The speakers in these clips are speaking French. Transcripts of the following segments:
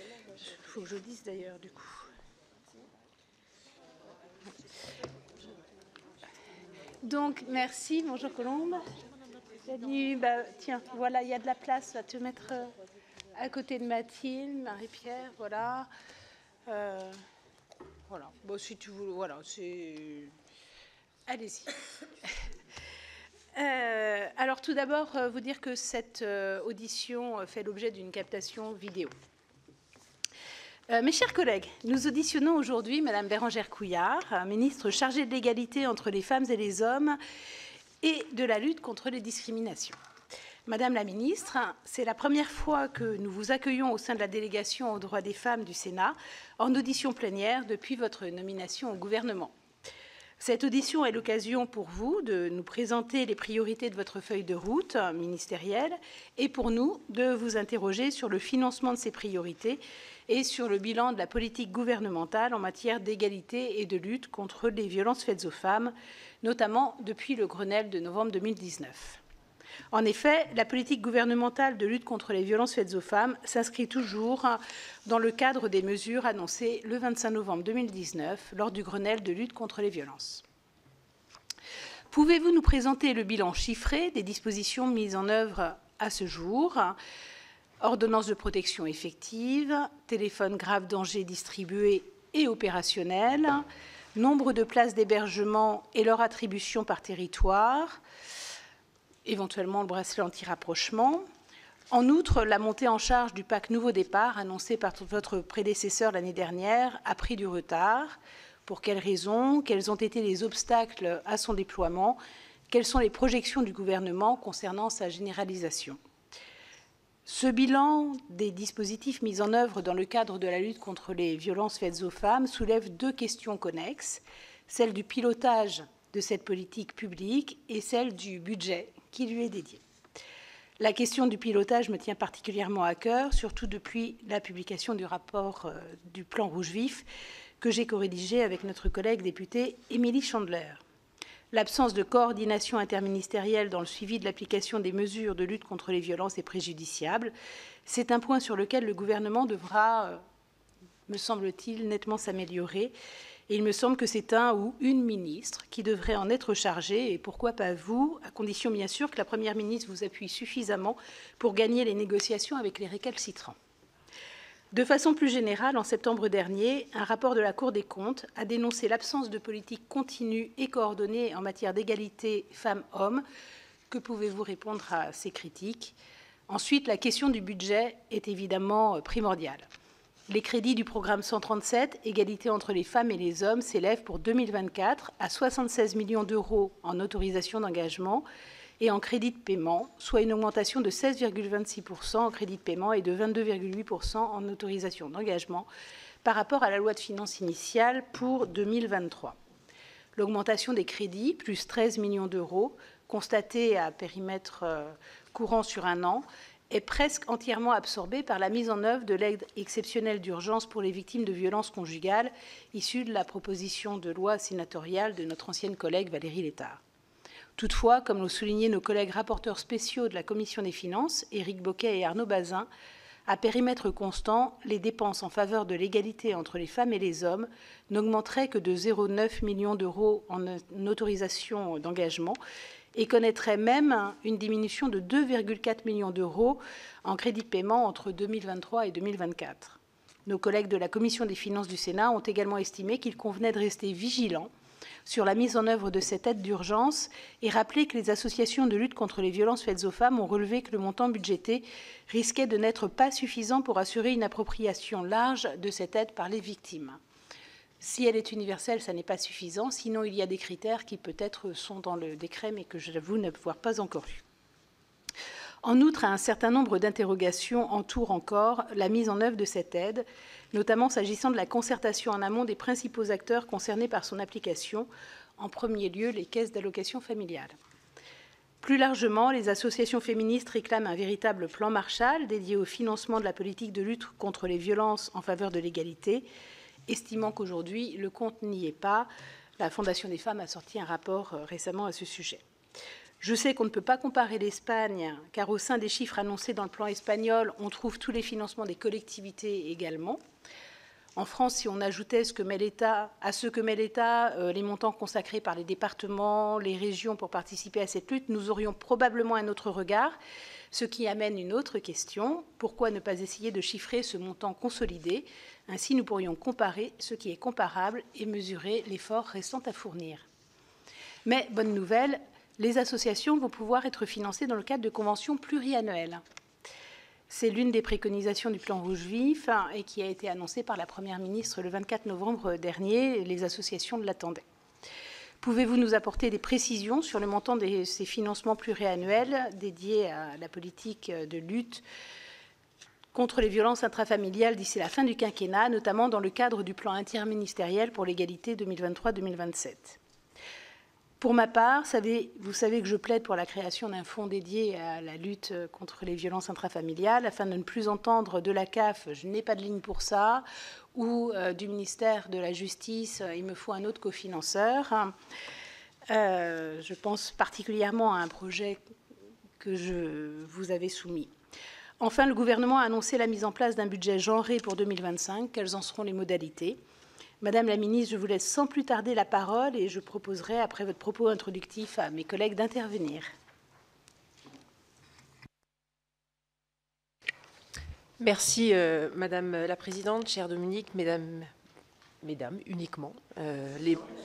Il faut que je dise d'ailleurs, du coup. Donc, merci. Bonjour Colombe. Salut. Bah, tiens, voilà, il y a de la place. Va te mettre à côté de Mathilde, Marie-Pierre, voilà. Voilà. Bon, si tu veux, voilà, c'est... Allez-y. Alors, tout d'abord, vous dire que cette audition fait l'objet d'une captation vidéo. Mes chers collègues, nous auditionnons aujourd'hui Madame Bérangère Couillard, ministre chargée de l'égalité entre les femmes et les hommes et de la lutte contre les discriminations. Madame la ministre, c'est la première fois que nous vous accueillons au sein de la délégation aux droits des femmes du Sénat en audition plénière depuis votre nomination au gouvernement. Cette audition est l'occasion pour vous de nous présenter les priorités de votre feuille de route ministérielle et pour nous de vous interroger sur le financement de ces priorités et sur le bilan de la politique gouvernementale en matière d'égalité et de lutte contre les violences faites aux femmes, notamment depuis le Grenelle de novembre 2019. En effet, la politique gouvernementale de lutte contre les violences faites aux femmes s'inscrit toujours dans le cadre des mesures annoncées le 25 novembre 2019 lors du Grenelle de lutte contre les violences. Pouvez-vous nous présenter le bilan chiffré des dispositions mises en œuvre à ce jour ? Ordonnance de protection effective, téléphone grave danger distribué et opérationnel, nombre de places d'hébergement et leur attribution par territoire, éventuellement le bracelet anti-rapprochement. En outre, la montée en charge du pack Nouveau Départ, annoncé par votre prédécesseur l'année dernière, a pris du retard. Pour quelles raisons? Quels ont été les obstacles à son déploiement? Quelles sont les projections du gouvernement concernant sa généralisation? Ce bilan des dispositifs mis en œuvre dans le cadre de la lutte contre les violences faites aux femmes soulève deux questions connexes, celle du pilotage de cette politique publique et celle du budget qui lui est dédié. La question du pilotage me tient particulièrement à cœur, surtout depuis la publication du rapport du plan Rouge Vif que j'ai co-rédigé avec notre collègue députée Émilie Chandler. L'absence de coordination interministérielle dans le suivi de l'application des mesures de lutte contre les violences est préjudiciable. C'est un point sur lequel le gouvernement devra, me semble-t-il, nettement s'améliorer. Et il me semble que c'est un ou une ministre qui devrait en être chargée, et pourquoi pas vous, à condition bien sûr que la Première ministre vous appuie suffisamment pour gagner les négociations avec les récalcitrants. De façon plus générale, en septembre dernier, un rapport de la Cour des comptes a dénoncé l'absence de politique continue et coordonnée en matière d'égalité femmes-hommes. Que pouvez-vous répondre à ces critiques? Ensuite, la question du budget est évidemment primordiale. Les crédits du programme 137, Égalité entre les femmes et les hommes, s'élèvent pour 2024 à 76 millions d'euros en autorisation d'engagement et en crédit de paiement, soit une augmentation de 16,26% en crédit de paiement et de 22,8% en autorisation d'engagement par rapport à la loi de finances initiale pour 2023. L'augmentation des crédits, plus 13 millions d'euros, constatée à périmètre courant sur un an, est presque entièrement absorbée par la mise en œuvre de l'aide exceptionnelle d'urgence pour les victimes de violences conjugales, issue de la proposition de loi sénatoriale de notre ancienne collègue Valérie Létard. Toutefois, comme l'ont souligné nos collègues rapporteurs spéciaux de la Commission des finances, Éric Bocquet et Arnaud Bazin, à périmètre constant, les dépenses en faveur de l'égalité entre les femmes et les hommes n'augmenteraient que de 0,9 millions d'euros en autorisation d'engagement et connaîtraient même une diminution de 2,4 millions d'euros en crédit de paiement entre 2023 et 2024. Nos collègues de la Commission des finances du Sénat ont également estimé qu'il convenait de rester vigilant sur la mise en œuvre de cette aide d'urgence et rappeler que les associations de lutte contre les violences faites aux femmes ont relevé que le montant budgété risquait de n'être pas suffisant pour assurer une appropriation large de cette aide par les victimes. Si elle est universelle, ça n'est pas suffisant, sinon il y a des critères qui peut-être sont dans le décret mais que j'avoue n'avoir pas encore eu. En outre, un certain nombre d'interrogations entourent encore la mise en œuvre de cette aide, notamment s'agissant de la concertation en amont des principaux acteurs concernés par son application, en premier lieu les caisses d'allocation familiale. Plus largement, les associations féministes réclament un véritable plan Marshall dédié au financement de la politique de lutte contre les violences en faveur de l'égalité, estimant qu'aujourd'hui le compte n'y est pas. La Fondation des femmes a sorti un rapport récemment à ce sujet. Je sais qu'on ne peut pas comparer l'Espagne, car au sein des chiffres annoncés dans le plan espagnol, on trouve tous les financements des collectivités également. En France, si on ajoutait à ce que met l'État, les montants consacrés par les départements, les régions pour participer à cette lutte, nous aurions probablement un autre regard, ce qui amène une autre question. Pourquoi ne pas essayer de chiffrer ce montant consolidé? Ainsi, nous pourrions comparer ce qui est comparable et mesurer l'effort restant à fournir. Mais, bonne nouvelle, les associations vont pouvoir être financées dans le cadre de conventions pluriannuelles. C'est l'une des préconisations du plan Rouge Vif et qui a été annoncée par la Première ministre le 24 novembre dernier. Les associations l'attendaient. Pouvez-vous nous apporter des précisions sur le montant de ces financements pluriannuels dédiés à la politique de lutte contre les violences intrafamiliales d'ici la fin du quinquennat, notamment dans le cadre du plan interministériel pour l'égalité 2023-2027 ? Pour ma part, vous savez que je plaide pour la création d'un fonds dédié à la lutte contre les violences intrafamiliales, afin de ne plus entendre de la CAF « je n'ai pas de ligne pour ça » ou du ministère de la Justice « il me faut un autre cofinanceur ». Je pense particulièrement à un projet que je vous avais soumis. Enfin, le gouvernement a annoncé la mise en place d'un budget genré pour 2025. Quelles en seront les modalités ? Madame la ministre, je vous laisse sans plus tarder la parole et je proposerai, après votre propos introductif, à mes collègues d'intervenir. Merci, Madame la Présidente, chère Dominique, mesdames uniquement.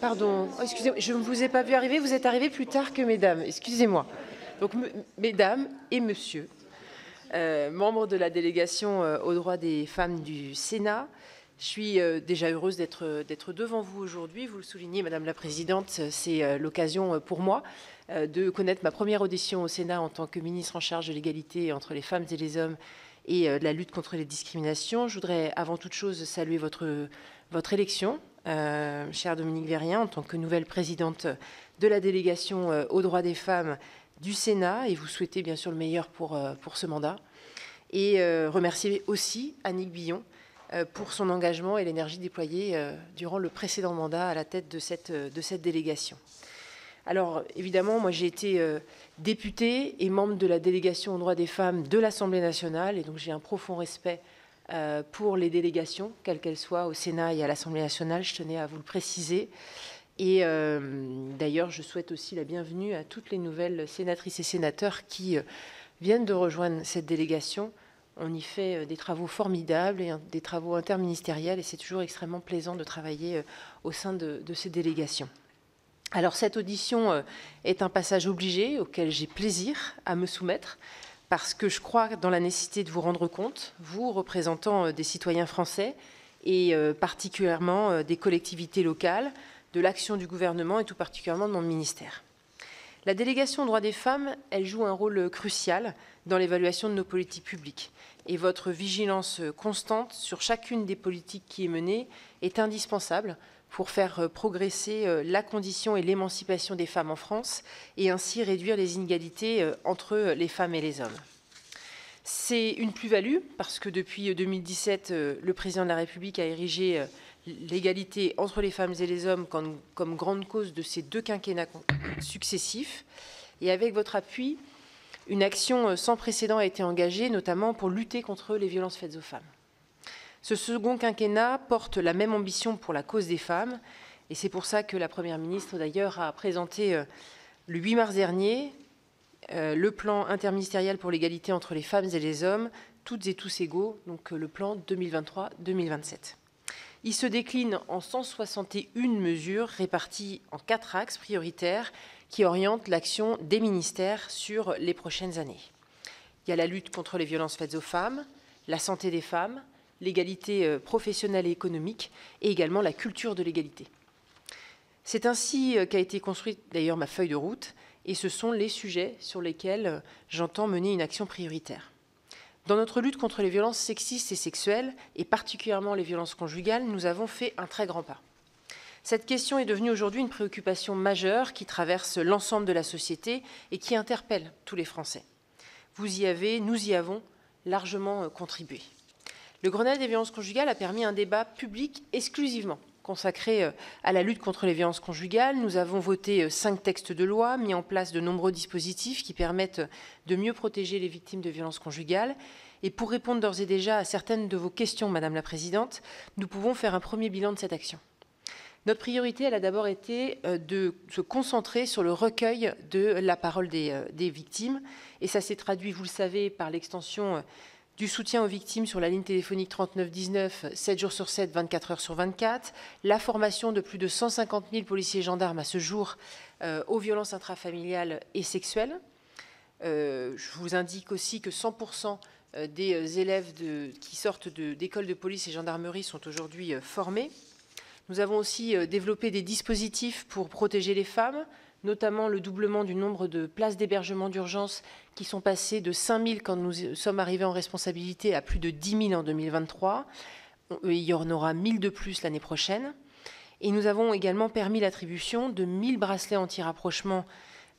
Pardon, excusez-moi, je ne vous ai pas vu arriver, vous êtes arrivés plus tard que mesdames, excusez-moi. Donc, mesdames et messieurs, membres de la délégation aux droits des femmes du Sénat, je suis déjà heureuse d'être devant vous aujourd'hui. Vous le soulignez, Madame la Présidente, c'est l'occasion pour moi de connaître ma première audition au Sénat en tant que ministre en charge de l'égalité entre les femmes et les hommes et de la lutte contre les discriminations. Je voudrais avant toute chose saluer votre élection, chère Dominique Vérien, en tant que nouvelle présidente de la délégation aux droits des femmes du Sénat, et vous souhaiter bien sûr le meilleur pour ce mandat. Et remercier aussi Annick Billon pour son engagement et l'énergie déployée durant le précédent mandat à la tête de cette délégation. Alors, évidemment, moi j'ai été députée et membre de la délégation aux droits des femmes de l'Assemblée nationale, et donc j'ai un profond respect pour les délégations, quelles qu'elles soient, au Sénat et à l'Assemblée nationale, je tenais à vous le préciser. Et d'ailleurs, je souhaite aussi la bienvenue à toutes les nouvelles sénatrices et sénateurs qui viennent de rejoindre cette délégation. On y fait des travaux formidables et des travaux interministériels, et c'est toujours extrêmement plaisant de travailler au sein de ces délégations. Alors, cette audition est un passage obligé auquel j'ai plaisir à me soumettre, parce que je crois dans la nécessité de vous rendre compte, vous, représentants des citoyens français, et particulièrement des collectivités locales, de l'action du gouvernement et tout particulièrement de mon ministère. La délégation aux droits des femmes, elle joue un rôle crucial dans l'évaluation de nos politiques publiques. Et votre vigilance constante sur chacune des politiques qui est menée est indispensable pour faire progresser la condition et l'émancipation des femmes en France et ainsi réduire les inégalités entre les femmes et les hommes. C'est une plus-value parce que depuis 2017, le président de la République a érigé l'égalité entre les femmes et les hommes comme grande cause de ces deux quinquennats successifs. Et avec votre appui, une action sans précédent a été engagée, notamment pour lutter contre les violences faites aux femmes. Ce second quinquennat porte la même ambition pour la cause des femmes, et c'est pour ça que la Première ministre, d'ailleurs, a présenté le 8 mars dernier le plan interministériel pour l'égalité entre les femmes et les hommes, toutes et tous égaux, donc le plan 2023-2027. Il se décline en 161 mesures réparties en 4 axes prioritaires qui orientent l'action des ministères sur les prochaines années. Il y a la lutte contre les violences faites aux femmes, la santé des femmes, l'égalité professionnelle et économique et également la culture de l'égalité. C'est ainsi qu'a été construite d'ailleurs ma feuille de route et ce sont les sujets sur lesquels j'entends mener une action prioritaire. Dans notre lutte contre les violences sexistes et sexuelles, et particulièrement les violences conjugales, nous avons fait un très grand pas. Cette question est devenue aujourd'hui une préoccupation majeure qui traverse l'ensemble de la société et qui interpelle tous les Français. Nous y avons largement contribué. Le Grenelle des violences conjugales a permis un débat public exclusivement consacré à la lutte contre les violences conjugales. Nous avons voté 5 textes de loi, mis en place de nombreux dispositifs qui permettent de mieux protéger les victimes de violences conjugales. Et pour répondre d'ores et déjà à certaines de vos questions, Madame la Présidente, nous pouvons faire un premier bilan de cette action. Notre priorité, elle a d'abord été de se concentrer sur le recueil de la parole des victimes. Et ça s'est traduit, vous le savez, par l'extension du soutien aux victimes sur la ligne téléphonique 3919, 7 jours sur 7, 24 heures sur 24, la formation de plus de 150 000 policiers et gendarmes à ce jour aux violences intrafamiliales et sexuelles. Je vous indique aussi que 100% des élèves qui sortent d'écoles de police et gendarmerie sont aujourd'hui formés. Nous avons aussi développé des dispositifs pour protéger les femmes, notamment le doublement du nombre de places d'hébergement d'urgence qui sont passées de 5 000 quand nous sommes arrivés en responsabilité à plus de 10 000 en 2023. Il y en aura 1 000 de plus l'année prochaine. Et nous avons également permis l'attribution de 1 000 bracelets anti-rapprochement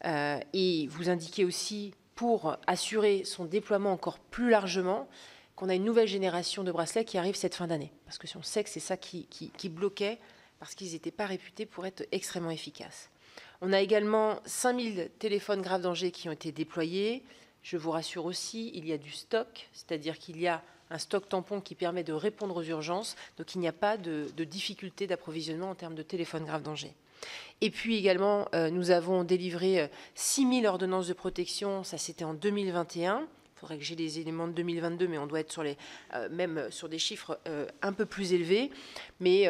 et vous indiquez aussi, pour assurer son déploiement encore plus largement, qu'on a une nouvelle génération de bracelets qui arrive cette fin d'année. Parce que on sait que c'est ça qui bloquait, parce qu'ils n'étaient pas réputés pour être extrêmement efficaces. On a également 5 000 téléphones grave danger qui ont été déployés. Je vous rassure aussi, il y a du stock, c'est-à-dire qu'il y a un stock tampon qui permet de répondre aux urgences, donc il n'y a pas de difficulté d'approvisionnement en termes de téléphones grave danger. Et puis également, nous avons délivré 6 000 ordonnances de protection, ça c'était en 2021. Il faudrait que j'ai les éléments de 2022, mais on doit être même sur des chiffres un peu plus élevés. Mais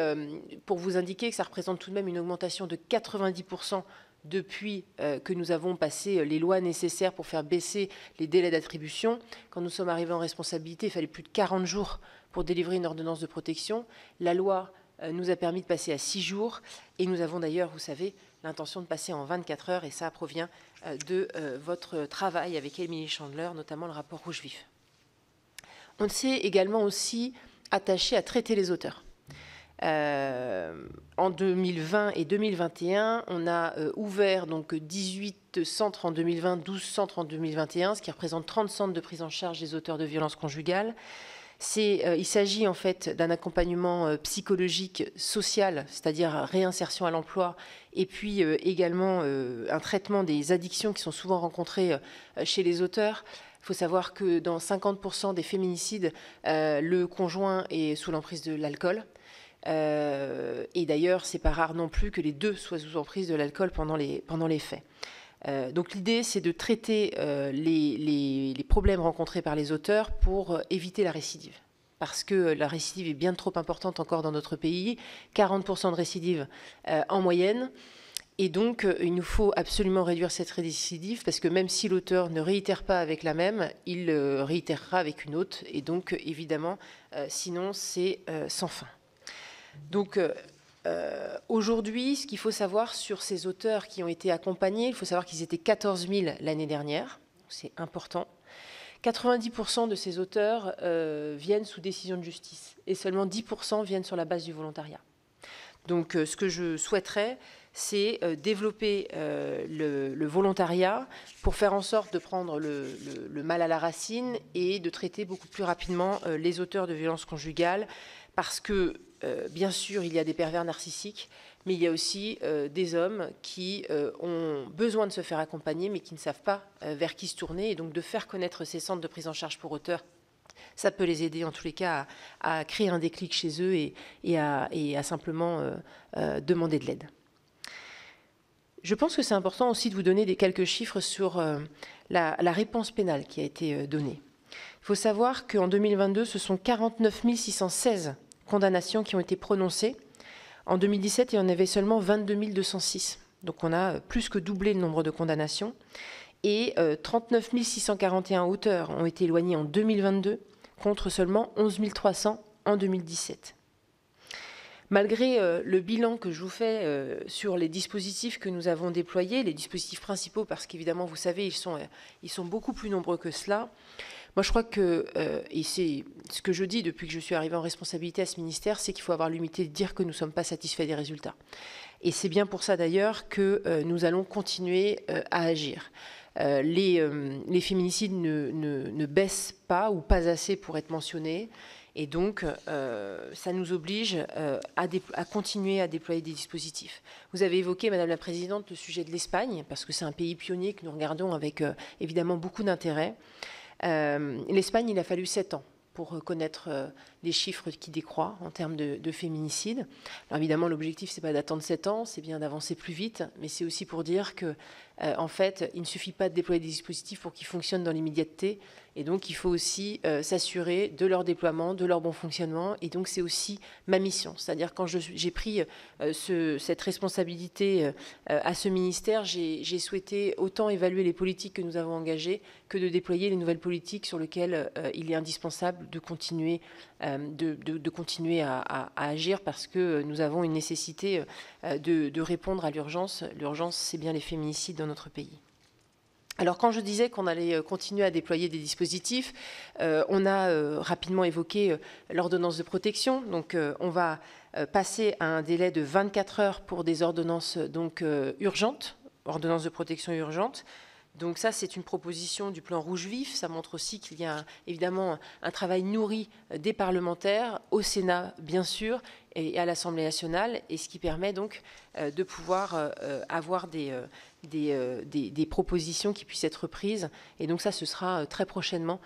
pour vous indiquer que ça représente tout de même une augmentation de 90% depuis que nous avons passé les lois nécessaires pour faire baisser les délais d'attribution. Quand nous sommes arrivés en responsabilité, il fallait plus de 40 jours pour délivrer une ordonnance de protection. La loi nous a permis de passer à 6 jours. Et nous avons d'ailleurs, vous savez, l'intention de passer en 24 heures. Et ça provient de votre travail avec Émilie Chandler, notamment le rapport Rouge Vif. On s'est également aussi attaché à traiter les auteurs. En 2020 et 2021, on a ouvert donc 18 centres en 2020, 12 centres en 2021, ce qui représente 30 centres de prise en charge des auteurs de violences conjugales. Il s'agit en fait d'un accompagnement psychologique, social, c'est-à-dire réinsertion à l'emploi, et puis également un traitement des addictions qui sont souvent rencontrées chez les auteurs. Il faut savoir que dans 50% des féminicides, le conjoint est sous l'emprise de l'alcool. Et d'ailleurs, c'est pas rare non plus que les deux soient sous emprise de l'alcool pendant les faits. Donc l'idée, c'est de traiter les problèmes rencontrés par les auteurs pour éviter la récidive. Parce que la récidive est bien trop importante encore dans notre pays, 40% de récidive en moyenne. Et donc, il nous faut absolument réduire cette récidive, parce que même si l'auteur ne réitère pas avec la même, il réitérera avec une autre. Et donc, évidemment, sinon, c'est sans fin. Donc, aujourd'hui, ce qu'il faut savoir sur ces auteurs qui ont été accompagnés, il faut savoir qu'ils étaient 14 000 l'année dernière, c'est important. 90% de ces auteurs viennent sous décision de justice et seulement 10% viennent sur la base du volontariat. Donc, ce que je souhaiterais, c'est développer le volontariat pour faire en sorte de prendre le mal à la racine et de traiter beaucoup plus rapidement les auteurs de violences conjugales, parce que bien sûr, il y a des pervers narcissiques, mais il y a aussi des hommes qui ont besoin de se faire accompagner, mais qui ne savent pas vers qui se tourner. Et donc, de faire connaître ces centres de prise en charge pour auteurs, ça peut les aider, en tous les cas, à créer un déclic chez eux et à simplement demander de l'aide. Je pense que c'est important aussi de vous donner quelques chiffres sur la réponse pénale qui a été donnée. Il faut savoir qu'en 2022, ce sont 49 616 condamnations qui ont été prononcées. En 2017, il y en avait seulement 22 206. Donc on a plus que doublé le nombre de condamnations. Et 39 641 auteurs ont été éloignés en 2022, contre seulement 11 300 en 2017. Malgré le bilan que je vous fais sur les dispositifs que nous avons déployés, les dispositifs principaux, parce qu'évidemment, vous savez, ils sont beaucoup plus nombreux que cela. Moi, je crois que, et c'est ce que je dis depuis que je suis arrivée en responsabilité à ce ministère, c'est qu'il faut avoir l'humilité de dire que nous ne sommes pas satisfaits des résultats. Et c'est bien pour ça, d'ailleurs, que nous allons continuer à agir. Les féminicides ne baissent pas ou pas assez pour être mentionnés. Et donc, ça nous oblige à continuer à déployer des dispositifs. Vous avez évoqué, Madame la Présidente, le sujet de l'Espagne, parce que c'est un pays pionnier que nous regardons avec évidemment beaucoup d'intérêt. L'Espagne, il a fallu 7 ans pour connaître les chiffres qui décroît en termes de féminicide. Alors évidemment, l'objectif, c'est pas d'attendre 7 ans, c'est bien d'avancer plus vite, mais c'est aussi pour dire que, en fait, il ne suffit pas de déployer des dispositifs pour qu'ils fonctionnent dans l'immédiateté, et donc il faut aussi s'assurer de leur déploiement, de leur bon fonctionnement, et donc c'est aussi ma mission. C'est-à-dire quand j'ai pris cette responsabilité à ce ministère, j'ai souhaité autant évaluer les politiques que nous avons engagées que de déployer les nouvelles politiques sur lesquelles il est indispensable de continuer à agir, parce que nous avons une nécessité de répondre à l'urgence. L'urgence, c'est bien les féminicides dans notre pays. Alors, quand je disais qu'on allait continuer à déployer des dispositifs, on a rapidement évoqué l'ordonnance de protection. Donc, on va passer à un délai de 24 heures pour des ordonnances urgentes, ordonnances de protection urgentes. Donc ça, c'est une proposition du plan Rouge Vif. Ça montre aussi qu'il y a évidemment un travail nourri des parlementaires, au Sénat bien sûr, et à l'Assemblée nationale, et ce qui permet donc de pouvoir avoir des propositions qui puissent être prises. Et donc ça, ce sera très prochainement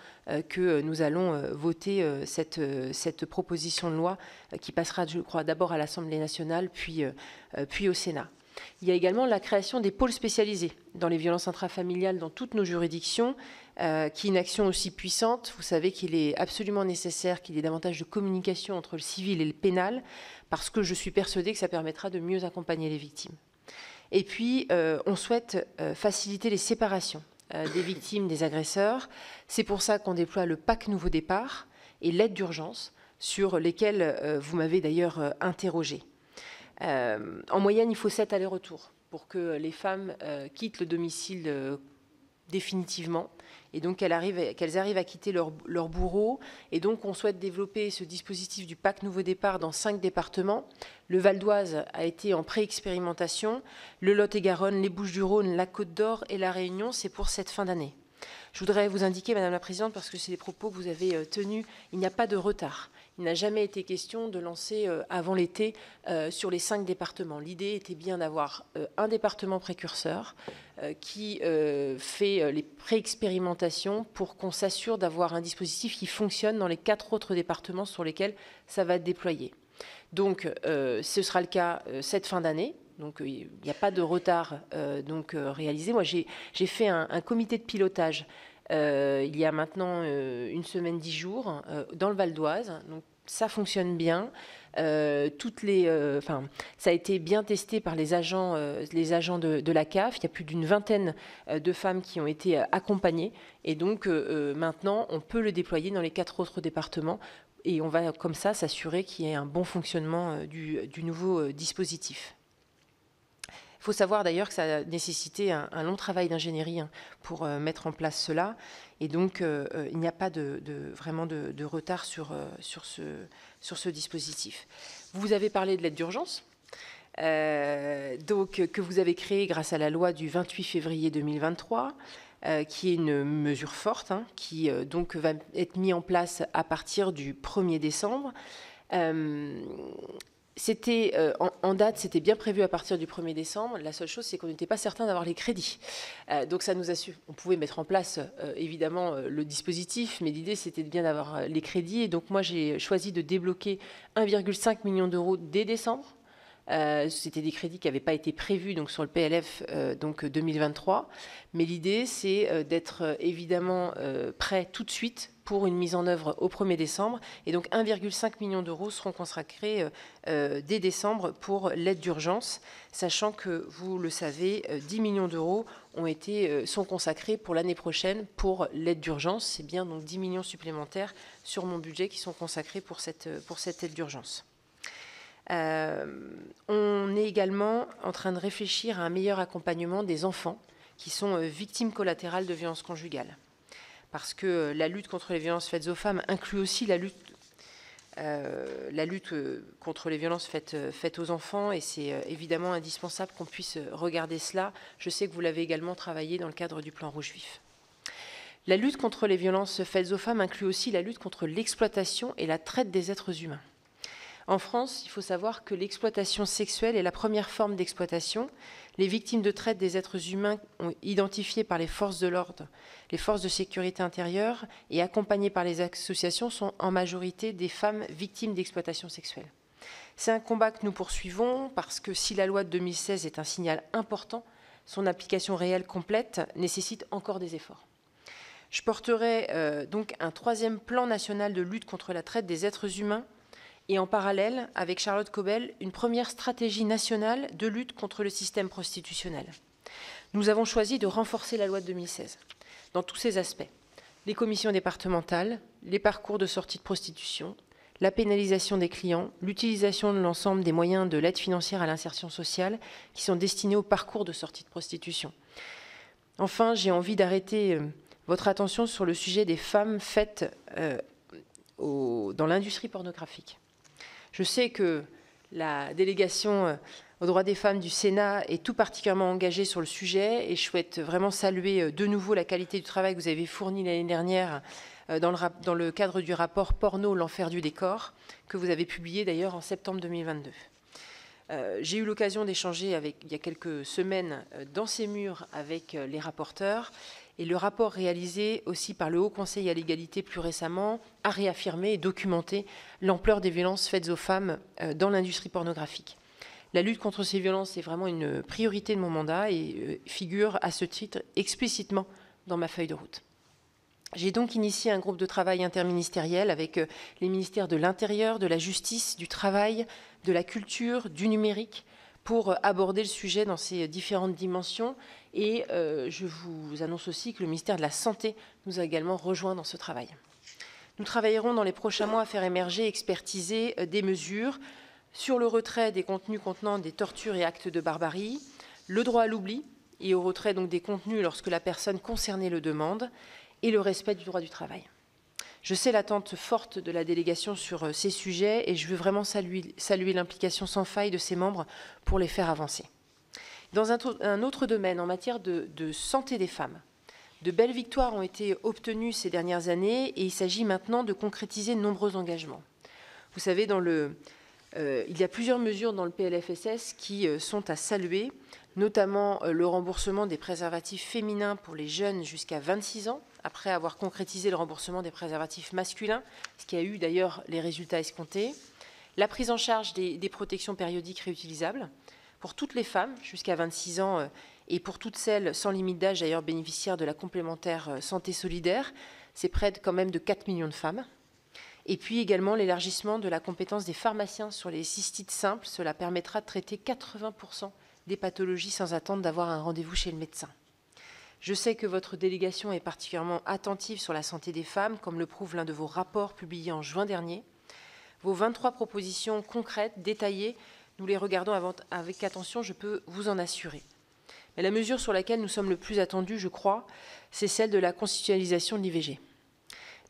que nous allons voter cette proposition de loi qui passera, je crois, d'abord à l'Assemblée nationale, puis au Sénat. Il y a également la création des pôles spécialisés dans les violences intrafamiliales dans toutes nos juridictions, qui est une action aussi puissante. Vous savez qu'il est absolument nécessaire qu'il y ait davantage de communication entre le civil et le pénal, parce que je suis persuadée que ça permettra de mieux accompagner les victimes. Et puis, on souhaite faciliter les séparations des victimes des agresseurs. C'est pour ça qu'on déploie le PAC Nouveau Départ et l'aide d'urgence, sur lesquels vous m'avez d'ailleurs interrogé. En moyenne, il faut 7 allers-retours pour que les femmes quittent le domicile définitivement, et donc qu'elles arrivent à quitter leur bourreau. Et donc, on souhaite développer ce dispositif du PAC Nouveau Départ dans 5 départements. Le Val d'Oise a été en pré-expérimentation, le Lot-et-Garonne, les Bouches-du-Rhône, la Côte d'Or et la Réunion, c'est pour cette fin d'année. Je voudrais vous indiquer, Madame la Présidente, parce que c'est les propos que vous avez tenus, il n'y a pas de retard. Il n'a jamais été question de lancer avant l'été sur les 5 départements. L'idée était bien d'avoir un département précurseur qui fait les pré-expérimentations pour qu'on s'assure d'avoir un dispositif qui fonctionne dans les 4 autres départements sur lesquels ça va être déployé. Donc, ce sera le cas cette fin d'année. Donc, il n'y a pas de retard réalisé. Moi, j'ai fait un comité de pilotage il y a maintenant une semaine, 10 jours, dans le Val d'Oise. Donc, ça fonctionne bien. Ça a été bien testé par les agents de la CAF. Il y a plus d'une vingtaine de femmes qui ont été accompagnées. Et donc, maintenant, on peut le déployer dans les 4 autres départements. Et on va, comme ça, s'assurer qu'il y ait un bon fonctionnement du nouveau dispositif. Il faut savoir d'ailleurs que ça a nécessité un long travail d'ingénierie pour mettre en place cela. Et donc, il n'y a pas vraiment de retard sur ce dispositif. Vous avez parlé de l'aide d'urgence, que vous avez créée grâce à la loi du 28 février 2023, qui est une mesure forte, qui donc va être mise en place à partir du 1er décembre. C'était en date, c'était bien prévu à partir du 1er décembre. La seule chose, c'est qu'on n'était pas certain d'avoir les crédits. Donc ça nous assure. On pouvait mettre en place évidemment le dispositif, mais l'idée c'était bien d'avoir les crédits. Et donc moi j'ai choisi de débloquer 1,5 million d'euros dès décembre. C'était des crédits qui n'avaient pas été prévus donc sur le PLF 2023. Mais l'idée c'est d'être évidemment prêt tout de suite pour une mise en œuvre au 1er décembre. Et donc 1,5 million d'euros seront consacrés dès décembre pour l'aide d'urgence, sachant que, vous le savez, 10 millions d'euros sont consacrés pour l'année prochaine pour l'aide d'urgence. C'est bien donc 10 millions supplémentaires sur mon budget qui sont consacrés pour cette aide d'urgence. On est également en train de réfléchir à un meilleur accompagnement des enfants qui sont victimes collatérales de violences conjugales. Parce que la lutte contre les violences faites aux femmes inclut aussi la lutte contre les violences faites aux enfants, et c'est évidemment indispensable qu'on puisse regarder cela. Je sais que vous l'avez également travaillé dans le cadre du plan Rouge Vif. La lutte contre les violences faites aux femmes inclut aussi la lutte contre l'exploitation et la traite des êtres humains. En France, il faut savoir que l'exploitation sexuelle est la première forme d'exploitation. Les victimes de traite des êtres humains identifiées par les forces de l'ordre, les forces de sécurité intérieure et accompagnées par les associations sont en majorité des femmes victimes d'exploitation sexuelle. C'est un combat que nous poursuivons parce que si la loi de 2016 est un signal important, son application réelle complète nécessite encore des efforts. Je porterai donc un 3e plan national de lutte contre la traite des êtres humains et en parallèle, avec Charlotte Cobel, une première stratégie nationale de lutte contre le système prostitutionnel. Nous avons choisi de renforcer la loi de 2016 dans tous ses aspects. Les commissions départementales, les parcours de sortie de prostitution, la pénalisation des clients, l'utilisation de l'ensemble des moyens de l'aide financière à l'insertion sociale qui sont destinés au parcours de sortie de prostitution. Enfin, j'ai envie d'arrêter votre attention sur le sujet des femmes faites dans l'industrie pornographique. Je sais que la délégation aux droits des femmes du Sénat est tout particulièrement engagée sur le sujet et je souhaite vraiment saluer de nouveau la qualité du travail que vous avez fourni l'année dernière dans le cadre du rapport Porno, l'enfer du décor, que vous avez publié d'ailleurs en septembre 2022. J'ai eu l'occasion d'échanger il y a quelques semaines dans ces murs avec les rapporteurs. Et le rapport réalisé aussi par le Haut Conseil à l'égalité plus récemment a réaffirmé et documenté l'ampleur des violences faites aux femmes dans l'industrie pornographique. La lutte contre ces violences est vraiment une priorité de mon mandat et figure à ce titre explicitement dans ma feuille de route. J'ai donc initié un groupe de travail interministériel avec les ministères de l'Intérieur, de la Justice, du Travail, de la Culture, du Numérique, pour aborder le sujet dans ses différentes dimensions. Et je vous annonce aussi que le ministère de la Santé nous a également rejoints dans ce travail. Nous travaillerons dans les prochains mois à faire émerger et expertiser des mesures sur le retrait des contenus contenant des tortures et actes de barbarie, le droit à l'oubli et au retrait donc des contenus lorsque la personne concernée le demande, et le respect du droit du travail. Je sais l'attente forte de la délégation sur ces sujets et je veux vraiment saluer l'implication sans faille de ses membres pour les faire avancer. Dans un autre domaine, en matière de santé des femmes, de belles victoires ont été obtenues ces dernières années et il s'agit maintenant de concrétiser de nombreux engagements. Vous savez, il y a plusieurs mesures dans le PLFSS qui sont à saluer, notamment le remboursement des préservatifs féminins pour les jeunes jusqu'à 26 ans, après avoir concrétisé le remboursement des préservatifs masculins, ce qui a eu d'ailleurs les résultats escomptés, la prise en charge des protections périodiques réutilisables pour toutes les femmes jusqu'à 26 ans et pour toutes celles sans limite d'âge d'ailleurs bénéficiaires de la complémentaire santé solidaire, c'est près quand même de 4 millions de femmes. Et puis également l'élargissement de la compétence des pharmaciens sur les cystites simples, cela permettra de traiter 80% des pathologies sans attendre d'avoir un rendez-vous chez le médecin. Je sais que votre délégation est particulièrement attentive sur la santé des femmes, comme le prouve l'un de vos rapports publiés en juin dernier. Vos 23 propositions concrètes, détaillées, nous les regardons avec attention, je peux vous en assurer. Mais la mesure sur laquelle nous sommes le plus attendus, je crois, c'est celle de la constitutionnalisation de l'IVG.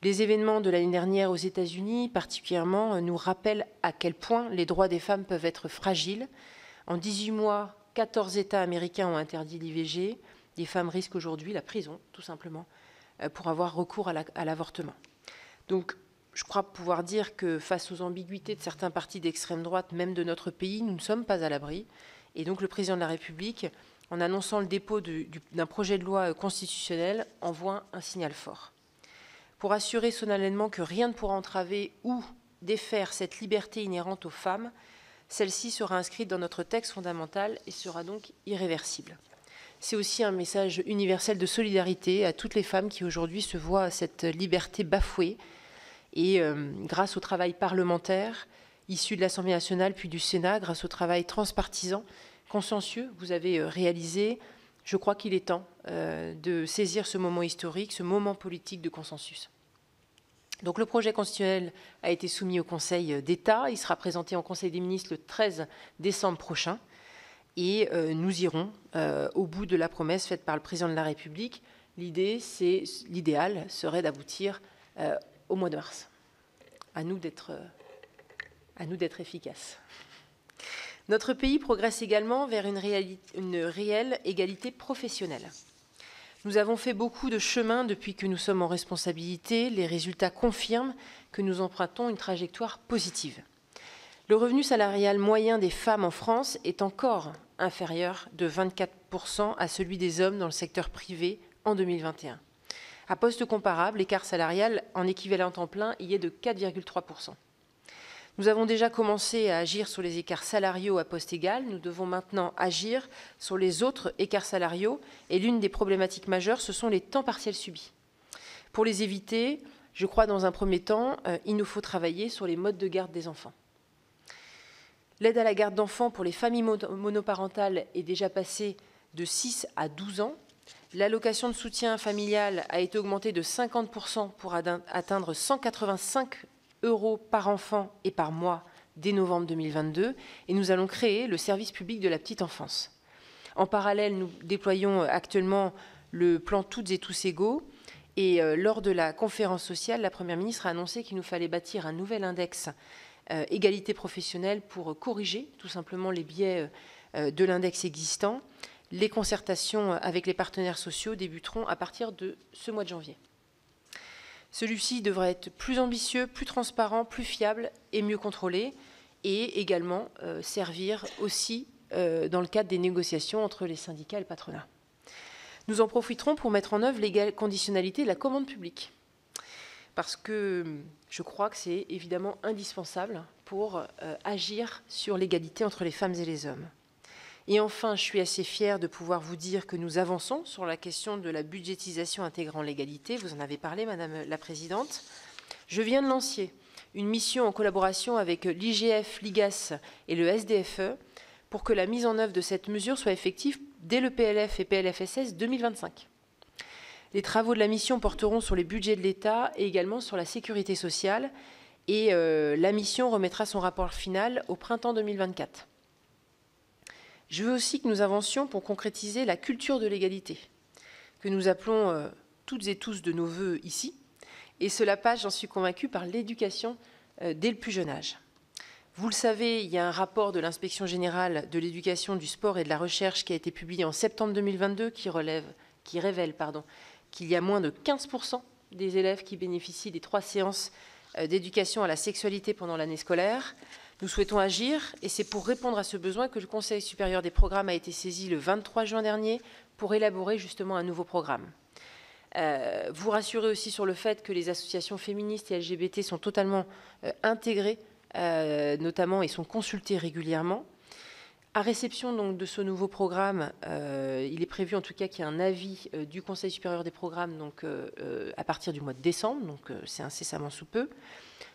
Les événements de l'année dernière aux États-Unis, particulièrement, nous rappellent à quel point les droits des femmes peuvent être fragiles. En 18 mois, 14 États américains ont interdit l'IVG. Les femmes risquent aujourd'hui la prison, tout simplement, pour avoir recours à l'avortement. Donc, je crois pouvoir dire que face aux ambiguïtés de certains partis d'extrême droite, même de notre pays, nous ne sommes pas à l'abri. Et donc, le président de la République, en annonçant le dépôt d'un projet de loi constitutionnel, envoie un signal fort. Pour assurer solennellement que rien ne pourra entraver ou défaire cette liberté inhérente aux femmes, celle-ci sera inscrite dans notre texte fondamental et sera donc irréversible. C'est aussi un message universel de solidarité à toutes les femmes qui aujourd'hui se voient cette liberté bafouée. Et grâce au travail parlementaire, issu de l'Assemblée nationale puis du Sénat, grâce au travail transpartisan, consciencieux que vous avez réalisé, je crois qu'il est temps de saisir ce moment historique, ce moment politique de consensus. Donc le projet constitutionnel a été soumis au Conseil d'État. Il sera présenté en Conseil des ministres le 13 décembre prochain. Et nous irons au bout de la promesse faite par le président de la République. L'idéal serait d'aboutir au mois de mars. À nous d'être efficaces. Notre pays progresse également vers une réelle égalité professionnelle. Nous avons fait beaucoup de chemin depuis que nous sommes en responsabilité. Les résultats confirment que nous empruntons une trajectoire positive. Le revenu salarial moyen des femmes en France est encore inférieur de 24% à celui des hommes dans le secteur privé en 2021. À poste comparable, l'écart salarial en équivalent temps plein y est de 4,3%. Nous avons déjà commencé à agir sur les écarts salariaux à poste égal. Nous devons maintenant agir sur les autres écarts salariaux. Et l'une des problématiques majeures, ce sont les temps partiels subis. Pour les éviter, je crois dans un premier temps, il nous faut travailler sur les modes de garde des enfants. L'aide à la garde d'enfants pour les familles monoparentales est déjà passée de 6 à 12 ans. L'allocation de soutien familial a été augmentée de 50% pour atteindre 185 € par enfant et par mois dès novembre 2022. Et nous allons créer le service public de la petite enfance. En parallèle, nous déployons actuellement le plan Toutes et tous égaux. Et lors de la conférence sociale, la Première ministre a annoncé qu'il nous fallait bâtir un nouvel index égalité professionnelle pour corriger tout simplement les biais de l'index existant. Les concertations avec les partenaires sociaux débuteront à partir de ce mois de janvier. Celui-ci devra être plus ambitieux, plus transparent, plus fiable et mieux contrôlé, et également servir aussi dans le cadre des négociations entre les syndicats et le patronat. Nous en profiterons pour mettre en œuvre l'égale conditionnalité de la commande publique, parce que je crois que c'est évidemment indispensable pour agir sur l'égalité entre les femmes et les hommes. Et enfin, je suis assez fière de pouvoir vous dire que nous avançons sur la question de la budgétisation intégrant l'égalité. Vous en avez parlé, Madame la Présidente. Je viens de lancer une mission en collaboration avec l'IGF, l'IGAS et le SDFE pour que la mise en œuvre de cette mesure soit effective dès le PLF et PLFSS 2025. Les travaux de la mission porteront sur les budgets de l'État et également sur la sécurité sociale. Et la mission remettra son rapport final au printemps 2024. Je veux aussi que nous avancions pour concrétiser la culture de l'égalité, que nous appelons toutes et tous de nos voeux ici. Et cela passe, j'en suis convaincue, par l'éducation dès le plus jeune âge. Vous le savez, il y a un rapport de l'Inspection générale de l'éducation, du sport et de la recherche qui a été publié en septembre 2022 qui révèle qu'il y a moins de 15% des élèves qui bénéficient des 3 séances d'éducation à la sexualité pendant l'année scolaire. Nous souhaitons agir et c'est pour répondre à ce besoin que le Conseil supérieur des programmes a été saisi le 23 juin dernier pour élaborer justement un nouveau programme. Vous rassurez aussi sur le fait que les associations féministes et LGBT sont totalement intégrées, notamment, et sont consultées régulièrement. À réception donc, de ce nouveau programme, il est prévu en tout cas qu'il y ait un avis du Conseil supérieur des programmes donc, à partir du mois de décembre, donc c'est incessamment sous peu.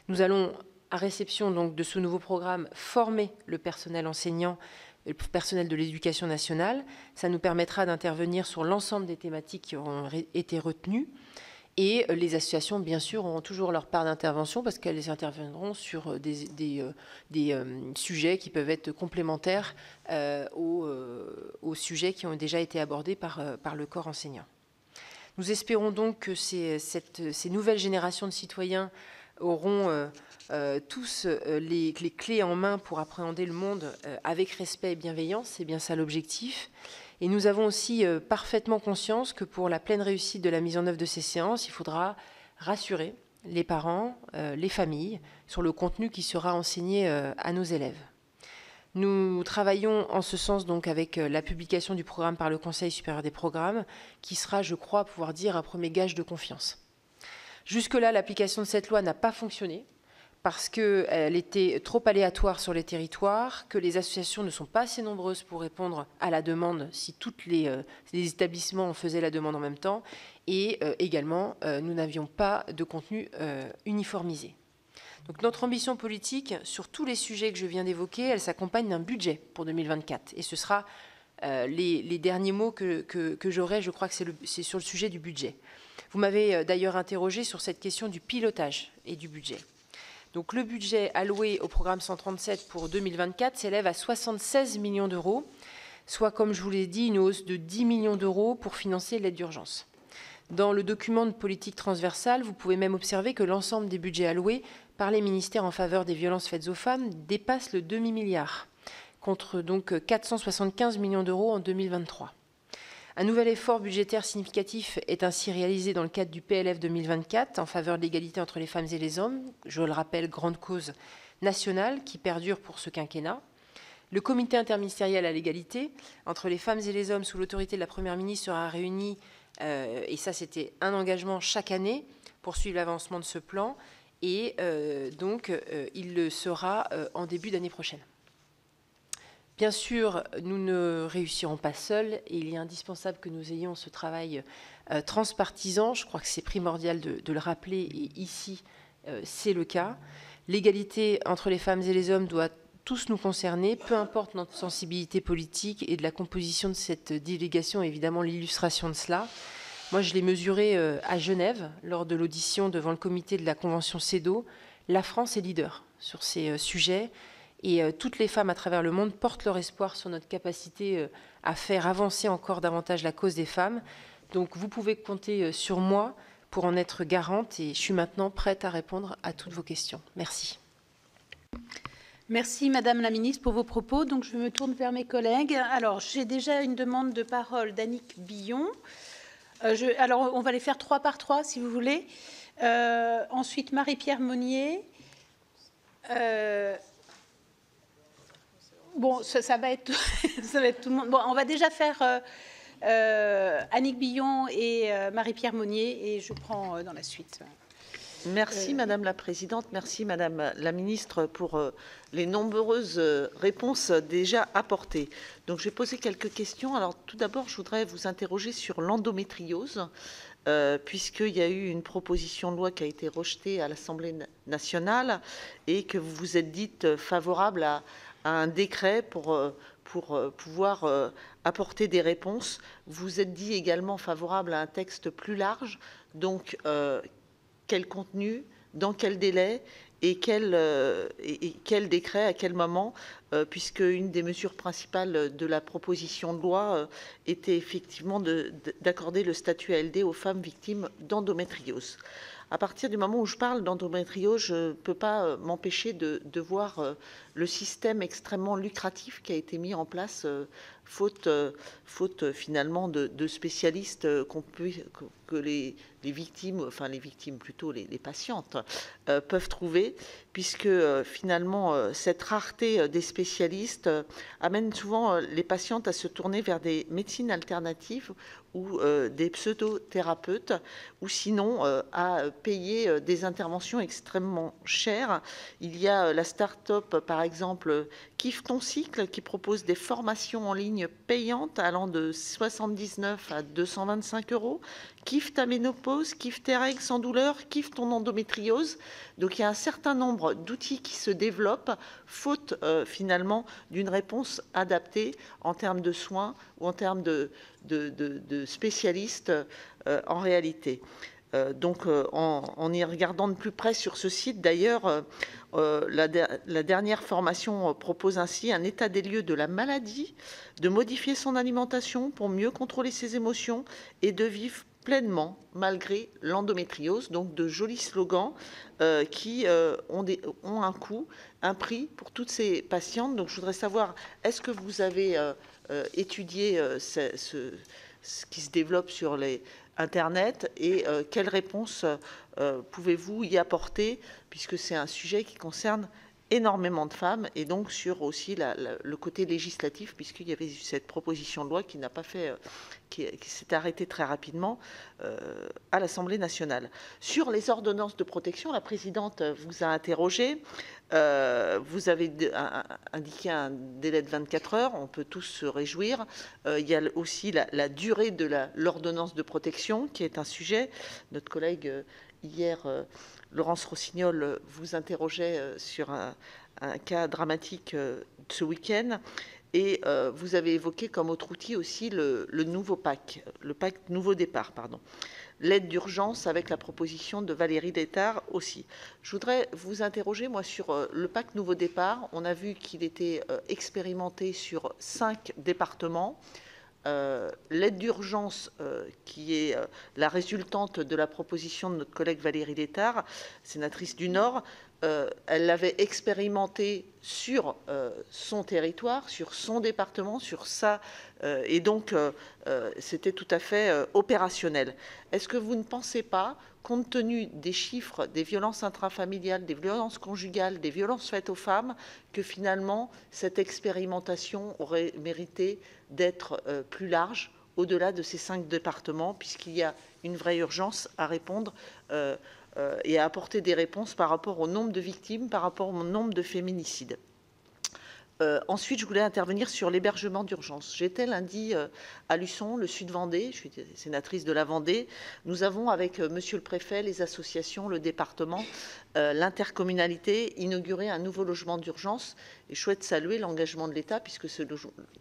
Nous allons, à réception donc, de ce nouveau programme, former le personnel enseignant, le personnel de l'éducation nationale. Ça nous permettra d'intervenir sur l'ensemble des thématiques qui auront été retenues. Et les associations, bien sûr, auront toujours leur part d'intervention parce qu'elles interviendront sur des sujets qui peuvent être complémentaires aux sujets qui ont déjà été abordés par le corps enseignant. Nous espérons donc que ces nouvelles générations de citoyens auront tous les clés en main pour appréhender le monde avec respect et bienveillance. C'est bien ça l'objectif. Et nous avons aussi parfaitement conscience que pour la pleine réussite de la mise en œuvre de ces séances, il faudra rassurer les parents, les familles, sur le contenu qui sera enseigné à nos élèves. Nous travaillons en ce sens donc avec la publication du programme par le Conseil supérieur des programmes, qui sera, je crois, pouvoir dire, un premier gage de confiance. Jusque-là, l'application de cette loi n'a pas fonctionné, parce qu'elle était trop aléatoire sur les territoires, que les associations ne sont pas assez nombreuses pour répondre à la demande si tous les établissements faisaient la demande en même temps, et également, nous n'avions pas de contenu uniformisé. Donc notre ambition politique, sur tous les sujets que je viens d'évoquer, elle s'accompagne d'un budget pour 2024. Et ce sera les derniers mots que j'aurai, je crois que c'est sur le sujet du budget. Vous m'avez d'ailleurs interrogé sur cette question du pilotage et du budget. Donc le budget alloué au programme 137 pour 2024 s'élève à 76 millions d'euros, soit, comme je vous l'ai dit, une hausse de 10 millions d'euros pour financer l'aide d'urgence. Dans le document de politique transversale, vous pouvez même observer que l'ensemble des budgets alloués par les ministères en faveur des violences faites aux femmes dépasse le demi-milliard, contre donc 475 millions d'euros en 2023. Un nouvel effort budgétaire significatif est ainsi réalisé dans le cadre du PLF 2024 en faveur de l'égalité entre les femmes et les hommes. Je le rappelle, grande cause nationale qui perdure pour ce quinquennat. Le comité interministériel à l'égalité entre les femmes et les hommes sous l'autorité de la Première ministre sera réuni, et ça c'était un engagement chaque année pour suivre l'avancement de ce plan, et donc il le sera en début d'année prochaine. Bien sûr, nous ne réussirons pas seuls et il est indispensable que nous ayons ce travail transpartisan. Je crois que c'est primordial de le rappeler et ici, c'est le cas. L'égalité entre les femmes et les hommes doit tous nous concerner, peu importe notre sensibilité politique, et de la composition de cette délégation, évidemment, l'illustration de cela. Moi, je l'ai mesuré à Genève lors de l'audition devant le comité de la Convention CEDAW. La France est leader sur ces sujets. Et toutes les femmes à travers le monde portent leur espoir sur notre capacité à faire avancer encore davantage la cause des femmes. Donc vous pouvez compter sur moi pour en être garante et je suis maintenant prête à répondre à toutes vos questions. Merci. Merci Madame la Ministre pour vos propos. Donc je me tourne vers mes collègues. Alors j'ai déjà une demande de parole d'Annick Billon. Alors on va les faire 3 par 3 si vous voulez. Ensuite Marie-Pierre Monnier. Bon, ça va être tout le monde. Bon, on va déjà faire Annick Billon et Marie-Pierre Monnier, et je prends dans la suite. Merci Madame la Présidente, merci Madame la Ministre pour les nombreuses réponses déjà apportées. Donc, je vais poser quelques questions. Alors, tout d'abord, je voudrais vous interroger sur l'endométriose, puisqu'il y a eu une proposition de loi qui a été rejetée à l'Assemblée nationale et que vous vous êtes dite favorable à un décret pour pouvoir apporter des réponses. Vous êtes dit également favorable à un texte plus large. Donc, quel contenu, dans quel délai et quel décret, à quel moment, puisque une des mesures principales de la proposition de loi était effectivement d'accorder le statut ALD aux femmes victimes d'endométriose. À partir du moment où je parle d'endométriose, je ne peux pas m'empêcher de voir le système extrêmement lucratif qui a été mis en place, faute finalement de spécialistes que les victimes, enfin les victimes plutôt, les patientes, peuvent trouver, puisque finalement cette rareté des spécialistes amène souvent les patientes à se tourner vers des médecines alternatives ou des pseudothérapeutes, ou sinon à payer des interventions extrêmement chères. Il y a la start-up, par exemple, Kiffe ton cycle, qui propose des formations en ligne payantes allant de 79 à 225 €. Kiffe ta ménopause, kiffe tes règles sans douleur, kiffe ton endométriose. Donc il y a un certain nombre d'outils qui se développent, faute finalement d'une réponse adaptée en termes de soins ou en termes de spécialistes en réalité. Donc, en y regardant de plus près sur ce site, d'ailleurs, la dernière formation propose ainsi un état des lieux de la maladie, de modifier son alimentation pour mieux contrôler ses émotions et de vivre pleinement malgré l'endométriose. Donc, de jolis slogans qui ont un coût, un prix pour toutes ces patientes. Donc, je voudrais savoir, est-ce que vous avez étudié ce qui se développe sur les Internet et quelles réponses pouvez-vous y apporter, puisque c'est un sujet qui concerne énormément de femmes, et donc sur aussi le côté législatif, puisqu'il y avait cette proposition de loi qui n'a pas fait, qui s'est arrêtée très rapidement à l'Assemblée nationale. Sur les ordonnances de protection, la présidente vous a interrogé. Vous avez indiqué un délai de 24 heures, on peut tous se réjouir. Il y a aussi la durée de l'ordonnance de protection, qui est un sujet. Notre collègue, hier, Laurence Rossignol, vous interrogeait sur un cas dramatique ce week-end. Et vous avez évoqué comme autre outil aussi le nouveau PAC, le PAC Nouveau Départ, pardon. L'aide d'urgence avec la proposition de Valérie Létard aussi. Je voudrais vous interroger, moi, sur le PAC Nouveau Départ. On a vu qu'il était expérimenté sur 5 départements. L'aide d'urgence, qui est la résultante de la proposition de notre collègue Valérie Létard, sénatrice du Nord, elle l'avait expérimenté sur son territoire, sur son département, et donc c'était tout à fait opérationnel. Est-ce que vous ne pensez pas, compte tenu des chiffres des violences intrafamiliales, des violences conjugales, des violences faites aux femmes, que finalement cette expérimentation aurait mérité d'être plus large, au-delà de ces 5 départements, puisqu'il y a une vraie urgence à répondre et à apporter des réponses par rapport au nombre de victimes, par rapport au nombre de féminicides. Ensuite, je voulais intervenir sur l'hébergement d'urgence. J'étais lundi à Luçon, le Sud-Vendée, je suis sénatrice de la Vendée. Nous avons, avec monsieur le préfet, les associations, le département, l'intercommunalité, inauguré un nouveau logement d'urgence. Et je souhaite saluer l'engagement de l'État, puisque ce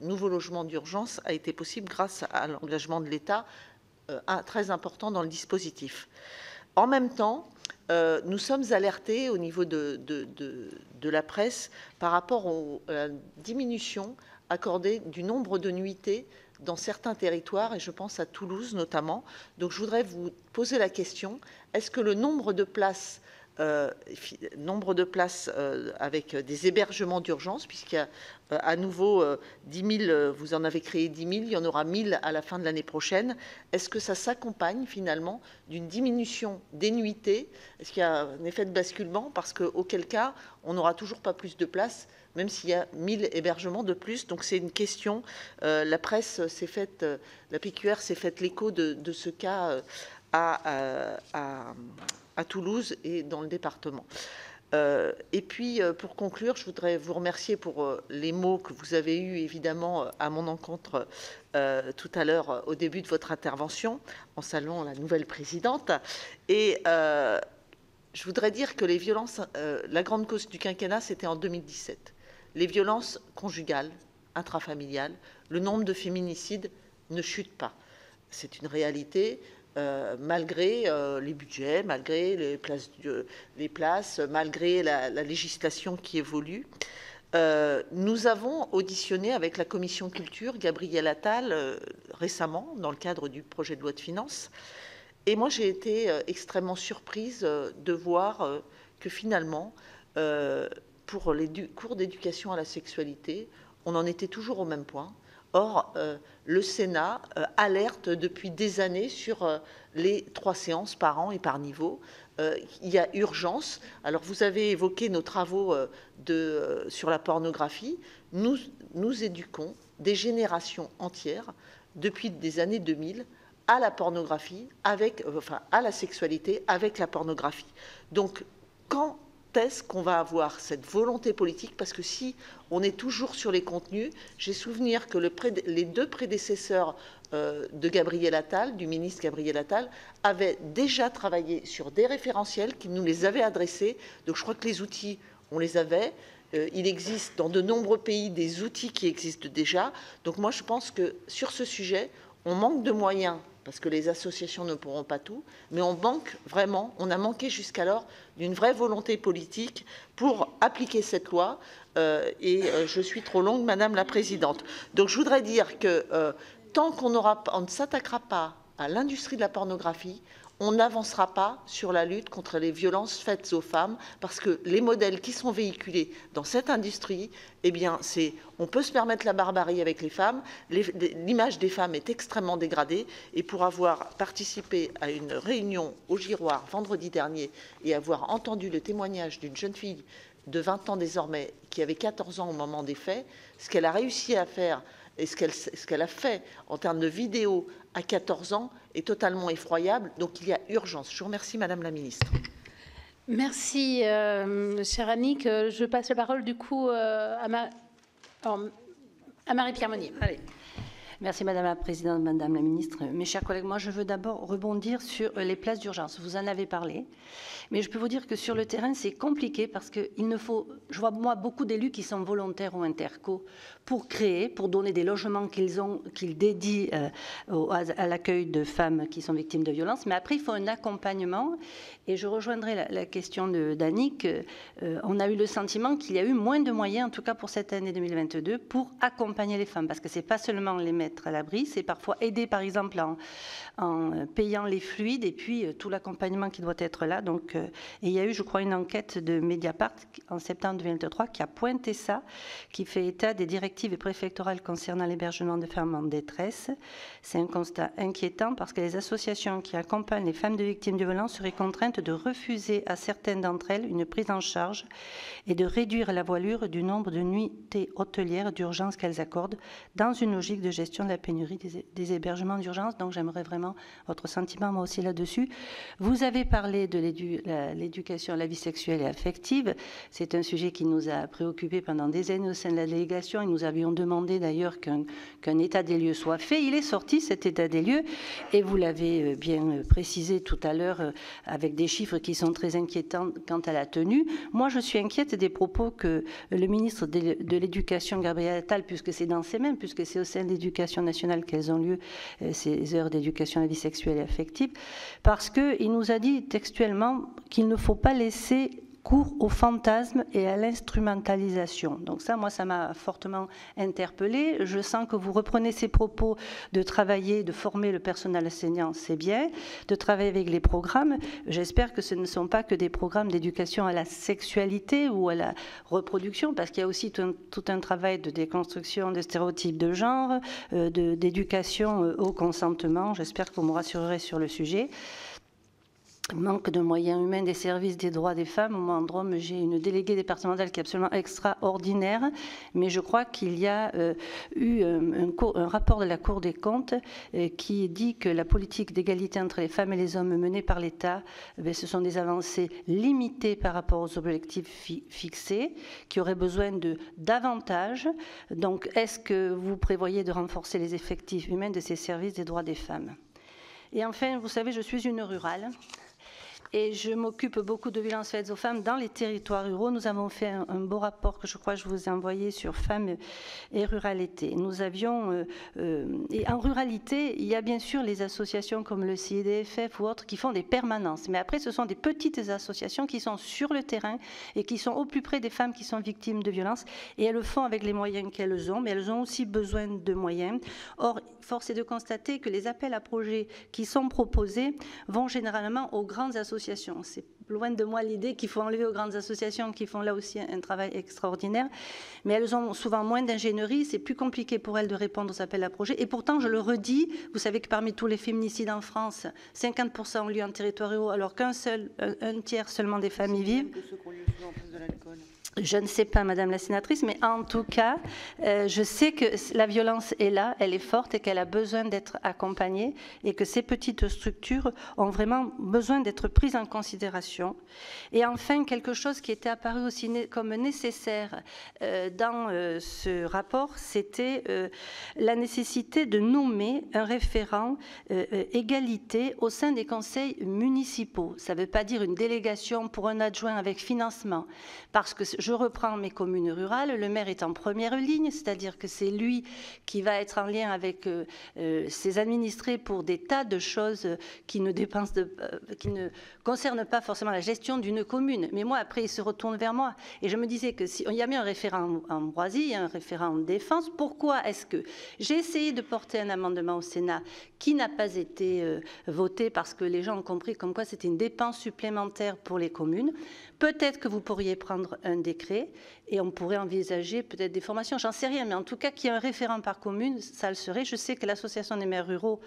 nouveau logement d'urgence a été possible grâce à l'engagement de l'État, très important dans le dispositif. En même temps, nous sommes alertés au niveau de la presse par rapport à la diminution accordée du nombre de nuitées dans certains territoires, et je pense à Toulouse notamment. Donc je voudrais vous poser la question, est-ce que le nombre de places avec des hébergements d'urgence, puisqu'il y a à nouveau 10 000, vous en avez créé 10 000, il y en aura 1 000 à la fin de l'année prochaine. Est-ce que ça s'accompagne finalement d'une diminution des nuitées? Est-ce qu'il y a un effet de basculement? Parce qu'auquel cas, on n'aura toujours pas plus de places, même s'il y a 1 000 hébergements de plus. Donc c'est une question, la presse s'est faite, la PQR s'est faite l'écho de ce cas à Toulouse et dans le département. Et puis, pour conclure, je voudrais vous remercier pour les mots que vous avez eus, évidemment, à mon encontre tout à l'heure, au début de votre intervention, en saluant la nouvelle présidente. Et je voudrais dire que les violences, la grande cause du quinquennat, c'était en 2017. Les violences conjugales, intrafamiliales, le nombre de féminicides ne chute pas. C'est une réalité. Malgré les budgets, malgré les places, malgré la législation qui évolue. Nous avons auditionné avec la commission culture Gabriel Attal récemment, dans le cadre du projet de loi de finances. Et moi, j'ai été extrêmement surprise de voir que finalement, pour les cours d'éducation à la sexualité, on en était toujours au même point. Or, le Sénat alerte depuis des années sur les 3 séances par an et par niveau. Il y a urgence. Alors, vous avez évoqué nos travaux sur la pornographie. Nous éduquons des générations entières depuis des années 2000 à la pornographie, à la sexualité avec la pornographie. Donc, quand est-ce qu'on va avoir cette volonté politique? Parce que si on est toujours sur les contenus, j'ai souvenir que les 2 prédécesseurs de Gabriel Attal, du ministre Gabriel Attal, avaient déjà travaillé sur des référentiels, qui nous les avaient adressés. Donc je crois que les outils, on les avait. Il existe dans de nombreux pays des outils qui existent déjà. Donc moi je pense que sur ce sujet, on manque de moyens, parce que les associations ne pourront pas tout, mais on a manqué jusqu'alors d'une vraie volonté politique pour appliquer cette loi, et je suis trop longue, Madame la Présidente. Donc je voudrais dire que tant qu'on ne s'attaquera pas à l'industrie de la pornographie, on n'avancera pas sur la lutte contre les violences faites aux femmes, parce que les modèles qui sont véhiculés dans cette industrie, eh bien, on peut se permettre la barbarie avec les femmes, l'image des femmes est extrêmement dégradée, et pour avoir participé à une réunion au Giroir vendredi dernier et avoir entendu le témoignage d'une jeune fille de 20 ans désormais, qui avait 14 ans au moment des faits, ce qu'elle a réussi à faire et ce qu'elle a fait en termes de vidéos à 14 ans est totalement effroyable. Donc il y a urgence. Je vous remercie, Madame la Ministre. Merci, chère Annick. Je passe la parole du coup à Marie-Pierre Monnier. Allez. Merci Madame la Présidente, Madame la Ministre. Mes chers collègues, moi je veux d'abord rebondir sur les places d'urgence. Vous en avez parlé, mais je peux vous dire que sur le terrain c'est compliqué parce que je vois moi beaucoup d'élus qui sont volontaires ou interco pour donner des logements qu'ils dédient à l'accueil de femmes qui sont victimes de violences. Mais après il faut un accompagnement et je rejoindrai la question d'Annick. On a eu le sentiment qu'il y a eu moins de moyens, en tout cas pour cette année 2022, pour accompagner les femmes, parce que c'est pas seulement les mettre mettre à l'abri. C'est parfois aider, par exemple, en payant les fluides et puis tout l'accompagnement qui doit être là. Donc, et il y a eu, je crois, une enquête de Mediapart en septembre 2023 qui a pointé ça, qui fait état des directives préfectorales concernant l'hébergement de femmes en détresse. C'est un constat inquiétant parce que les associations qui accompagnent les femmes de victimes de violences seraient contraintes de refuser à certaines d'entre elles une prise en charge et de réduire la voilure du nombre de nuitées hôtelières d'urgence qu'elles accordent dans une logique de gestion de la pénurie des hébergements d'urgence. Donc j'aimerais vraiment votre sentiment, moi aussi, là-dessus. Vous avez parlé de l'éducation à la vie sexuelle et affective. C'est un sujet qui nous a préoccupés pendant des années au sein de la délégation et nous avions demandé d'ailleurs qu'un état des lieux soit fait. Il est sorti, cet état des lieux, et vous l'avez bien précisé tout à l'heure avec des chiffres qui sont très inquiétants quant à la tenue. Moi, je suis inquiète des propos que le ministre de l'Éducation, Gabriel Attal, puisque c'est dans ces mêmes, puisque c'est au sein de l'Éducation nationale qu'elles ont lieu, ces heures d'éducation à la vie sexuelle et affective, parce qu'il nous a dit textuellement qu'il ne faut pas laisser cours au fantasme et à l'instrumentalisation. Donc ça, moi, ça m'a fortement interpellée. Je sens que vous reprenez ces propos de travailler, de former le personnel enseignant, c'est bien, de travailler avec les programmes. J'espère que ce ne sont pas que des programmes d'éducation à la sexualité ou à la reproduction, parce qu'il y a aussi tout un travail de déconstruction des stéréotypes de genre, d'éducation au consentement. J'espère que vous me rassurerez sur le sujet. Manque de moyens humains des services des droits des femmes. Moi, en Drôme, j'ai une déléguée départementale qui est absolument extraordinaire, mais je crois qu'il y a eu un rapport de la Cour des comptes qui dit que la politique d'égalité entre les femmes et les hommes menée par l'État, ce sont des avancées limitées par rapport aux objectifs fixés, qui auraient besoin de davantage. Donc, est-ce que vous prévoyez de renforcer les effectifs humains de ces services des droits des femmes? Et enfin, vous savez, je suis une rurale. Et je m'occupe beaucoup de violences faites aux femmes dans les territoires ruraux. Nous avons fait un beau rapport que je crois que je vous ai envoyé sur femmes et ruralité. Nous avions, et en ruralité, il y a bien sûr les associations comme le CIDFF ou autres qui font des permanences. Mais après, ce sont des petites associations qui sont sur le terrain et qui sont au plus près des femmes qui sont victimes de violences. Et elles le font avec les moyens qu'elles ont, mais elles ont aussi besoin de moyens. Or, force est de constater que les appels à projets qui sont proposés vont généralement aux grandes associations. C'est loin de moi l'idée qu'il faut enlever aux grandes associations qui font là aussi un travail extraordinaire, mais elles ont souvent moins d'ingénierie, c'est plus compliqué pour elles de répondre aux appels à projets. Et pourtant, je le redis, vous savez que parmi tous les féminicides en France, 50% ont lieu en territoire rural, alors un tiers seulement des familles vivent. Je ne sais pas, Madame la sénatrice, mais en tout cas, je sais que la violence est là, elle est forte et qu'elle a besoin d'être accompagnée et que ces petites structures ont vraiment besoin d'être prises en considération. Et enfin, quelque chose qui était apparu aussi comme nécessaire dans ce rapport, c'était la nécessité de nommer un référent égalité au sein des conseils municipaux. Ça ne veut pas dire une délégation pour un adjoint avec financement, parce que je reprends mes communes rurales, le maire est en première ligne, c'est-à-dire que c'est lui qui va être en lien avec ses administrés pour des tas de choses qui ne concernent pas forcément la gestion d'une commune. Mais moi, après, il se retourne vers moi. Et je me disais que s'il y a mis un référent en Ambroisie, un référent en défense, pourquoi est-ce que j'ai essayé de porter un amendement au Sénat qui n'a pas été voté parce que les gens ont compris comme quoi c'était une dépense supplémentaire pour les communes. Peut-être que vous pourriez prendre un décret et on pourrait envisager peut-être des formations, j'en sais rien, mais en tout cas qu'il y ait un référent par commune, ça le serait. Je sais que l'Association des maires ruraux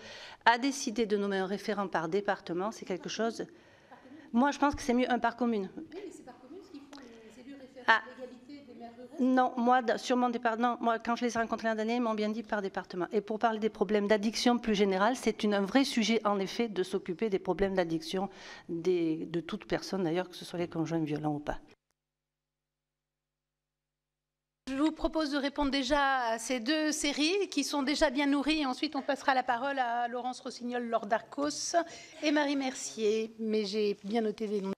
a décidé de nommer un référent par département, c'est quelque chose... Moi, je pense que c'est mieux un par commune. Oui, mais c'est par commune ce qu'ils font les élus référents d'égalité des maires ruraux. Non, moi, sur mon département, moi, quand je les ai rencontrés l'an dernier, ils m'ont bien dit par département. Et pour parler des problèmes d'addiction plus général, c'est un vrai sujet, en effet, de s'occuper des problèmes d'addiction de toute personne, d'ailleurs, que ce soit les conjoints violents ou pas. Je vous propose de répondre déjà à ces deux séries qui sont déjà bien nourries. Ensuite, on passera la parole à Laurence Rossignol, Laure Darcos et Marie Mercier. Mais j'ai bien noté les noms.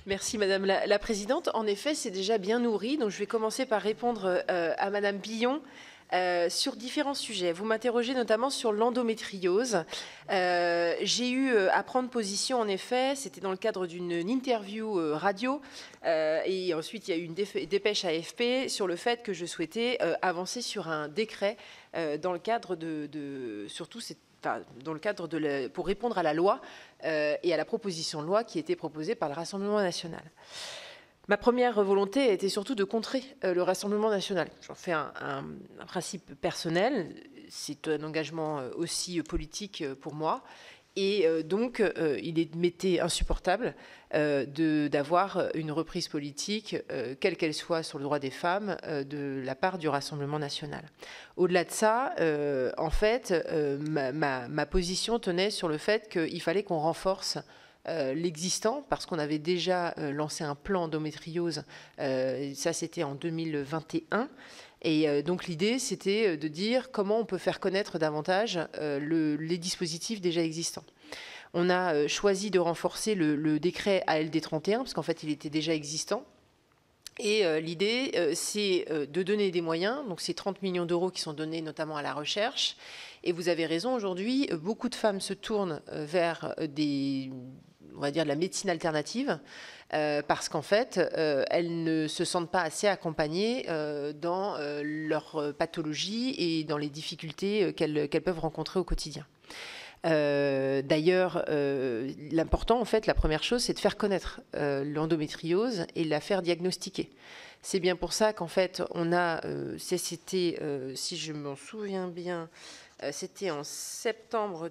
Merci Madame la Présidente. En effet, c'est déjà bien nourri. Donc je vais commencer par répondre à Madame Billon. sur différents sujets. Vous m'interrogez notamment sur l'endométriose. J'ai eu à prendre position, en effet, c'était dans le cadre d'une interview radio, et ensuite il y a eu une dépêche AFP sur le fait que je souhaitais avancer sur un décret dans le cadre pour répondre à la loi et à la proposition de loi qui était proposée par le Rassemblement national. Ma première volonté était surtout de contrer le Rassemblement national. J'en fais un principe personnel, c'est un engagement aussi politique pour moi. Et donc, il m'était insupportable d'avoir une reprise politique, quelle qu'elle soit, sur le droit des femmes, de la part du Rassemblement national. Au-delà de ça, en fait, ma position tenait sur le fait qu'il fallait qu'on renforce l'existant, parce qu'on avait déjà lancé un plan endométriose, ça c'était en 2021, et donc l'idée c'était de dire comment on peut faire connaître davantage les dispositifs déjà existants. On a choisi de renforcer le décret ALD 31, parce qu'en fait il était déjà existant. Et l'idée, c'est de donner des moyens, donc c'est 30 millions d'euros qui sont donnés notamment à la recherche. Et vous avez raison, aujourd'hui, beaucoup de femmes se tournent vers on va dire de la médecine alternative, parce qu'en fait, elles ne se sentent pas assez accompagnées dans leur pathologie et dans les difficultés qu'elles peuvent rencontrer au quotidien. D'ailleurs, l'important, en fait, la première chose, c'est de faire connaître l'endométriose et la faire diagnostiquer. C'est bien pour ça qu'en fait, on a, c'était, si je m'en souviens bien, c'était en septembre,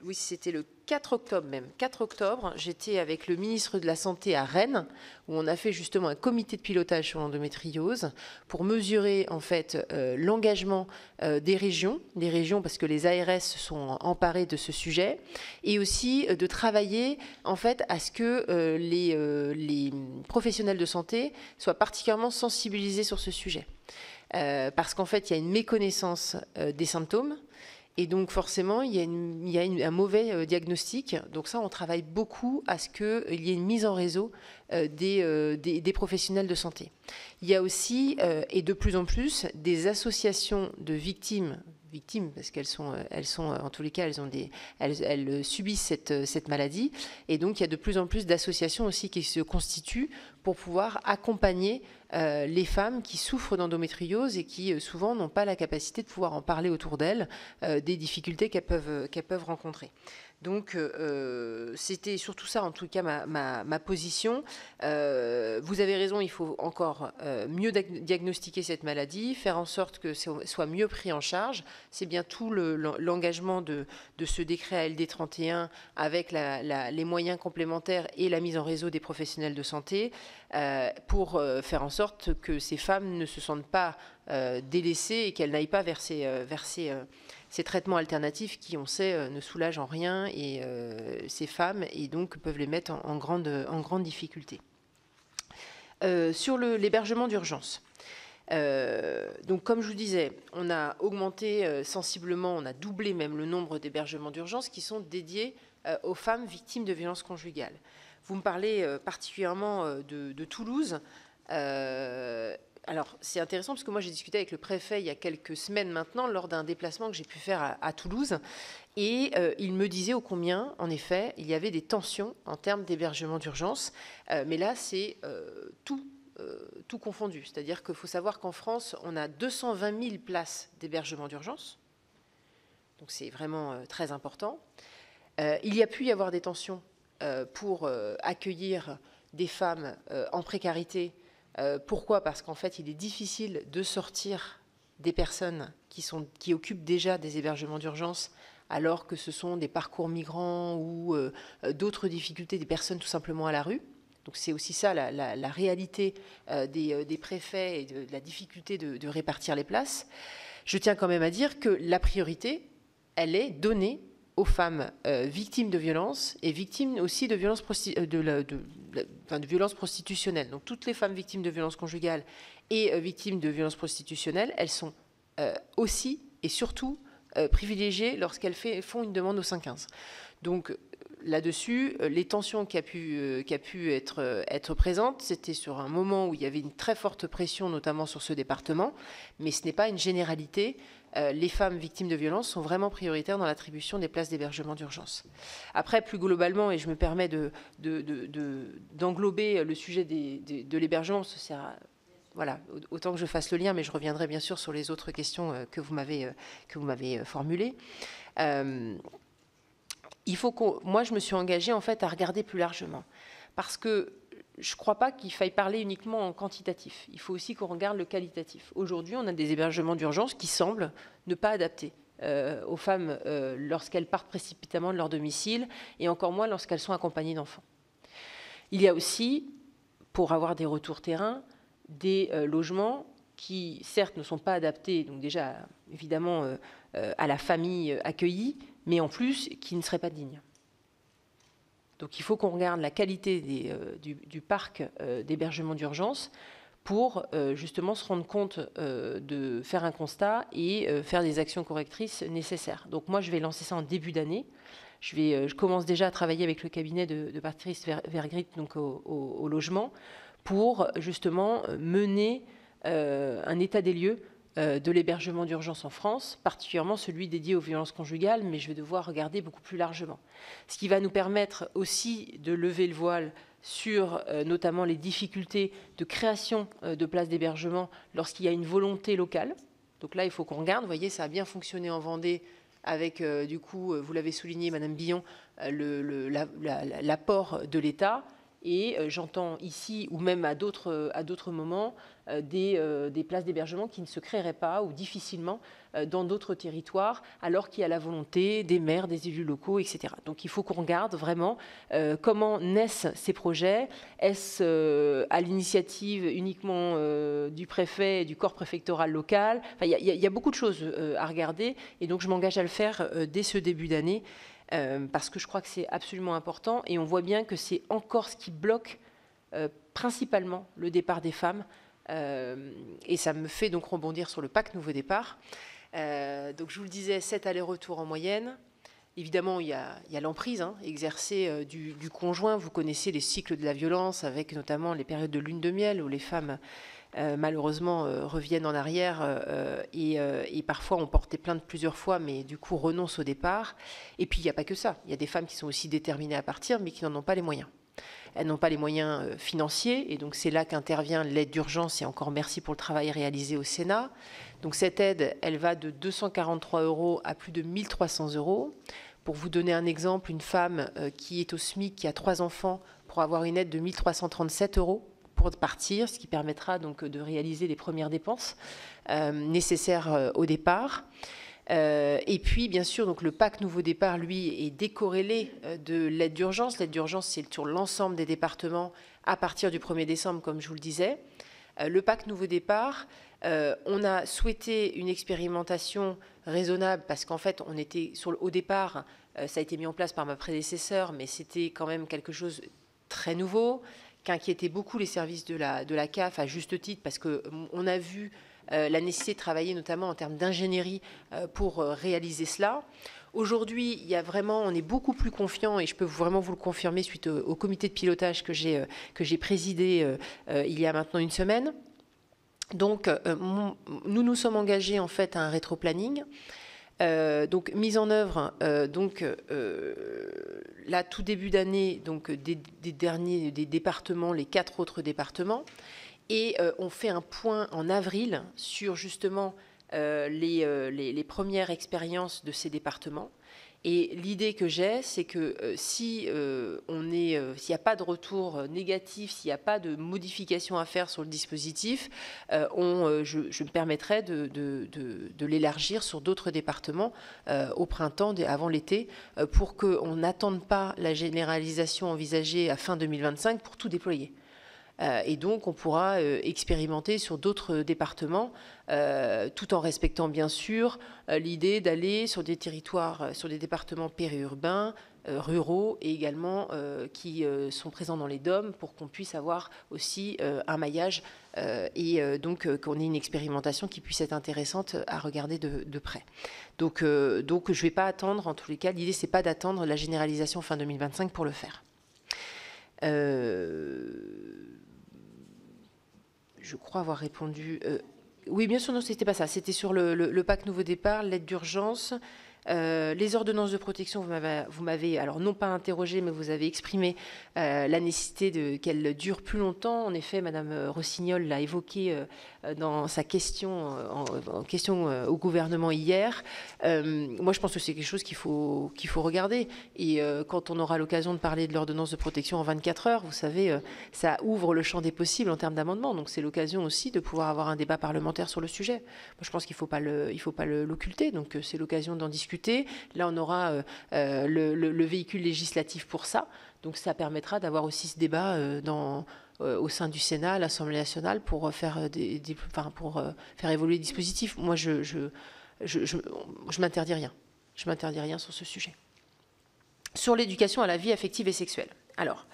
oui, c'était le 4 octobre même. 4 octobre, j'étais avec le ministre de la Santé à Rennes, où on a fait justement un comité de pilotage sur l'endométriose pour mesurer en fait l'engagement des régions parce que les ARS se sont emparés de ce sujet, et aussi de travailler en fait à ce que les professionnels de santé soient particulièrement sensibilisés sur ce sujet. Parce qu'en fait, il y a une méconnaissance des symptômes. Et donc forcément, il y a un mauvais diagnostic. Donc ça, on travaille beaucoup à ce qu'il y ait une mise en réseau des professionnels de santé. Il y a aussi, et de plus en plus, des associations de victimes parce qu'elles sont en tous les cas, elles subissent cette maladie. Et donc, il y a de plus en plus d'associations aussi qui se constituent pour pouvoir accompagner les femmes qui souffrent d'endométriose et qui souvent n'ont pas la capacité de pouvoir en parler autour d'elles, des difficultés qu'elles peuvent rencontrer. Donc, c'était surtout ça, en tout cas, ma position. Vous avez raison, il faut encore mieux diagnostiquer cette maladie, faire en sorte que ce soit mieux pris en charge. C'est bien tout l'engagement de ce décret ALD 31 avec les moyens complémentaires et la mise en réseau des professionnels de santé pour faire en sorte que ces femmes ne se sentent pas délaissées et qu'elles n'aillent pas vers ces traitements alternatifs qui, on sait, ne soulagent en rien et ces femmes et donc peuvent les mettre en grande difficulté. Sur l'hébergement d'urgence. Donc, comme je vous disais, on a augmenté sensiblement, on a doublé même le nombre d'hébergements d'urgence qui sont dédiés aux femmes victimes de violences conjugales. Vous me parlez particulièrement de Toulouse. Alors, c'est intéressant parce que moi, j'ai discuté avec le préfet il y a quelques semaines maintenant, lors d'un déplacement que j'ai pu faire à Toulouse. Et il me disait ô combien, en effet, il y avait des tensions en termes d'hébergement d'urgence. Mais là, c'est tout confondu. C'est-à-dire qu'il faut savoir qu'en France, on a 220 000 places d'hébergement d'urgence. Donc, c'est vraiment très important. Il y a pu y avoir des tensions pour accueillir des femmes en précarité. Pourquoi ? Parce qu'en fait, il est difficile de sortir des personnes qui occupent déjà des hébergements d'urgence, alors que ce sont des parcours migrants ou d'autres difficultés, des personnes tout simplement à la rue. Donc c'est aussi ça la réalité des préfets et de la difficulté de répartir les places. Je tiens quand même à dire que la priorité, elle est donnée aux femmes victimes de violences et victimes aussi de violences prostitutionnelles. Donc toutes les femmes victimes de violences conjugales et victimes de violences prostitutionnelles, elles sont aussi et surtout privilégiées lorsqu'elles font une demande au 515. Donc là-dessus, les tensions qui a pu être présentes, c'était sur un moment où il y avait une très forte pression, notamment sur ce département, mais ce n'est pas une généralité. Les femmes victimes de violences sont vraiment prioritaires dans l'attribution des places d'hébergement d'urgence. Après, plus globalement, et je me permets d'englober le sujet de l'hébergement, voilà, autant que je fasse le lien, mais je reviendrai bien sûr sur les autres questions que vous m'avez formulées. Moi, je me suis engagée en fait à regarder plus largement, parce que je ne crois pas qu'il faille parler uniquement en quantitatif. Il faut aussi qu'on regarde le qualitatif. Aujourd'hui, on a des hébergements d'urgence qui semblent ne pas adapter aux femmes lorsqu'elles partent précipitamment de leur domicile, et encore moins lorsqu'elles sont accompagnées d'enfants. Il y a aussi, pour avoir des retours terrain, des logements qui, certes, ne sont pas adaptés, donc déjà, évidemment, à la famille accueillie, mais en plus, qui ne seraient pas dignes. Donc il faut qu'on regarde la qualité du parc d'hébergement d'urgence pour justement se rendre compte de faire un constat et faire des actions correctrices nécessaires. Donc moi, je vais lancer ça en début d'année. Je commence déjà à travailler avec le cabinet de Patrice Vergrit, donc au logement, pour justement mener un état des lieux de l'hébergement d'urgence en France, particulièrement celui dédié aux violences conjugales, mais je vais devoir regarder beaucoup plus largement. Ce qui va nous permettre aussi de lever le voile sur notamment les difficultés de création de places d'hébergement lorsqu'il y a une volonté locale. Donc là, il faut qu'on regarde. Vous voyez, ça a bien fonctionné en Vendée avec, du coup, vous l'avez souligné, Madame Billon, l'apport de l'État. Et j'entends ici, ou même à d'autres moments, des places d'hébergement qui ne se créeraient pas ou difficilement dans d'autres territoires, alors qu'il y a la volonté des maires, des élus locaux, etc. Donc il faut qu'on regarde vraiment comment naissent ces projets. Est-ce à l'initiative uniquement du préfet et du corps préfectoral local? Enfin, il y a beaucoup de choses à regarder, et donc je m'engage à le faire dès ce début d'année. Parce que je crois que c'est absolument important, et on voit bien que c'est encore ce qui bloque principalement le départ des femmes, et ça me fait donc rebondir sur le pacte Nouveau Départ. Donc je vous le disais, 7 allers-retours en moyenne. Évidemment, il y a l'emprise exercée du conjoint. Vous connaissez les cycles de la violence, avec notamment les périodes de lune de miel où les femmes malheureusement reviennent en arrière et parfois ont porté plainte plusieurs fois, mais du coup renoncent au départ. Et puis il n'y a pas que ça, il y a des femmes qui sont aussi déterminées à partir, mais qui n'en ont pas les moyens. Elles n'ont pas les moyens financiers, et donc c'est là qu'intervient l'aide d'urgence, et encore merci pour le travail réalisé au Sénat. Donc cette aide, elle va de 243 € à plus de 1 300 €. Pour vous donner un exemple, une femme qui est au SMIC, qui a 3 enfants, pour avoir une aide de 1 337 € pour partir, ce qui permettra donc de réaliser les premières dépenses nécessaires au départ. Et puis, bien sûr, donc le pacte Nouveau Départ, lui, est décorrélé de l'aide d'urgence. L'aide d'urgence, c'est sur l'ensemble des départements à partir du 1er décembre, comme je vous le disais. Le pacte Nouveau Départ, on a souhaité une expérimentation raisonnable parce qu'en fait, on était au départ, ça a été mis en place par ma prédécesseur, mais c'était quand même quelque chose de très nouveau, qui inquiétait beaucoup les services de la CAF à juste titre, parce qu'on a vu la nécessité de travailler notamment en termes d'ingénierie pour réaliser cela. Aujourd'hui, il y a vraiment, on est beaucoup plus confiant, et je peux vraiment vous le confirmer suite au comité de pilotage que j'ai présidé il y a maintenant une semaine. Donc, nous nous sommes engagés en fait à un rétro-planning. Donc mise en œuvre là tout début d'année donc des départements, les 4 autres départements, et on fait un point en avril sur justement les premières expériences de ces départements. Et l'idée que j'ai, c'est que s'il n'y a pas de retour négatif, s'il n'y a pas de modification à faire sur le dispositif, je me permettrai de l'élargir sur d'autres départements au printemps, avant l'été, pour qu'on n'attende pas la généralisation envisagée à fin 2025 pour tout déployer. Et donc, on pourra expérimenter sur d'autres départements, tout en respectant bien sûr l'idée d'aller sur des territoires, sur des départements périurbains, ruraux et également qui sont présents dans les DOM pour qu'on puisse avoir aussi un maillage et donc qu'on ait une expérimentation qui puisse être intéressante à regarder de près. Donc je ne vais pas attendre, en tous les cas, l'idée c'est pas d'attendre la généralisation fin 2025 pour le faire. Je crois avoir répondu. Oui, bien sûr, non, c'était pas ça. C'était sur le PAC Nouveau Départ, l'aide d'urgence. Les ordonnances de protection, vous m'avez, alors non pas interrogé, mais vous avez exprimé la nécessité qu'elles durent plus longtemps. En effet, Madame Rossignol l'a évoqué dans sa question, en question au gouvernement hier. Moi, je pense que c'est quelque chose qu'il faut regarder. Et quand on aura l'occasion de parler de l'ordonnance de protection en 24 heures, vous savez, ça ouvre le champ des possibles en termes d'amendements. Donc, c'est l'occasion aussi de pouvoir avoir un débat parlementaire sur le sujet. Moi, je pense qu'il ne faut pas l'occulter. Donc, c'est l'occasion d'en discuter. Là, on aura le véhicule législatif pour ça. Donc, ça permettra d'avoir aussi ce débat au sein du Sénat, à l'Assemblée nationale, pour faire, faire évoluer les dispositifs. Moi, je m'interdis rien. Je m'interdis rien sur ce sujet. Sur l'éducation à la vie affective et sexuelle. Alors,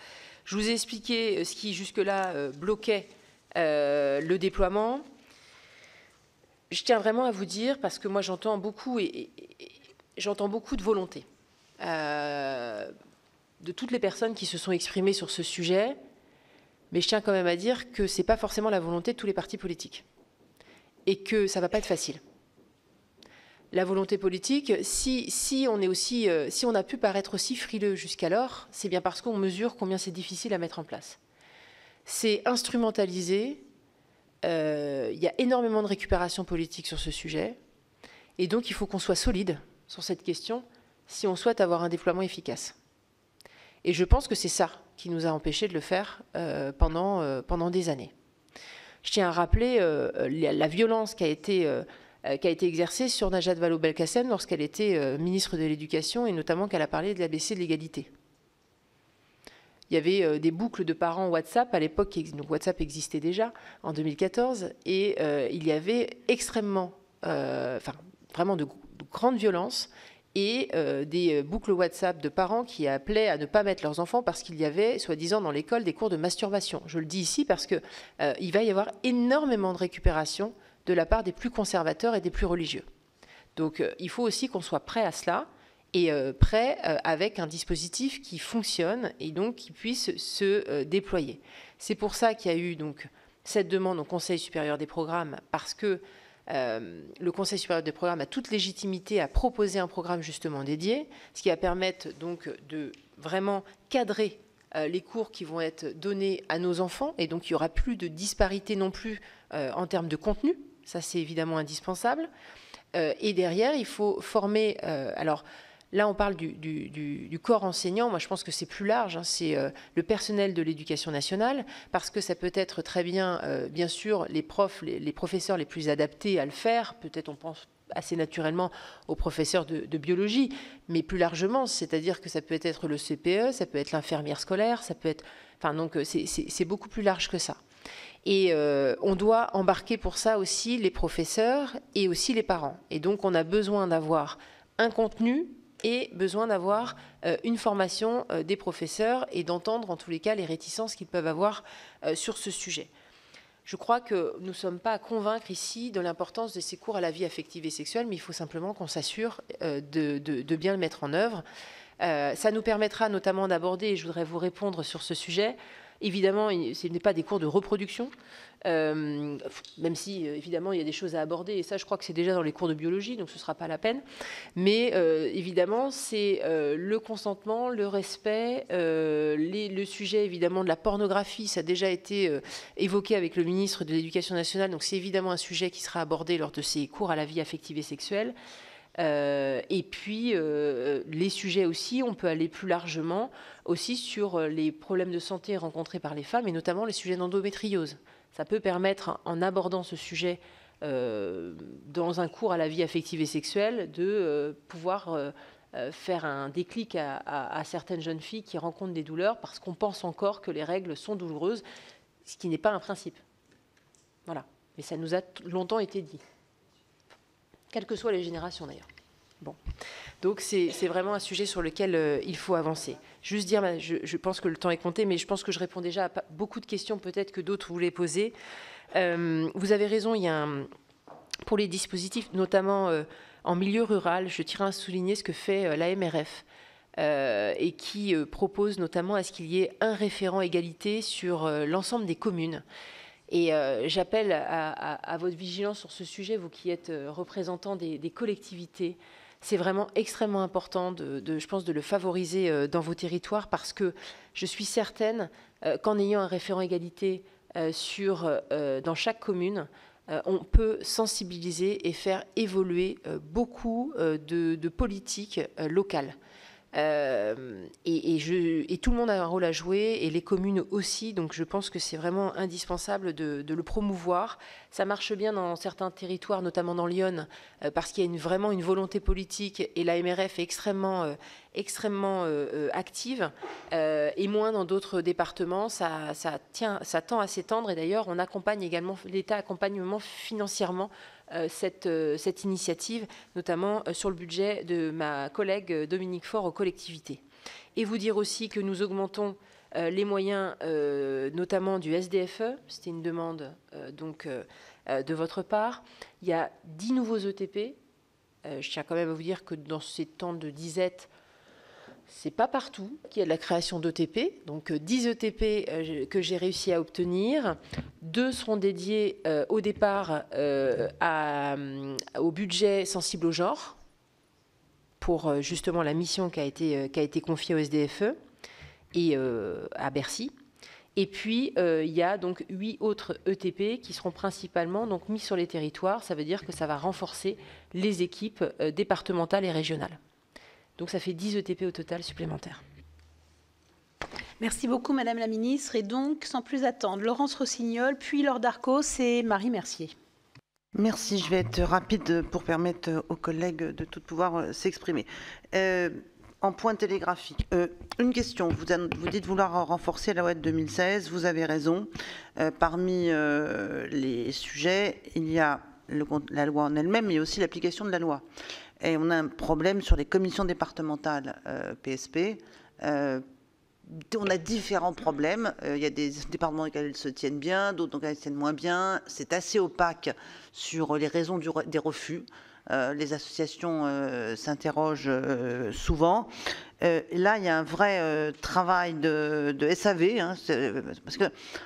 je vous ai expliqué ce qui, jusque-là, bloquait le déploiement. Je tiens vraiment à vous dire, parce que moi, j'entends beaucoup de volonté de toutes les personnes qui se sont exprimées sur ce sujet, mais je tiens quand même à dire que ce n'est pas forcément la volonté de tous les partis politiques et que ça ne va pas être facile. La volonté politique, si on a pu paraître aussi frileux jusqu'alors, c'est bien parce qu'on mesure combien c'est difficile à mettre en place. C'est instrumentalisé, il y a énormément de récupération politique sur ce sujet, et donc il faut qu'on soit solide sur cette question si on souhaite avoir un déploiement efficace. Et je pense que c'est ça qui nous a empêchés de le faire pendant des années. Je tiens à rappeler la violence qui a été exercée sur Najat Vallaud-Belkacem lorsqu'elle était ministre de l'Éducation, et notamment qu'elle a parlé de l'ABC de l'égalité. Il y avait des boucles de parents WhatsApp à l'époque, donc WhatsApp existait déjà en 2014, et il y avait vraiment de grande violence et des boucles WhatsApp de parents qui appelaient à ne pas mettre leurs enfants parce qu'il y avait, soi-disant, dans l'école des cours de masturbation. Je le dis ici parce qu'il va y avoir énormément de récupération de la part des plus conservateurs et des plus religieux. Donc il faut aussi qu'on soit prêt à cela et prêt avec un dispositif qui fonctionne et donc qui puisse se déployer. C'est pour ça qu'il y a eu donc cette demande au Conseil supérieur des programmes, parce que le Conseil supérieur des programmes a toute légitimité à proposer un programme justement dédié, ce qui va permettre donc de vraiment cadrer les cours qui vont être donnés à nos enfants, et donc il n'y aura plus de disparité non plus en termes de contenu, ça c'est évidemment indispensable. Et derrière, il faut former, alors là on parle du corps enseignant, moi je pense que c'est plus large, hein, c'est le personnel de l'éducation nationale, parce que ça peut être très bien, bien sûr, les profs, les professeurs les plus adaptés à le faire, peut-être on pense assez naturellement aux professeurs de biologie, mais plus largement, c'est-à-dire que ça peut être le CPE, ça peut être l'infirmière scolaire, ça peut être, enfin donc c'est beaucoup plus large que ça. Et on doit embarquer pour ça aussi les professeurs et aussi les parents. Et donc on a besoin d'avoir un contenu et besoin d'avoir une formation des professeurs et d'entendre en tous les cas les réticences qu'ils peuvent avoir sur ce sujet. Je crois que nous ne sommes pas à convaincre ici de l'importance de ces cours à la vie affective et sexuelle, mais il faut simplement qu'on s'assure de bien le mettre en œuvre. Ça nous permettra notamment d'aborder, et je voudrais vous répondre sur ce sujet, évidemment, ce n'est pas des cours de reproduction, même si, évidemment, il y a des choses à aborder, et ça, je crois que c'est déjà dans les cours de biologie, donc ce ne sera pas la peine. Mais, évidemment, c'est le consentement, le respect, le sujet, évidemment, de la pornographie, ça a déjà été évoqué avec le ministre de l'Éducation nationale, donc c'est évidemment un sujet qui sera abordé lors de ces cours à la vie affective et sexuelle. Et puis, les sujets aussi, on peut aller plus largement aussi sur les problèmes de santé rencontrés par les femmes, et notamment les sujets d'endométriose. Ça peut permettre, en abordant ce sujet dans un cours à la vie affective et sexuelle, de pouvoir faire un déclic à certaines jeunes filles qui rencontrent des douleurs parce qu'on pense encore que les règles sont douloureuses. ce qui n'est pas un principe. Voilà. Mais ça nous a longtemps été dit. Quelles que soient les générations, d'ailleurs. Bon. Donc, c'est vraiment un sujet sur lequel il faut avancer. Juste dire, je pense que le temps est compté, mais je pense que je réponds déjà à beaucoup de questions, peut-être que d'autres voulaient poser. Vous avez raison, il y a pour les dispositifs, notamment en milieu rural, je tiens à souligner ce que fait l'AMRF et qui propose notamment à ce qu'il y ait un référent égalité sur l'ensemble des communes. Et j'appelle à votre vigilance sur ce sujet, vous qui êtes représentants des collectivités. C'est vraiment extrêmement important, je pense, de le favoriser dans vos territoires, parce que je suis certaine qu'en ayant un référent égalité dans chaque commune, on peut sensibiliser et faire évoluer beaucoup de politiques locales. Et tout le monde a un rôle à jouer, et les communes aussi, donc je pense que c'est vraiment indispensable de le promouvoir. Ça marche bien dans certains territoires, notamment dans l'Yonne, parce qu'il y a vraiment une volonté politique, et la MRF est extrêmement active, et moins dans d'autres départements. Ça tend à s'étendre, et d'ailleurs on accompagne également, l'État accompagne financièrement cette initiative, notamment sur le budget de ma collègue Dominique Faure aux collectivités. Et vous dire aussi que nous augmentons les moyens, notamment du SDFE, c'était une demande de votre part. Il y a 10 nouveaux ETP. Je tiens quand même à vous dire que dans ces temps de disette, c'est pas partout qu'il y a de la création d'ETP. Donc 10 ETP que j'ai réussi à obtenir. 2 seront dédiés au départ au budget sensible au genre, pour justement la mission qui a été confiée au SDFE et à Bercy. Et puis, il y a donc 8 autres ETP qui seront principalement donc mis sur les territoires. Ça veut dire que ça va renforcer les équipes départementales et régionales. Donc ça fait 10 ETP au total supplémentaires. Merci beaucoup, Madame la Ministre. Et donc, sans plus attendre, Laurence Rossignol, puis Laure Darcos et Marie Mercier. Merci, je vais être rapide pour permettre aux collègues de tout pouvoir s'exprimer. En point télégraphique, une question. Vous dites vouloir renforcer la loi de 2016, vous avez raison. Parmi les sujets, il y a la loi en elle-même, mais aussi l'application de la loi. Et on a un problème sur les commissions départementales PSP. On a différents problèmes. Il y a des départements dans lesquels elles se tiennent bien, d'autres dans lesquels elles se tiennent moins bien. C'est assez opaque sur les raisons des refus. Les associations s'interrogent souvent. Là, il y a un vrai travail de SAV, hein, parce que,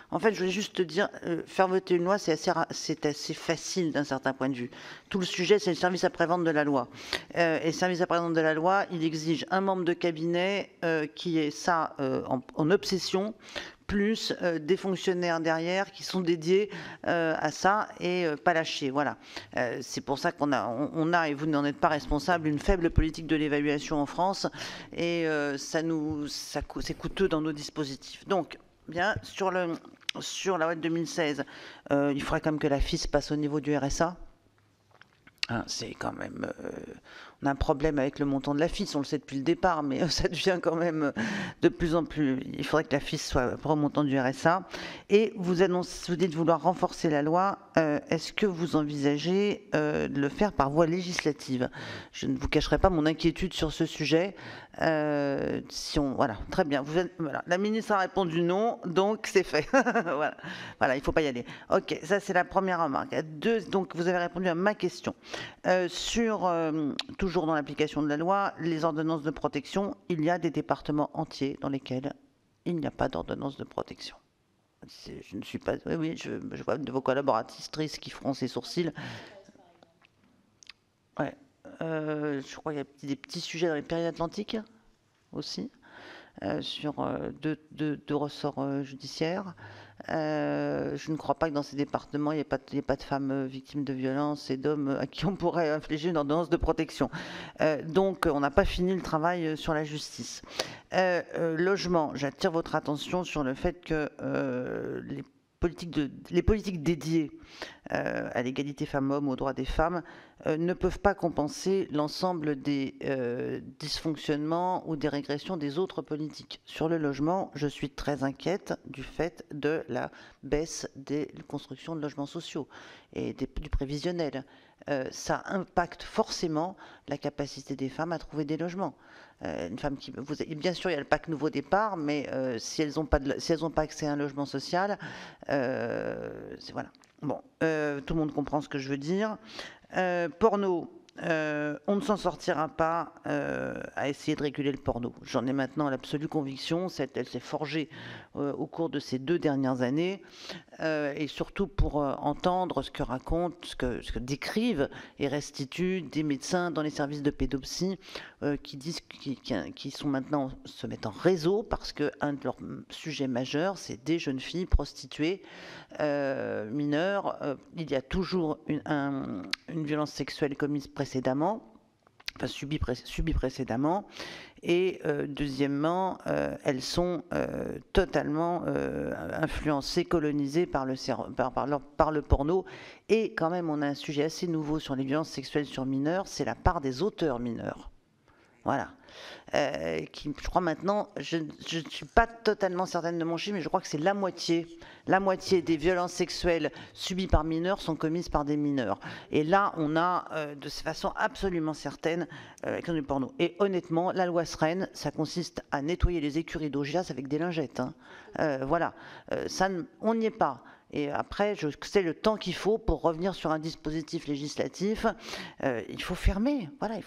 en fait, je voulais juste te dire, faire voter une loi, c'est assez facile d'un certain point de vue. Tout le sujet, c'est le service après-vente de la loi. Et le service après-vente de la loi, il exige un membre de cabinet qui est ça en obsession, plus des fonctionnaires derrière qui sont dédiés à ça et pas lâchés. Voilà. C'est pour ça qu'on a, et vous n'en êtes pas responsable, une faible politique de l'évaluation en France, et c'est coûteux dans nos dispositifs. Donc, bien, sur la loi de 2016, il faudrait quand même que la FIS passe au niveau du RSA. Hein, c'est quand même... on a un problème avec le montant de la FIS, on le sait depuis le départ, mais ça devient quand même de plus en plus... Il faudrait que la FIS soit au montant du RSA. Et vous dites vouloir renforcer la loi. Est-ce que vous envisagez de le faire par voie législative? Je ne vous cacherai pas mon inquiétude sur ce sujet. Voilà, très bien. Voilà. La ministre a répondu non, donc c'est fait. Voilà, il ne faut pas y aller. Ok, ça c'est la première remarque. Donc vous avez répondu à ma question. Toujours dans l'application de la loi, les ordonnances de protection, il y a des départements entiers dans lesquels il n'y a pas d'ordonnance de protection. Je ne suis pas... Oui, je vois de vos collaboratrices qui feront ces sourcils. Ouais. Je crois qu'il y a des petits sujets dans les Pyrénées-Atlantiques aussi, sur deux ressorts judiciaires. Je ne crois pas que dans ces départements, il n'y ait pas de femmes victimes de violences et d'hommes à qui on pourrait infliger une ordonnance de protection. Donc, on n'a pas fini le travail sur la justice. Logement, j'attire votre attention sur le fait que les les politiques dédiées à l'égalité femmes-hommes, aux droits des femmes, ne peuvent pas compenser l'ensemble des dysfonctionnements ou des régressions des autres politiques. Sur le logement, je suis très inquiète du fait de la baisse des constructions de logements sociaux et du prévisionnel. Ça impacte forcément la capacité des femmes à trouver des logements. Une femme bien sûr, il y a le pacte nouveau départ, mais si elles n'ont pas accès à un logement social, voilà. Bon, tout le monde comprend ce que je veux dire. Porno. On ne s'en sortira pas à essayer de réguler le porno. J'en ai maintenant l'absolue conviction. Elle s'est forgée au cours de ces 2 dernières années, et surtout pour entendre ce que racontent, ce que décrivent et restituent des médecins dans les services de pédopsie qui sont maintenant se mettent en réseau parce que un de leurs sujets majeurs, c'est des jeunes filles prostituées mineures. Il y a toujours une violence sexuelle commise précédemment, enfin subie précédemment, et deuxièmement, elles sont totalement influencées, colonisées par le porno. Et quand même, on a un sujet assez nouveau sur les violences sexuelles sur mineurs, c'est la part des auteurs mineurs. Voilà. Je crois maintenant, je ne suis pas totalement certaine de mon chiffre, mais je crois que c'est la moitié des violences sexuelles subies par mineurs sont commises par des mineurs. Et là, on a de façon absolument certaine du porno. Et honnêtement, la loi Sren, ça consiste à nettoyer les écuries d'Augias avec des lingettes. Voilà, on n'y est pas. Et après, je sais le temps qu'il faut pour revenir sur un dispositif législatif. Il faut fermer. Voilà,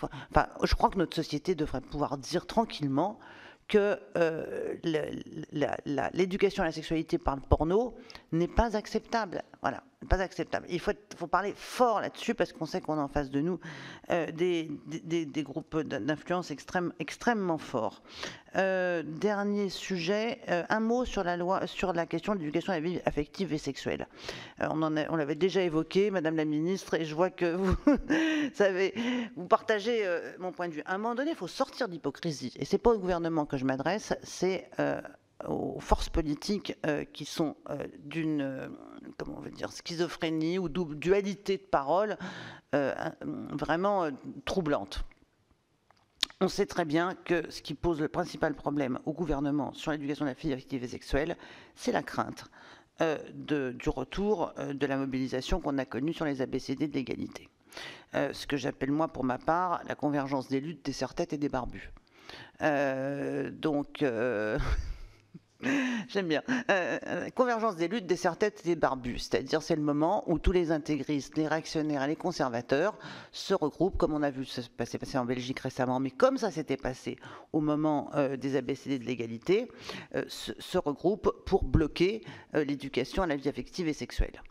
je crois que notre société devrait pouvoir dire tranquillement que l'éducation à la sexualité par le porno n'est pas acceptable. Voilà, pas acceptable. Il faut parler fort là-dessus parce qu'on sait qu'on a en face de nous des groupes d'influence extrêmement forts. Dernier sujet, un mot sur la question de l'éducation à la vie affective et sexuelle. On l'avait déjà évoqué, Madame la Ministre, et je vois que vous partagez mon point de vue. À un moment donné, il faut sortir d'hypocrisie. Et c'est pas au gouvernement que je m'adresse, c'est aux forces politiques qui sont d'une schizophrénie ou dualité de parole vraiment troublante. On sait très bien que ce qui pose le principal problème au gouvernement sur l'éducation de la vie affective et sexuelle, c'est la crainte du retour de la mobilisation qu'on a connue sur les ABCD de l'égalité. Ce que j'appelle moi, pour ma part, la convergence des luttes, des serre-têtes et des barbus. J'aime bien. Convergence des luttes, des serre-têtes et des barbus. C'est-à-dire, c'est le moment où tous les intégristes, les réactionnaires et les conservateurs se regroupent, comme on a vu se passer en Belgique récemment, mais comme ça s'était passé au moment des ABCD de l'égalité, se regroupent pour bloquer l'éducation à la vie affective et sexuelle.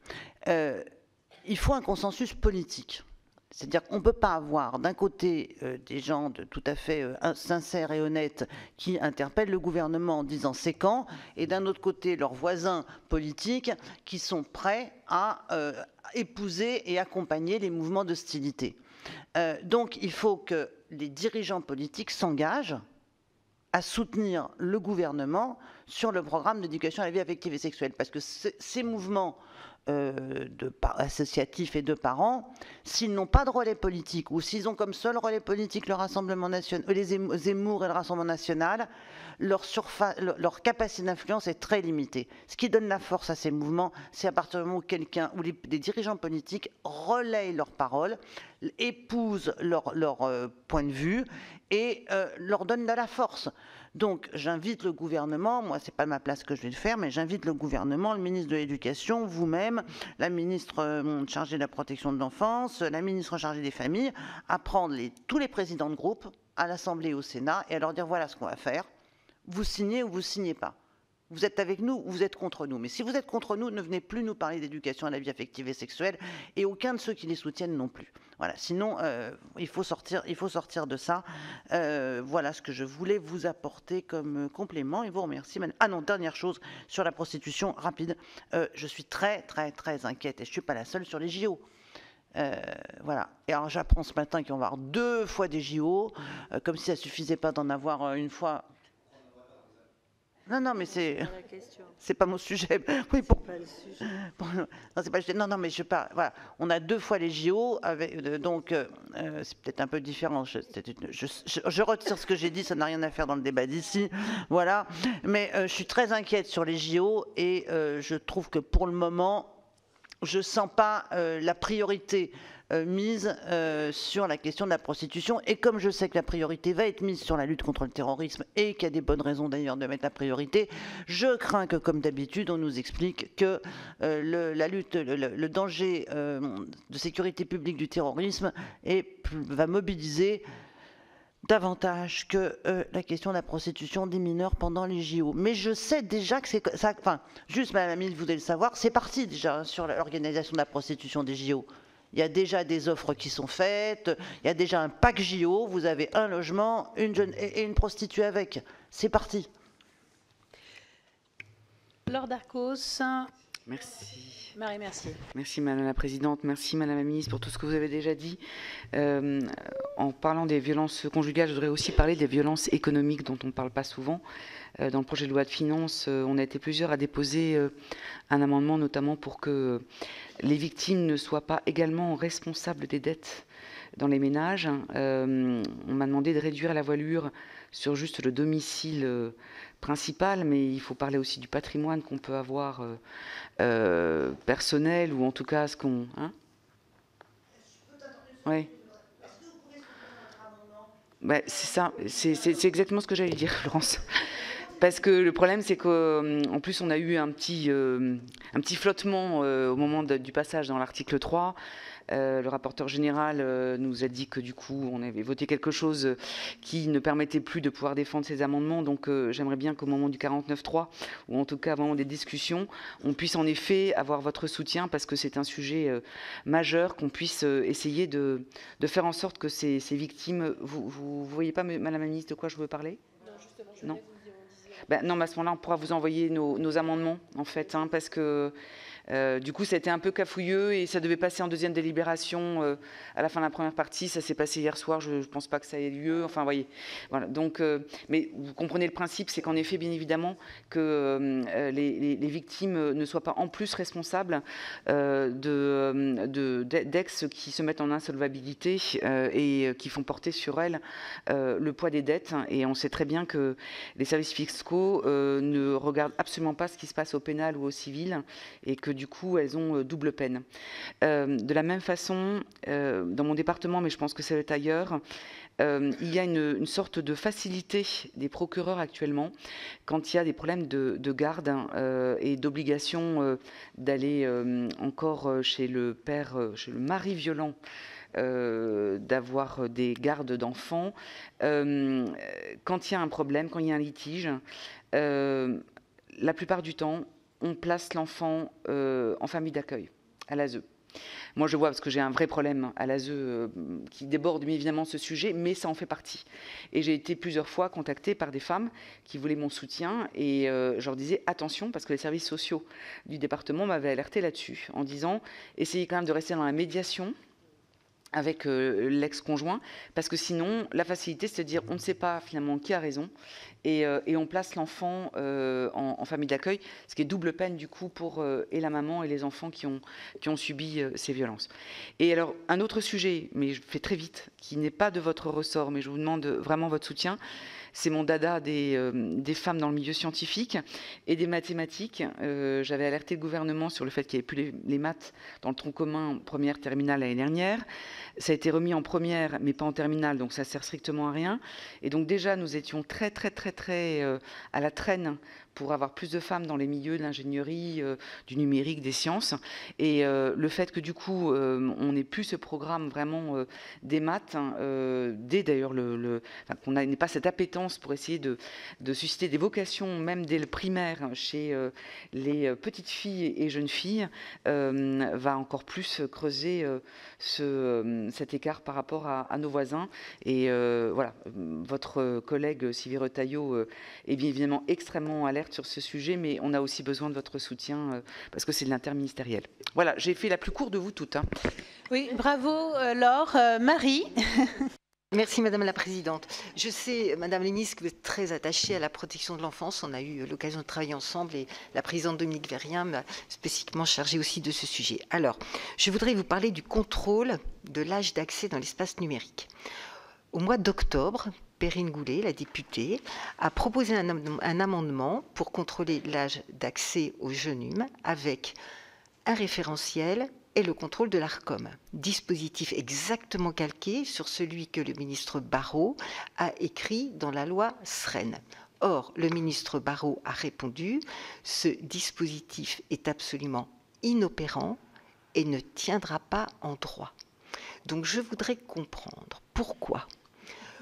Il faut un consensus politique. C'est-à-dire qu'on ne peut pas avoir d'un côté des gens tout à fait sincères et honnêtes qui interpellent le gouvernement en disant c'est quand, et d'un autre côté leurs voisins politiques qui sont prêts à épouser et accompagner les mouvements d'hostilité. Donc il faut que les dirigeants politiques s'engagent à soutenir le gouvernement sur le programme d'éducation à la vie affective et sexuelle, parce que ces mouvements associatifs et de parents, s'ils n'ont pas de relais politique ou s'ils ont comme seul relais politique le Rassemblement national, les Zemmour et le Rassemblement national, leur capacité d'influence est très limitée. Ce qui donne la force à ces mouvements, c'est à partir du moment où des dirigeants politiques relayent leurs paroles, épousent leur point de vue et leur donnent de la force. Donc j'invite le gouvernement, moi c'est pas ma place que je vais le faire, mais j'invite le gouvernement, le ministre de l'Éducation, vous-même, la ministre chargée de la protection de l'enfance, la ministre chargée des familles, à prendre tous les présidents de groupe à l'Assemblée et au Sénat et à leur dire voilà ce qu'on va faire, vous signez ou vous signez pas. Vous êtes avec nous ou vous êtes contre nous. Mais si vous êtes contre nous, ne venez plus nous parler d'éducation à la vie affective et sexuelle, et aucun de ceux qui les soutiennent non plus. Voilà. Sinon, il faut sortir de ça. Voilà ce que je voulais vous apporter comme complément. Et vous remercie. Ah non, dernière chose sur la prostitution, rapide. Je suis très, très, très inquiète, et je ne suis pas la seule sur les JO. Voilà. Et alors j'apprends ce matin qu'il va y avoir 2 fois des JO, comme si ça ne suffisait pas d'en avoir une fois. Non, mais c'est pas mon sujet. Oui, non, c'est pas. Non, mais je parle. Voilà, on a 2 fois les JO avec, donc c'est peut-être un peu différent. Je retire ce que j'ai dit, ça n'a rien à faire dans le débat d'ici. Voilà, mais je suis très inquiète sur les JO et je trouve que pour le moment, je sens pas la priorité mise sur la question de la prostitution, et comme je sais que la priorité va être mise sur la lutte contre le terrorisme et qu'il y a des bonnes raisons d'ailleurs de mettre la priorité, je crains que comme d'habitude on nous explique que la lutte, le danger de sécurité publique du terrorisme va mobiliser davantage que la question de la prostitution des mineurs pendant les JO. Mais je sais déjà que c'est ça. Enfin, juste, Madame la ministre, vous devez le savoir, c'est parti déjà sur l'organisation de la prostitution des JO. Il y a déjà des offres qui sont faites, il y a déjà un pack JO, vous avez un logement, une jeune et une prostituée avec. C'est parti. Laure Darcos. Merci. Marie Mercier. Merci Madame la Présidente, merci Madame la Ministre pour tout ce que vous avez déjà dit. En parlant des violences conjugales, je voudrais aussi parler des violences économiques dont on ne parle pas souvent. Dans le projet de loi de finances, on a été plusieurs à déposer un amendement, notamment pour que les victimes ne soient pas également responsables des dettes dans les ménages. On m'a demandé de réduire la voilure sur juste le domicile principal, mais il faut parler aussi du patrimoine qu'on peut avoir personnel, ou en tout cas ce qu'on... Hein, oui. Ben, c'est ça, c'est exactement ce que j'allais dire, Florence. Parce que le problème, c'est qu'en plus, on a eu un petit flottement au moment du passage dans l'article 3. Le rapporteur général nous a dit que du coup, on avait voté quelque chose qui ne permettait plus de pouvoir défendre ces amendements. Donc, j'aimerais bien qu'au moment du 49.3, ou en tout cas au moment des discussions, on puisse en effet avoir votre soutien, parce que c'est un sujet majeur, qu'on puisse essayer de faire en sorte que ces victimes... Vous voyez pas, Madame la Ministre, de quoi je veux parler? Non, justement, je voulais vous dire. Ben, non, mais à ce moment-là, on pourra vous envoyer nos amendements, en fait, hein, parce que du coup, ça a été un peu cafouilleux et ça devait passer en deuxième délibération à la fin de la première partie. Ça s'est passé hier soir, je ne pense pas que ça ait lieu. Enfin, vous voyez. Voilà, donc, mais vous comprenez le principe, c'est qu'en effet, bien évidemment, que les victimes ne soient pas en plus responsables d'ex qui se mettent en insolvabilité et qui font porter sur elles le poids des dettes. Et on sait très bien que les services fiscaux ne regardent absolument pas ce qui se passe au pénal ou au civil, et que du coup, elles ont double peine. De la même façon, dans mon département, mais je pense que c'est ailleurs, il y a une sorte de facilité des procureurs actuellement quand il y a des problèmes de garde et d'obligation d'aller encore chez le père, chez le mari violent, d'avoir des gardes d'enfants. Quand il y a un problème, quand il y a un litige, la plupart du temps, on place l'enfant en famille d'accueil, à l'ASE. Moi, je vois, parce que j'ai un vrai problème à l'ASE qui déborde bien évidemment ce sujet, mais ça en fait partie. Et j'ai été plusieurs fois contactée par des femmes qui voulaient mon soutien, et je leur disais attention, parce que les services sociaux du département m'avaient alerté là-dessus, en disant essayez quand même de rester dans la médiation avec l'ex-conjoint, parce que sinon, la facilité, c'est de dire on ne sait pas finalement qui a raison, et on place l'enfant en famille d'accueil, ce qui est double peine du coup pour et la maman et les enfants qui ont subi ces violences. Et alors, un autre sujet, mais je fais très vite, qui n'est pas de votre ressort, mais je vous demande vraiment votre soutien, c'est mon dada des femmes dans le milieu scientifique et des mathématiques. J'avais alerté le gouvernement sur le fait qu'il n'y avait plus les maths dans le tronc commun première terminale l'année dernière. Ça a été remis en première, mais pas en terminale, donc ça sert strictement à rien. Et donc déjà, nous étions très à la traîne pour avoir plus de femmes dans les milieux de l'ingénierie, du numérique, des sciences. Et le fait que du coup, on n'ait plus ce programme vraiment des maths, dès d'ailleurs qu'on n'ait pas cette appétence pour essayer de susciter des vocations, même dès le primaire, chez les petites filles et jeunes filles, va encore plus creuser cet écart par rapport à nos voisins. Et voilà, votre collègue Sylvie Retailleau est bien évidemment extrêmement alerte sur ce sujet, mais on a aussi besoin de votre soutien parce que c'est de l'interministériel. Voilà, j'ai fait la plus courte de vous toutes. Hein. Oui, bravo Laure. Marie. Merci Madame la Présidente. Je sais, Madame la Ministre, que vous êtes très attachée à la protection de l'enfance. On a eu l'occasion de travailler ensemble et la présidente Dominique Vérien m'a spécifiquement chargée aussi de ce sujet. Alors, je voudrais vous parler du contrôle de l'âge d'accès dans l'espace numérique. Au mois d'octobre, Perrine Goulet, la députée, a proposé un amendement pour contrôler l'âge d'accès aux jeunes humains avec un référentiel et le contrôle de l'ARCOM, dispositif exactement calqué sur celui que le ministre Barrot a écrit dans la loi SREN. Or, le ministre Barrot a répondu « Ce dispositif est absolument inopérant et ne tiendra pas en droit ». Donc je voudrais comprendre pourquoi,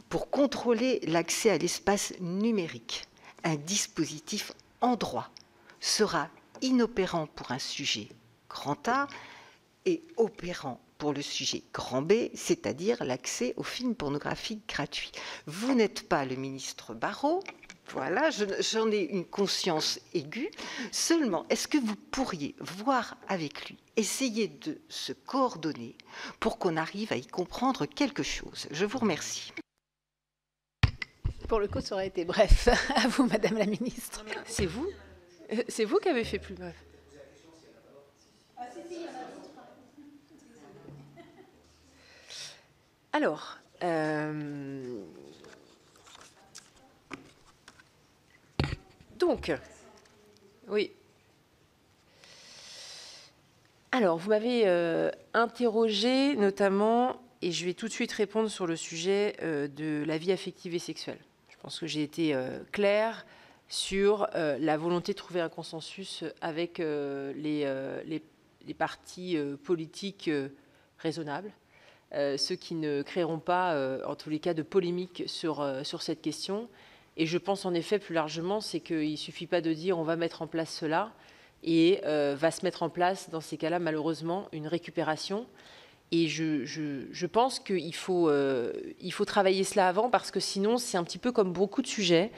pour contrôler l'accès à l'espace numérique, un dispositif en droit sera inopérant pour un sujet grand A et opérant pour le sujet grand B, c'est-à-dire l'accès aux films pornographiques gratuits. Vous n'êtes pas le ministre Barrot, voilà, j'en ai une conscience aiguë. Seulement, est-ce que vous pourriez voir avec lui, essayer de se coordonner pour qu'on arrive à y comprendre quelque chose? Je vous remercie. Pour le coup, ça aurait été bref. À vous, Madame la Ministre. C'est vous qui avez fait plus bref. Alors, donc, oui. Alors, vous m'avez interrogé notamment, et je vais tout de suite répondre sur le sujet de la vie affective et sexuelle. Je pense que j'ai été claire sur la volonté de trouver un consensus avec les partis politiques raisonnables. Ceux qui ne créeront pas, en tous les cas, de polémique sur cette question. Et je pense en effet plus largement, c'est qu'il ne suffit pas de dire on va mettre en place cela et va se mettre en place, dans ces cas-là, malheureusement, une récupération. Et je pense qu'il faut travailler cela avant, parce que sinon, c'est un petit peu comme beaucoup de sujets.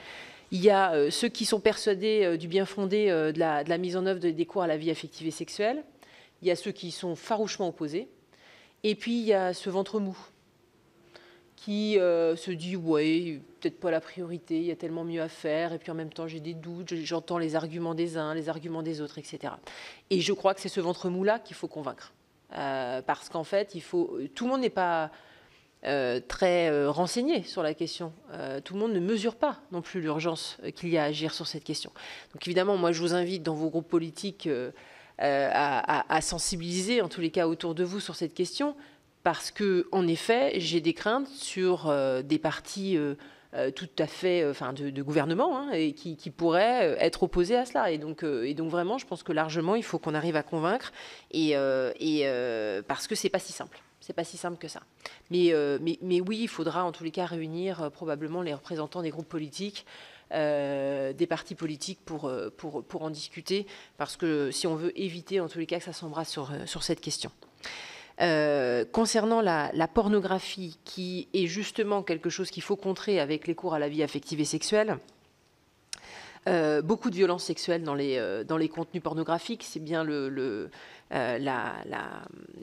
Il y a ceux qui sont persuadés du bien fondé de la mise en œuvre des cours à la vie affective et sexuelle. Il y a ceux qui sont farouchement opposés. Et puis, il y a ce ventre mou qui se dit « ouais, peut-être pas la priorité, il y a tellement mieux à faire, et puis en même temps, j'ai des doutes, j'entends les arguments des uns, les arguments des autres, etc. » Et je crois que c'est ce ventre mou-là qu'il faut convaincre. Parce qu'en fait, tout le monde n'est pas très renseigné sur la question. Tout le monde ne mesure pas non plus l'urgence qu'il y a à agir sur cette question. Donc évidemment, moi, je vous invite dans vos groupes politiques à sensibiliser, en tous les cas, autour de vous sur cette question, parce que, en effet, j'ai des craintes sur des partis tout à fait, de gouvernement, hein, et qui pourraient être opposés à cela. Et donc vraiment, je pense que largement, il faut qu'on arrive à convaincre, parce que c'est pas si simple. C'est pas si simple que ça. Mais oui, il faudra en tous les cas réunir probablement les représentants des groupes politiques, des partis politiques pour en discuter, parce que si on veut éviter en tous les cas que ça s'embrasse sur cette question. Concernant la pornographie, qui est justement quelque chose qu'il faut contrer avec les cours à la vie affective et sexuelle, beaucoup de violences sexuelles dans les contenus pornographiques, c'est bien les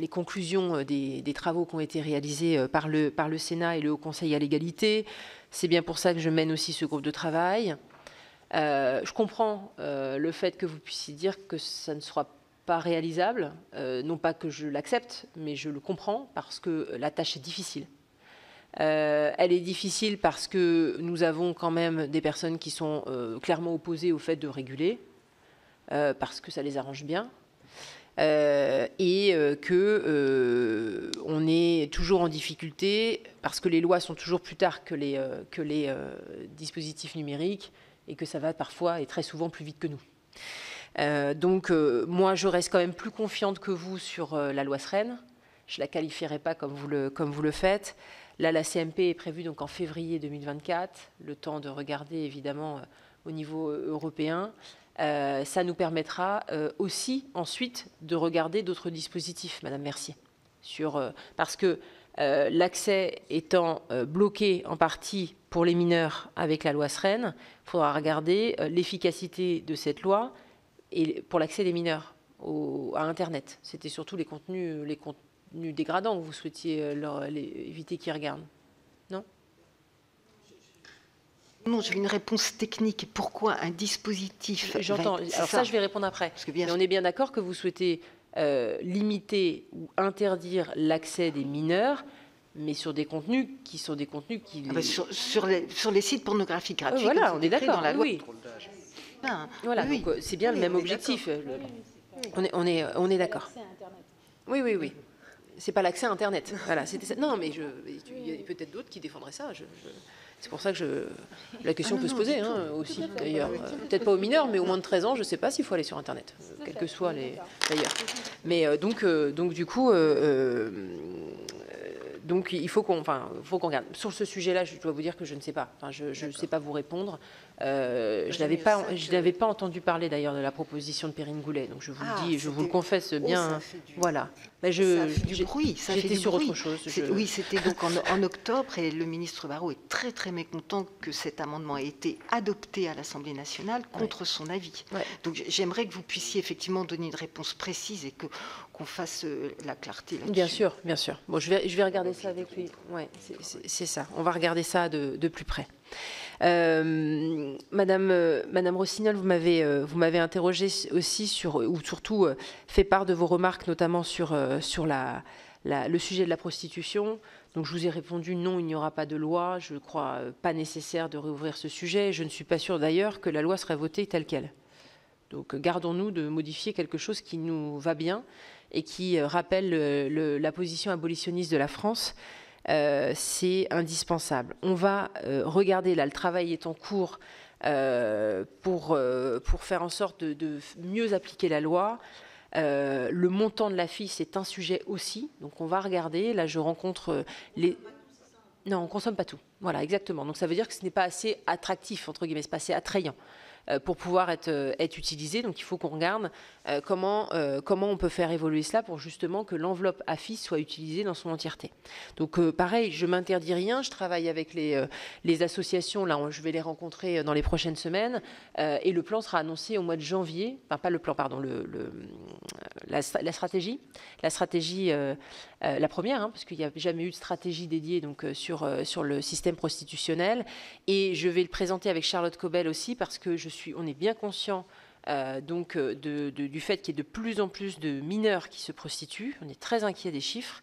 conclusions des travaux qui ont été réalisés par le Sénat et le Haut Conseil à l'égalité. C'est bien pour ça que je mène aussi ce groupe de travail. Je comprends le fait que vous puissiez dire que ça ne sera pas réalisable, non pas que je l'accepte, mais je le comprends parce que la tâche est difficile. Elle est difficile parce que nous avons quand même des personnes qui sont clairement opposées au fait de réguler, parce que ça les arrange bien, et que on est toujours en difficulté parce que les lois sont toujours plus tard que les dispositifs numériques, et que ça va parfois et très souvent plus vite que nous. Donc moi, je reste quand même plus confiante que vous sur la loi SREN. Je ne la qualifierai pas comme vous le faites. Là, la CMP est prévue donc en février 2024, le temps de regarder évidemment au niveau européen. Ça nous permettra aussi ensuite de regarder d'autres dispositifs, Madame Mercier, parce que l'accès étant bloqué en partie pour les mineurs avec la loi SREN, il faudra regarder l'efficacité de cette loi et pour l'accès des mineurs à Internet. C'était surtout les contenus dégradants que vous souhaitiez éviter qu'ils regardent. Non? Non, je veux une réponse technique. Pourquoi un dispositif J'entends. Alors ça, je vais répondre après. Mais on est bien d'accord que vous souhaitez limiter ou interdire l'accès des mineurs, mais sur des contenus qui sont des contenus qui... sur les sites pornographiques gratuits. Voilà, comme on est d'accord. dans la loi. Oui. Voilà, oui. donc c'est bien le même objectif. On est d'accord. Oui, oui, oui. C'est pas l'accès à Internet. Voilà, c'était ça. Non, mais il y a peut-être d'autres qui défendraient ça. C'est pour ça que la question peut se poser aussi, d'ailleurs. Peut-être pas aux mineurs, mais au moins de 13 ans, je ne sais pas s'il faut aller sur Internet, quels que soient les... D'ailleurs. Mais donc du coup... Donc il faut qu'on regarde. Sur ce sujet-là, je dois vous dire que je ne sais pas. Enfin, je ne sais pas vous répondre. Je n'avais pas entendu parler d'ailleurs de la proposition de Perrine Goulet. Donc je vous le dis, je vous le confesse bien. Voilà. Mais j'étais sur autre chose. Oui, c'était donc en octobre et le ministre Barrot est très très mécontent que cet amendement ait été adopté à l'Assemblée nationale contre son avis. Ouais. Donc j'aimerais que vous puissiez effectivement donner une réponse précise et qu'on fasse la clarté là-dessus. Bien sûr, bien sûr. Bon, je vais regarder ça avec lui. Ouais, c'est ça. On va regarder ça de plus près. Madame Rossignol, vous m'avez interrogé aussi surtout fait part de vos remarques, notamment sur le sujet de la prostitution. Donc je vous ai répondu non, il n'y aura pas de loi. Je ne crois pas nécessaire de réouvrir ce sujet. Je ne suis pas sûre d'ailleurs que la loi serait votée telle qu'elle. Donc gardons-nous de modifier quelque chose qui nous va bien et qui rappelle la position abolitionniste de la France. C'est indispensable. On va regarder, là, le travail est en cours pour faire en sorte de mieux appliquer la loi. Le montant de la fille, c'est un sujet aussi. Donc on va regarder. Là, je rencontre les... Non, on ne consomme pas tout. Voilà, exactement. Donc ça veut dire que ce n'est pas assez attractif, entre guillemets, ce n'est pas assez attrayant pour pouvoir être utilisé. Donc il faut qu'on regarde comment on peut faire évoluer cela pour justement que l'enveloppe AFIS soit utilisée dans son entièreté. Donc pareil, je ne m'interdis rien, je travaille avec les associations, là je vais les rencontrer dans les prochaines semaines, et le plan sera annoncé au mois de janvier, enfin pas le plan, pardon, la stratégie, la première, parce qu'il n'y a jamais eu de stratégie dédiée donc, sur le système prostitutionnel, et je vais le présenter avec Charlotte Cobel aussi, parce que on est bien conscient du fait qu'il y ait de plus en plus de mineurs qui se prostituent. On est très inquiet des chiffres.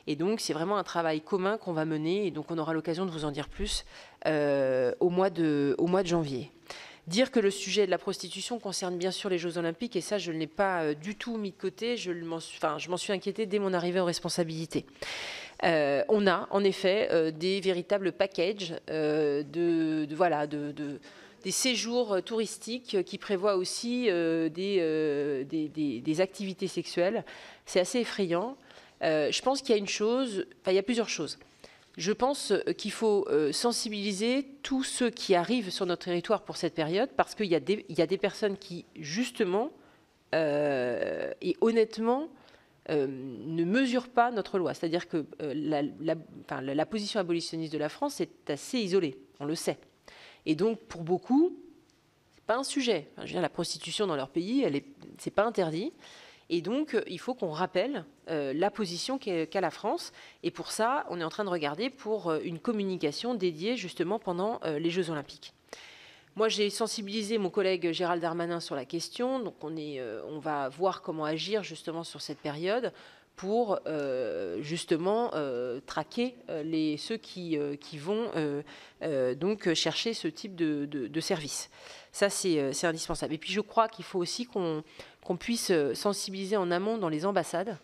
Et donc, c'est vraiment un travail commun qu'on va mener. Et donc, on aura l'occasion de vous en dire plus au mois de janvier. Dire que le sujet de la prostitution concerne bien sûr les Jeux Olympiques, et ça, je ne l'ai pas du tout mis de côté. Je m'en suis inquiétée dès mon arrivée aux responsabilités. On a, en effet, des véritables packages des séjours touristiques qui prévoient aussi des activités sexuelles. C'est assez effrayant. Je pense qu'il y a il y a plusieurs choses. Je pense qu'il faut sensibiliser tous ceux qui arrivent sur notre territoire pour cette période, parce qu'il y a des personnes qui, justement, et honnêtement, ne mesurent pas notre loi. C'est-à-dire que la position abolitionniste de la France est assez isolée, on le sait. Et donc, pour beaucoup, ce n'est pas un sujet. Enfin, je veux dire, la prostitution dans leur pays, ce n'est pas interdit. Et donc, il faut qu'on rappelle la position qu'a la France. Et pour ça, on est en train de regarder pour une communication dédiée justement pendant les Jeux Olympiques. Moi, j'ai sensibilisé mon collègue Gérald Darmanin sur la question. Donc, on va voir comment agir justement sur cette période pour justement traquer ceux qui vont donc chercher ce type de service. Ça, c'est indispensable. Et puis, je crois qu'il faut aussi qu'on puisse sensibiliser en amont dans les ambassades.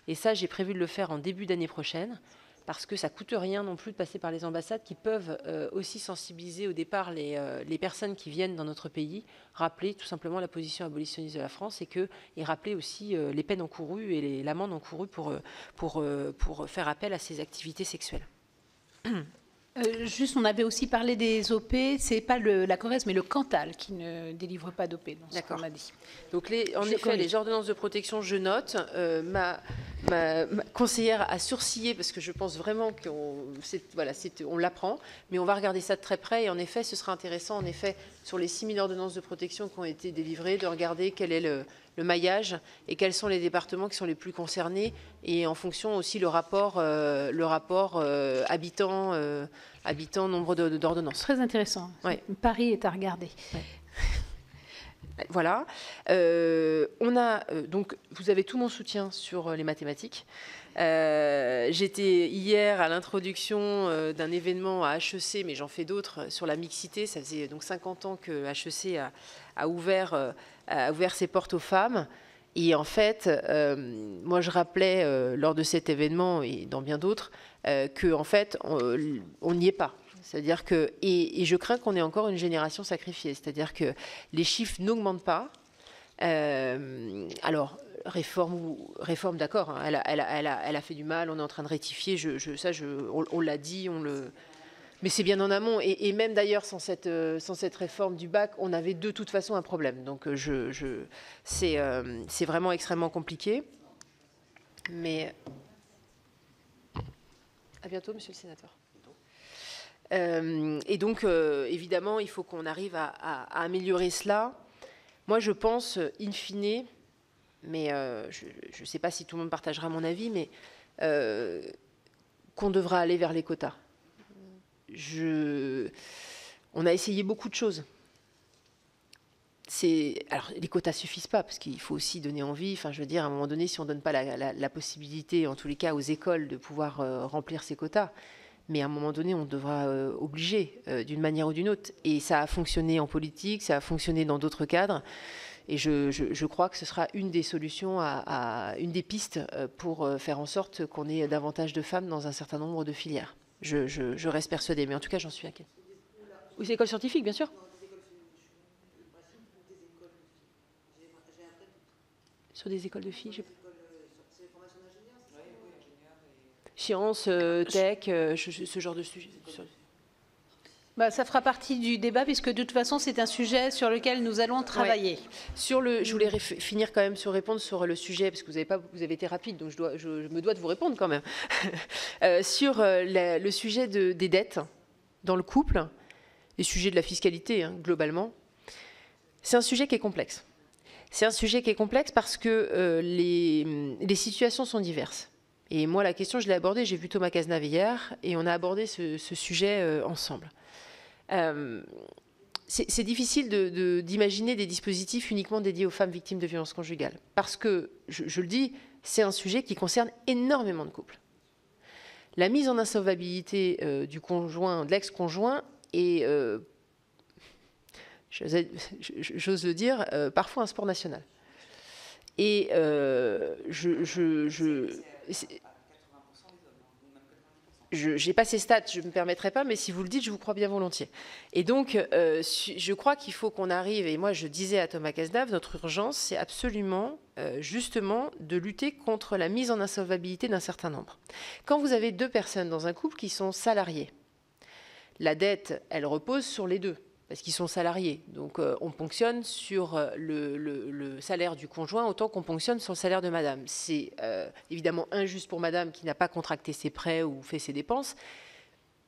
Et ça, j'ai prévu de le faire en début d'année prochaine, parce que ça ne coûte rien non plus de passer par les ambassades qui peuvent aussi sensibiliser au départ les personnes qui viennent dans notre pays, rappeler tout simplement la position abolitionniste de la France et rappeler aussi les peines encourues et l'amende encourue pour faire appel à ces activités sexuelles. Juste, on avait aussi parlé des OP, c'est pas la Corrèze, mais le Cantal qui ne délivre pas d'OP, dans ce qu'on a dit. Donc, en effet, les ordonnances de protection, je note. Ma conseillère a sourcillé parce que je pense vraiment qu'on l'apprend, mais on va regarder ça de très près. Et en effet, ce sera intéressant, sur les 6 000 ordonnances de protection qui ont été délivrées, de regarder quelle est le maillage et quels sont les départements qui sont les plus concernés et en fonction aussi le rapport habitants, nombre d'ordonnances. Très intéressant. Ouais. Paris est à regarder. Ouais. Voilà. Donc, vous avez tout mon soutien sur les mathématiques. J'étais hier à l'introduction d'un événement à HEC, mais j'en fais d'autres, sur la mixité. Ça faisait donc 50 ans que HEC a ouvert ses portes aux femmes. Et en fait, moi, je rappelais lors de cet événement et dans bien d'autres qu'en fait, on n'y est pas. C'est-à-dire que, et je crains qu'on ait encore une génération sacrifiée. C'est-à-dire que les chiffres n'augmentent pas. Alors, réforme, d'accord, hein, elle a fait du mal, on est en train de rectifier, on l'a dit, mais c'est bien en amont. Et même d'ailleurs, sans cette réforme du bac, on avait de toute façon un problème. Donc, c'est vraiment extrêmement compliqué. Mais à bientôt, monsieur le sénateur. Et donc, évidemment, il faut qu'on arrive à améliorer cela. Moi, je pense, in fine, mais je ne sais pas si tout le monde partagera mon avis, mais qu'on devra aller vers les quotas. On a essayé beaucoup de choses. Alors, les quotas ne suffisent pas, parce qu'il faut aussi donner envie. Enfin, je veux dire, à un moment donné, si on ne donne pas la possibilité, en tous les cas, aux écoles de pouvoir remplir ces quotas, mais à un moment donné, on devra obliger d'une manière ou d'une autre. Et ça a fonctionné en politique, ça a fonctionné dans d'autres cadres. Et je crois que ce sera une des solutions, une des pistes pour faire en sorte qu'on ait davantage de femmes dans un certain nombre de filières. Je reste persuadée, mais en tout cas, j'en suis inquiète. Oui, c'est l'école scientifique, bien sûr. Sur des écoles de filles, sciences, tech, ce genre de sujet. Ça fera partie du débat, puisque de toute façon, c'est un sujet sur lequel nous allons travailler. Ouais. Je voulais finir quand même sur répondre sur le sujet, parce que vous avez été rapide, donc je me dois de vous répondre quand même. Sur le sujet des dettes dans le couple, les sujets de la fiscalité, hein, globalement, c'est un sujet qui est complexe. C'est un sujet qui est complexe parce que les situations sont diverses. Et moi, la question, je l'ai abordée, j'ai vu Thomas Cazenave hier, et on a abordé ce sujet ensemble. C'est difficile d'imaginer des dispositifs uniquement dédiés aux femmes victimes de violences conjugales. Parce que, je le dis, c'est un sujet qui concerne énormément de couples. La mise en insolvabilité du conjoint, de l'ex-conjoint, est, j'ose le dire, parfois un sport national. Et je n'ai pas ces stats, je ne me permettrai pas, mais si vous le dites, je vous crois bien volontiers. Et donc, je crois qu'il faut qu'on arrive, et moi je disais à Thomas Cazenave, notre urgence, c'est absolument, justement, de lutter contre la mise en insolvabilité d'un certain nombre. Quand vous avez deux personnes dans un couple qui sont salariées, la dette, elle repose sur les deux, parce qu'ils sont salariés. Donc, on ponctionne sur le salaire du conjoint autant qu'on ponctionne sur le salaire de madame. C'est évidemment injuste pour madame qui n'a pas contracté ses prêts ou fait ses dépenses,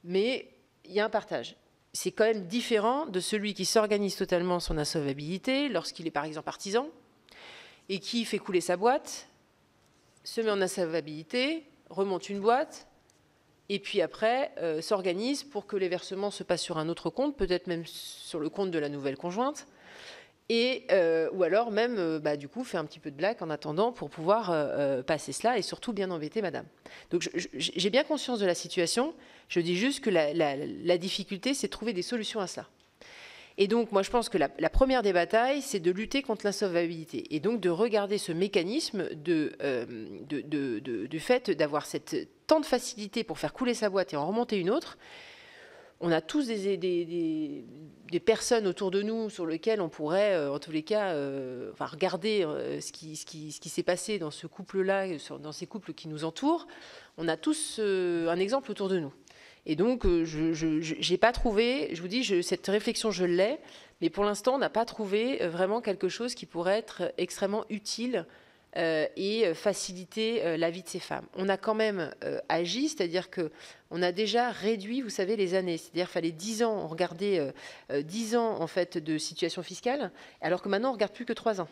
mais il y a un partage. C'est quand même différent de celui qui s'organise totalement son insolvabilité lorsqu'il est par exemple artisan et qui fait couler sa boîte, se met en insolvabilité, remonte une boîte, et puis après, s'organise pour que les versements se passent sur un autre compte, peut-être même sur le compte de la nouvelle conjointe, et, ou alors même, du coup, fait un petit peu de blague en attendant pour pouvoir passer cela et surtout bien embêter madame. Donc j'ai bien conscience de la situation, je dis juste que la difficulté, c'est de trouver des solutions à cela. Et donc, moi, je pense que la première des batailles, c'est de lutter contre l'insolvabilité et donc de regarder ce mécanisme du fait d'avoir tant de facilité pour faire couler sa boîte et en remonter une autre. On a tous des personnes autour de nous sur lesquelles on pourrait, en tous les cas, regarder ce qui s'est passé dans ce couple-là, dans ces couples qui nous entourent. On a tous un exemple autour de nous. Et donc, je n'ai pas trouvé, je vous dis, cette réflexion, je l'ai, mais pour l'instant, on n'a pas trouvé vraiment quelque chose qui pourrait être extrêmement utile et faciliter la vie de ces femmes. On a quand même agi, c'est-à-dire qu'on a déjà réduit, vous savez, les années. C'est-à-dire qu'il fallait 10 ans, on regardait 10 ans en fait, de situation fiscale, alors que maintenant, on ne regarde plus que 3 ans.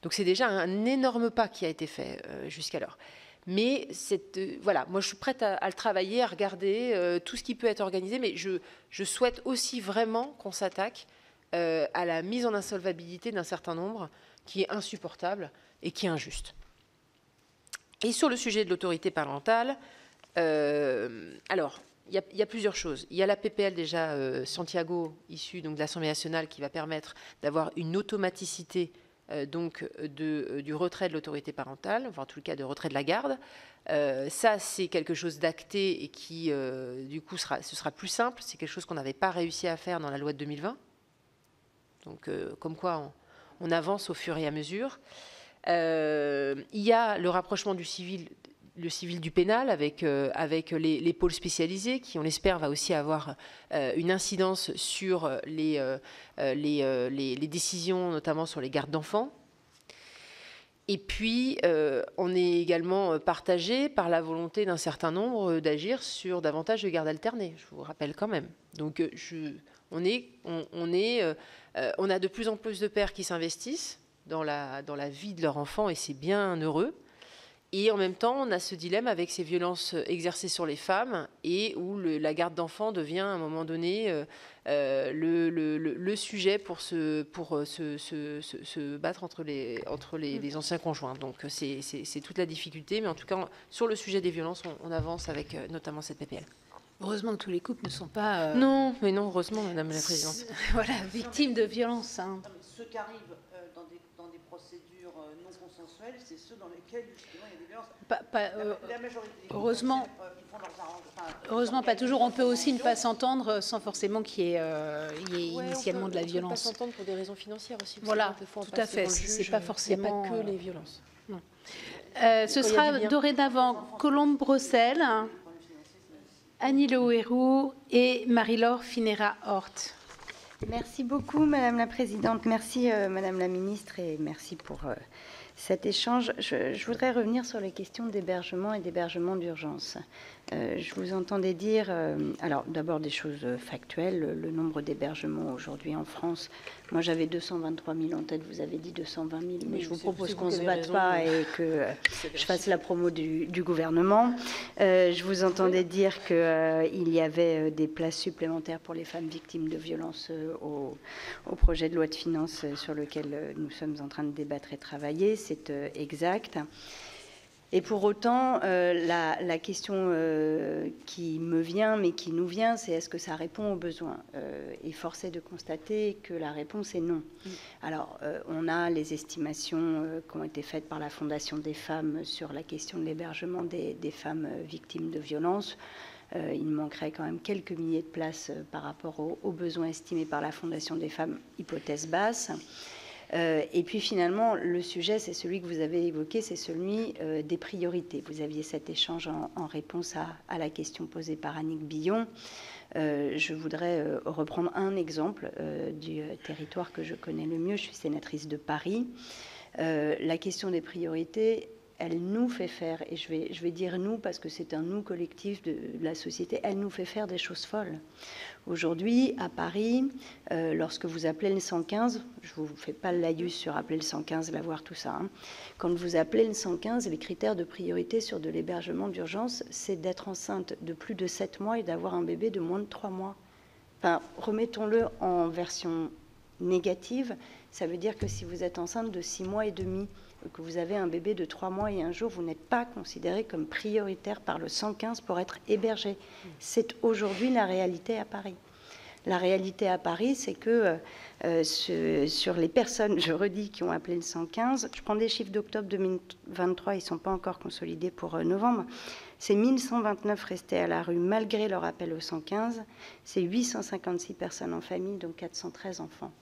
Donc c'est déjà un énorme pas qui a été fait jusqu'alors. Mais voilà, moi je suis prête à le travailler, à regarder tout ce qui peut être organisé, mais je souhaite aussi vraiment qu'on s'attaque à la mise en insolvabilité d'un certain nombre qui est insupportable et qui est injuste. Et sur le sujet de l'autorité parentale, alors, il y a plusieurs choses. Il y a la PPL déjà Santiago, issue donc, de l'Assemblée nationale, qui va permettre d'avoir une automaticité du retrait de l'autorité parentale, enfin en tout cas de retrait de la garde. Ça, c'est quelque chose d'acté et qui, du coup, ce sera plus simple. C'est quelque chose qu'on n'avait pas réussi à faire dans la loi de 2020. Donc, comme quoi, on avance au fur et à mesure. Il y a le rapprochement du civil du pénal avec les pôles spécialisés qui, on l'espère, va aussi avoir une incidence sur les décisions, notamment sur les gardes d'enfants. Et puis, on est également partagé par la volonté d'un certain nombre d'agir sur davantage de gardes alternés, je vous rappelle quand même. Donc, on a de plus en plus de pères qui s'investissent dans la vie de leur enfant, et c'est bien heureux. Et en même temps, on a ce dilemme avec ces violences exercées sur les femmes et où la garde d'enfants devient à un moment donné le sujet pour se battre entre les anciens conjoints. Donc c'est toute la difficulté, mais en tout cas, sur le sujet des violences, on avance avec notamment cette PPL. Heureusement que tous les couples ne sont pas... Non, mais non, heureusement, Madame la Présidente. Voilà, victimes de violences. Hein. Ceux qui arrivent dans des procédures non consensuelles, c'est ceux dans lesquels justement il y a des violences. La majorité des heureusement, ils font leurs arrangements. Heureusement, pas toujours. On peut aussi ne pas s'entendre sans forcément qu'il y ait initialement de la violence. On peut pas s'entendre pour des raisons financières aussi. Voilà, tout à fait. C'est pas forcément... Il n'y a pas que les violences. Non. Ce sera dorénavant Colombe Brossel, Annie Le Houerou et Marie-Laure Finera-Hort. Merci beaucoup, Madame la Présidente. Merci, Madame la Ministre, et merci pour cet échange. Je voudrais revenir sur les questions d'hébergement et d'hébergement d'urgence. Je vous entendais dire, alors d'abord des choses factuelles, le nombre d'hébergements aujourd'hui en France. Moi, j'avais 223 000 en tête, vous avez dit 220 000, mais je vous propose qu'on ne se batte pas et que je fasse la promo du gouvernement. Je vous entendais dire qu'il y avait des places supplémentaires pour les femmes victimes de violences au projet de loi de finances sur lequel nous sommes en train de débattre et travailler. C'est exact. Et pour autant, la question qui me vient, mais qui nous vient, c'est est-ce que ça répond aux besoins ? Et force est de constater que la réponse est non. Alors, on a les estimations qui ont été faites par la Fondation des femmes sur la question de l'hébergement des femmes victimes de violences. Il manquerait quand même quelques milliers de places par rapport aux besoins estimés par la Fondation des femmes, hypothèse basse. Et puis finalement, le sujet, c'est celui que vous avez évoqué, c'est celui des priorités. Vous aviez cet échange en réponse à la question posée par Annick Billon. Je voudrais reprendre un exemple du territoire que je connais le mieux. Je suis sénatrice de Paris. La question des priorités, elle nous fait faire, et je vais dire nous parce que c'est un nous collectif de la société, elle nous fait faire des choses folles. Aujourd'hui, à Paris, lorsque vous appelez le 115, je ne vous fais pas le laïus sur appeler le 115, l'avoir, tout ça. Hein. Quand vous appelez le 115, les critères de priorité sur de l'hébergement d'urgence, c'est d'être enceinte de plus de 7 mois et d'avoir un bébé de moins de 3 mois. Enfin, remettons-le en version négative, ça veut dire que si vous êtes enceinte de 6 mois et demi, que vous avez un bébé de 3 mois et un jour, vous n'êtes pas considéré comme prioritaire par le 115 pour être hébergé. C'est aujourd'hui la réalité à Paris. La réalité à Paris, c'est que sur les personnes, je redis, qui ont appelé le 115, je prends des chiffres d'octobre 2023, ils ne sont pas encore consolidés pour novembre, c'est 1129 restés à la rue malgré leur appel au 115, c'est 856 personnes en famille, donc 413 enfants.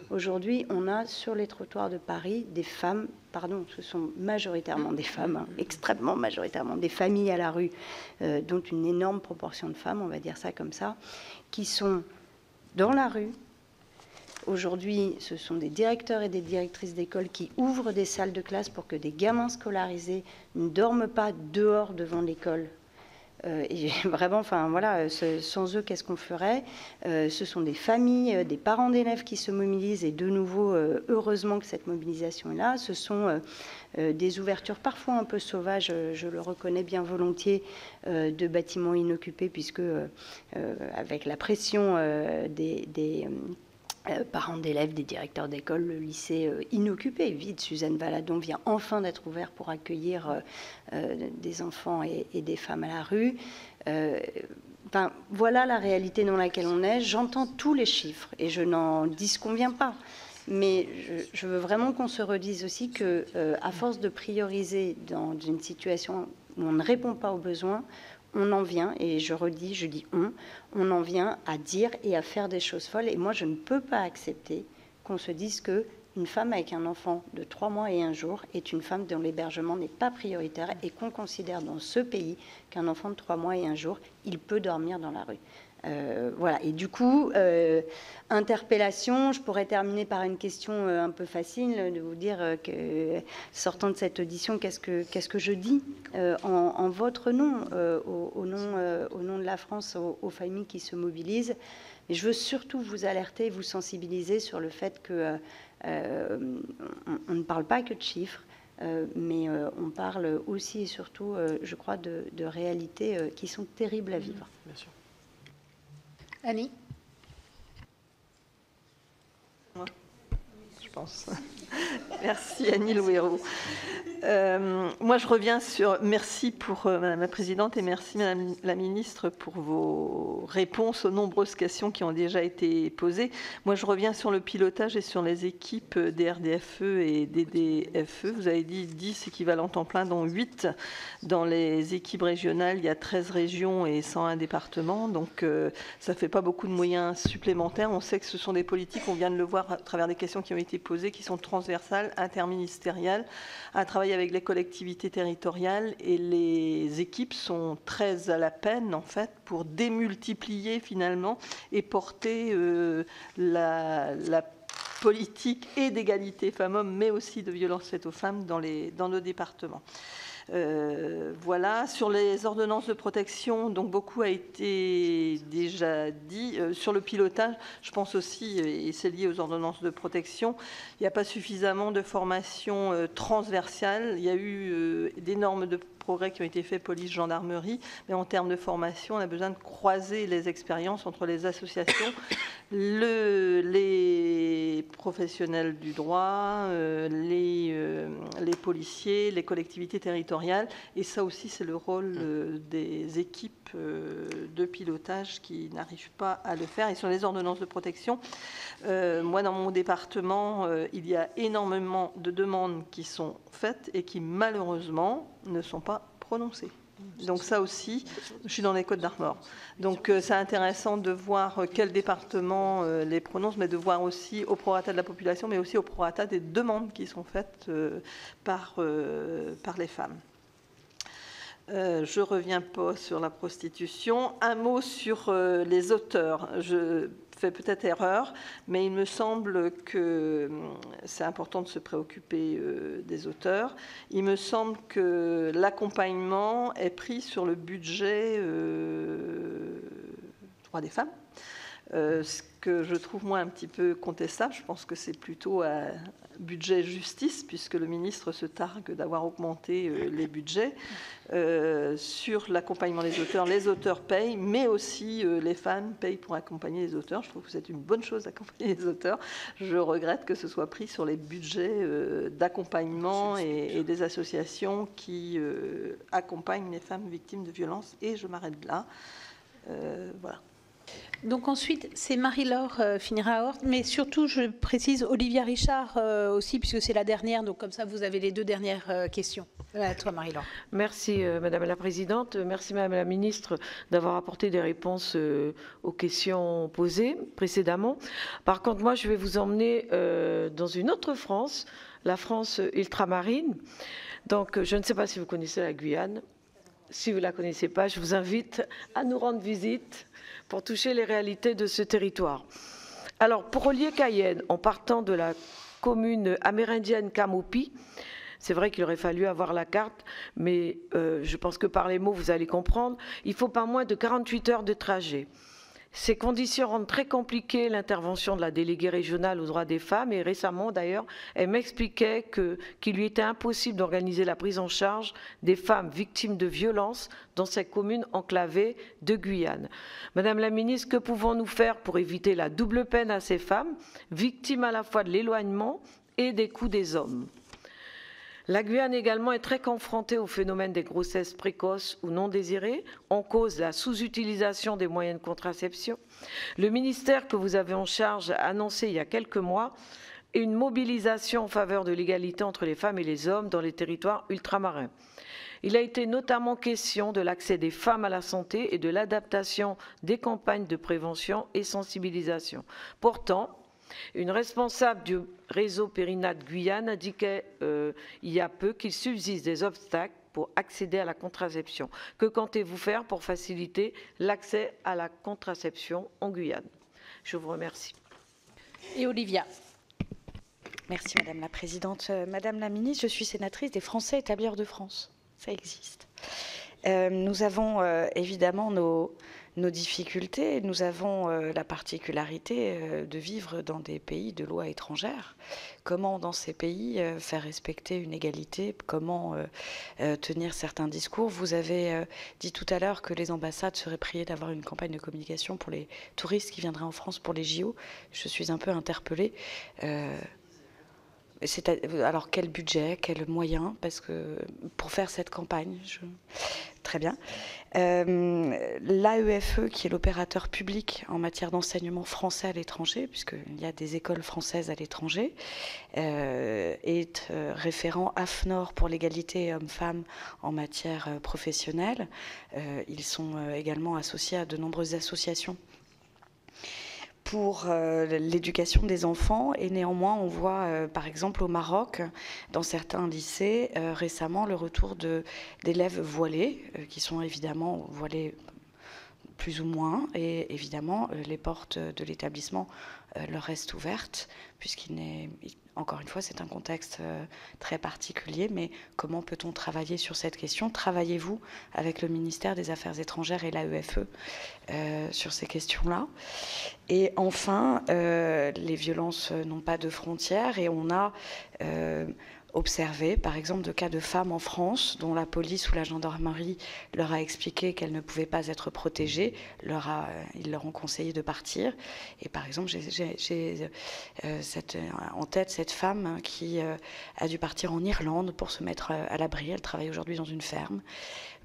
Aujourd'hui, on a sur les trottoirs de Paris des femmes, pardon, ce sont majoritairement des femmes, hein, extrêmement majoritairement, des familles à la rue, dont une énorme proportion de femmes, on va dire ça comme ça, qui sont dans la rue. Aujourd'hui, ce sont des directeurs et des directrices d'école qui ouvrent des salles de classe pour que des gamins scolarisés ne dorment pas dehors devant l'école et vraiment, enfin voilà, sans eux, qu'est-ce qu'on ferait? Ce sont des familles, des parents d'élèves qui se mobilisent, et de nouveau, heureusement que cette mobilisation est là. Ce sont des ouvertures parfois un peu sauvages, je le reconnais bien volontiers, de bâtiments inoccupés, puisque avec la pression des parents d'élèves, des directeurs d'école, le lycée inoccupé, vide. Suzanne Valadon vient enfin d'être ouvert pour accueillir des enfants et des femmes à la rue. Ben, voilà la réalité dans laquelle on est. J'entends tous les chiffres et je n'en disconviens pas. Mais je veux vraiment qu'on se redise aussi que, à force de prioriser dans une situation où on ne répond pas aux besoins, on en vient, et je dis on en vient à dire et à faire des choses folles. Et moi, je ne peux pas accepter qu'on se dise qu'une femme avec un enfant de 3 mois et 1 jour est une femme dont l'hébergement n'est pas prioritaire, et qu'on considère dans ce pays qu'un enfant de 3 mois et 1 jour, il peut dormir dans la rue. Voilà. Et du coup, interpellation, je pourrais terminer par une question un peu facile, de vous dire que, sortant de cette audition, qu'est-ce que je dis en votre nom, au nom de la France, aux familles qui se mobilisent. Mais je veux surtout vous alerter, vous sensibiliser sur le fait que on ne parle pas que de chiffres, mais on parle aussi et surtout, je crois, de réalités qui sont terribles à vivre. Bien sûr. Annie? Je pense. Merci Annie Louéreau. Moi je reviens sur, merci pour Madame la Présidente et merci Madame la Ministre pour vos réponses aux nombreuses questions qui ont déjà été posées. Moi je reviens sur le pilotage et sur les équipes des RDFE et des DDFE. Vous avez dit 10 équivalents temps plein, dont 8 dans les équipes régionales. Il y a 13 régions et 101 départements, donc ça ne fait pas beaucoup de moyens supplémentaires. On sait que ce sont des politiques, on vient de le voir à travers des questions qui ont été posées, qui sont transversales, interministérielles, à travailler avec les collectivités territoriales, et les équipes sont très à la peine en fait pour démultiplier finalement et porter la politique et d'égalité femmes-hommes, mais aussi de violence faite aux femmes dans nos départements. Voilà, sur les ordonnances de protection, donc beaucoup a été déjà dit. Sur le pilotage, je pense aussi, et c'est lié aux ordonnances de protection, il n'y a pas suffisamment de formation transversale. Il y a eu des normes de progrès qui ont été faits, police, gendarmerie, mais en termes de formation, on a besoin de croiser les expériences entre les associations, les professionnels du droit, les policiers, les collectivités territoriales, et ça aussi c'est le rôle des équipes de pilotage qui n'arrivent pas à le faire. Et sur les ordonnances de protection, moi dans mon département, il y a énormément de demandes qui sont faites et qui malheureusement ne sont pas prononcées. Donc ça aussi, je suis dans les Côtes-d'Armor. Donc c'est intéressant de voir quel département les prononce, mais de voir aussi au prorata de la population, mais aussi au prorata des demandes qui sont faites par les femmes. Je ne reviens pas sur la prostitution. Un mot sur les auteurs. Je fais peut-être erreur, mais il me semble que c'est important de se préoccuper des auteurs. Il me semble que l'accompagnement est pris sur le budget droit des femmes. Ce que je trouve moi un petit peu contestable, je pense que c'est plutôt un budget justice, puisque le ministre se targue d'avoir augmenté les budgets. Sur l'accompagnement des auteurs, les auteurs payent, mais aussi les femmes payent pour accompagner les auteurs. Je trouve que c'est une bonne chose d'accompagner les auteurs. Je regrette que ce soit pris sur les budgets d'accompagnement et des associations qui accompagnent les femmes victimes de violences. Et je m'arrête là. Voilà. Donc ensuite, c'est Marie-Laure finira à Horte, mais surtout, je précise Olivia Richard aussi, puisque c'est la dernière, donc comme ça, vous avez les 2 dernières questions. À toi, Marie-Laure. Merci, Madame la Présidente. Merci, Madame la Ministre, d'avoir apporté des réponses aux questions posées précédemment. Par contre, moi, je vais vous emmener dans une autre France, la France ultramarine. Donc, je ne sais pas si vous connaissez la Guyane. Si vous ne la connaissez pas, je vous invite à nous rendre visite pour toucher les réalités de ce territoire. Alors, pour relier Cayenne, en partant de la commune amérindienne Camopi, C'est vrai qu'il aurait fallu avoir la carte, mais je pense que par les mots, vous allez comprendre. Il faut pas moins de 48 heures de trajet. Ces conditions rendent très compliquée l'intervention de la déléguée régionale aux droits des femmes et récemment d'ailleurs, elle m'expliquait qu'il lui était impossible d'organiser la prise en charge des femmes victimes de violences dans cette commune enclavée de Guyane. Madame la ministre, que pouvons-nous faire pour éviter la double peine à ces femmes, victimes à la fois de l'éloignement et des coups des hommes ? La Guyane également est très confrontée au phénomène des grossesses précoces ou non désirées, en cause la sous-utilisation des moyens de contraception. Le ministère que vous avez en charge a annoncé il y a quelques mois une mobilisation en faveur de l'égalité entre les femmes et les hommes dans les territoires ultramarins. Il a été notamment question de l'accès des femmes à la santé et de l'adaptation des campagnes de prévention et sensibilisation. Pourtant, une responsable du réseau Périnat Guyane indiquait il y a peu qu'il subsiste des obstacles pour accéder à la contraception. Que comptez-vous faire pour faciliter l'accès à la contraception en Guyane? Je vous remercie. Et Olivia. Merci Madame la Présidente. Madame la Ministre, je suis sénatrice des Français établis hors de France. Ça existe. Nous avons évidemment nos difficultés. Nous avons la particularité de vivre dans des pays de loi étrangère. Comment, dans ces pays, faire respecter une égalité? Comment tenir certains discours? Vous avez dit tout à l'heure que les ambassades seraient priées d'avoir une campagne de communication pour les touristes qui viendraient en France pour les JO. Je suis un peu interpellée. Alors, quel budget, quels moyens? Parce que pour faire cette campagne, très bien. L'AEFE, qui est l'opérateur public en matière d'enseignement français à l'étranger, puisqu'il y a des écoles françaises à l'étranger, est référent AFNOR pour l'égalité hommes-femmes en matière professionnelle. Ils sont également associés à de nombreuses associations pour l'éducation des enfants, et néanmoins on voit par exemple au Maroc, dans certains lycées, récemment le retour d'élèves voilés, qui sont évidemment voilés plus ou moins, et évidemment les portes de l'établissement leur restent ouvertes, encore une fois, c'est un contexte très particulier, mais comment peut-on travailler sur cette question? Travaillez-vous avec le ministère des Affaires étrangères et l'AEFE sur ces questions-là? Et enfin, les violences n'ont pas de frontières, et on a observé, par exemple, de cas de femmes en France dont la police ou la gendarmerie leur a expliqué qu'elles ne pouvaient pas être protégées. Ils leur ont conseillé de partir. Et par exemple, j'ai en tête cette femme qui a dû partir en Irlande pour se mettre à l'abri. Elle travaille aujourd'hui dans une ferme.